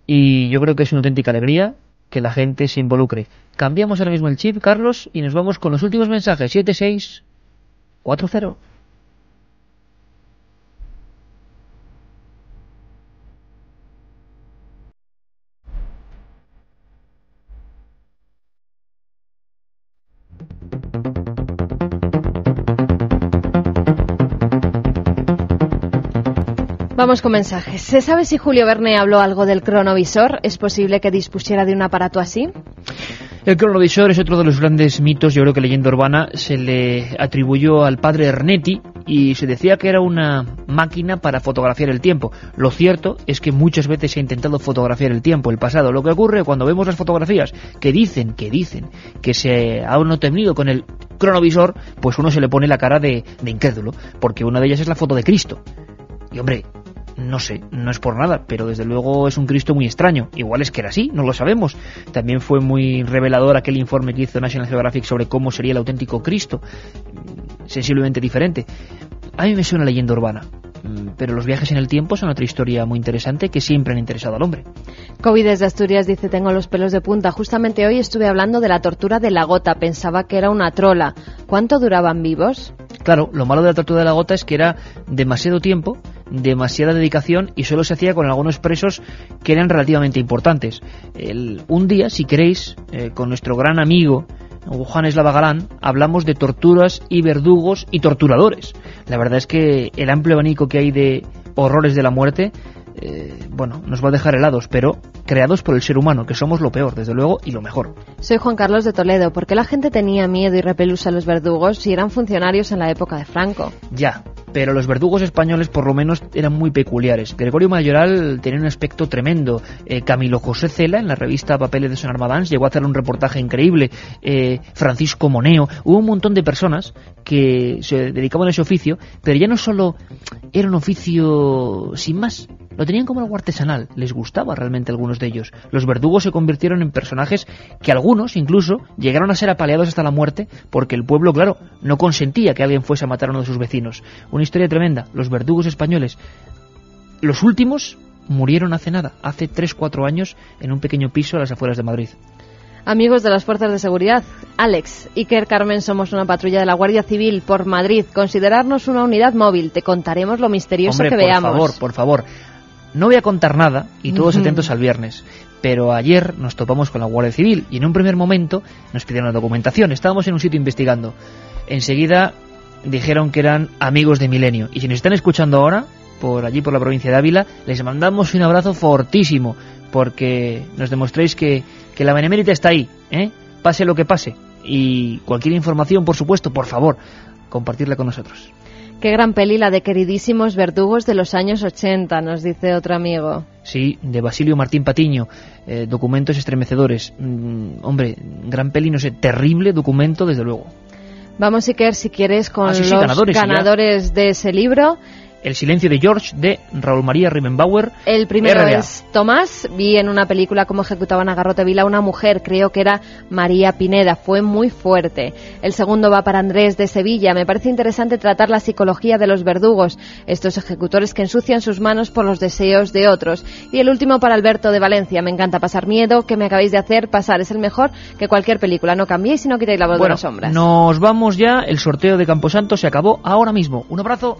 Y yo creo que es una auténtica alegría que la gente se involucre. Cambiamos ahora mismo el chip, Carlos, y nos vamos con los últimos mensajes. 7640. Vamos con mensajes. ¿Se sabe si Julio Verne habló algo del cronovisor? ¿Es posible que dispusiera de un aparato así? El cronovisor es otro de los grandes mitos, yo creo que leyenda urbana, se le atribuyó al padre Ernetti y se decía que era una máquina para fotografiar el tiempo. Lo cierto es que muchas veces se ha intentado fotografiar el tiempo, el pasado. Lo que ocurre cuando vemos las fotografías que dicen que se han obtenido con el cronovisor, pues uno se le pone la cara de incrédulo, porque una de ellas es la foto de Cristo. Y hombre, no sé, no es por nada, pero desde luego es un Cristo muy extraño. Igual es que era así, no lo sabemos. También fue muy revelador aquel informe que hizo National Geographic sobre cómo sería el auténtico Cristo, sensiblemente diferente. A mí me suena leyenda urbana, pero los viajes en el tiempo son otra historia muy interesante que siempre han interesado al hombre. Kobe desde Asturias dice: tengo los pelos de punta. Justamente hoy estuve hablando de la tortura de la gota. Pensaba que era una trola. ¿Cuánto duraban vivos? Claro, lo malo de la tortura de la gota es que era demasiado tiempo, demasiada dedicación y solo se hacía con algunos presos que eran relativamente importantes. Un día, si queréis, con nuestro gran amigo Juan Eslava Galán, hablamos de torturas y verdugos y torturadores. La verdad es que el amplio abanico que hay de horrores de la muerte, nos va a dejar helados, pero creados por el ser humano, que somos lo peor, desde luego, y lo mejor. Soy Juan Carlos de Toledo. ¿Por qué la gente tenía miedo y repelús a los verdugos si eran funcionarios en la época de Franco? Ya, pero los verdugos españoles por lo menos eran muy peculiares. Gregorio Mayoral tenía un aspecto tremendo. Camilo José Cela, en la revista Papeles de Son Armadans, llegó a hacer un reportaje increíble. Francisco Moneo. Hubo un montón de personas que se dedicaban a ese oficio, pero ya no solo era un oficio sin más. lo tenían como algo artesanal, les gustaba realmente a algunos de ellos. Los verdugos se convirtieron en personajes que algunos incluso llegaron a ser apaleados hasta la muerte porque el pueblo, claro, no consentía que alguien fuese a matar a uno de sus vecinos. Una historia tremenda. Los verdugos españoles, los últimos, murieron hace nada, hace 3-4 años, en un pequeño piso a las afueras de Madrid. Amigos de las fuerzas de seguridad, Alex, Iker, Carmen, somos una patrulla de la Guardia Civil por Madrid. Considerarnos una unidad móvil. Te contaremos lo misterioso que veamos. Por favor. No voy a contar nada y todos atentos al viernes. Pero ayer nos topamos con la Guardia Civil y en un primer momento nos pidieron la documentación. Estábamos en un sitio investigando. Enseguida dijeron que eran amigos de Milenio. Y si nos están escuchando ahora, por allí por la provincia de Ávila, les mandamos un abrazo fortísimo, porque nos demostréis que la Benemérita está ahí, pase lo que pase, y cualquier información, por supuesto, por favor, compartirla con nosotros. Qué gran peli la de Queridísimos Verdugos de los años 80, nos dice otro amigo. Sí, de Basilio Martín Patiño, documentos estremecedores. Hombre, gran peli, no sé, terrible documento, desde luego. Vamos, Iker, si quieres, con los ganadores de ese libro. El silencio de George, de Raúl María Rimenbauer. El primero RDA. es Tomás. Vi en una película cómo ejecutaban a garrote vil a una mujer, creo que era María Pineda, fue muy fuerte. El segundo va para Andrés, de Sevilla. Me parece interesante tratar la psicología de los verdugos, estos ejecutores que ensucian sus manos por los deseos de otros. Y el último para Alberto, de Valencia. Me encanta pasar miedo, ¿qué me acabáis de hacer pasar? Es el mejor que cualquier película. No cambiéis y no quitéis la voz de las sombras. Nos vamos ya, el sorteo de Camposanto se acabó ahora mismo. Un abrazo.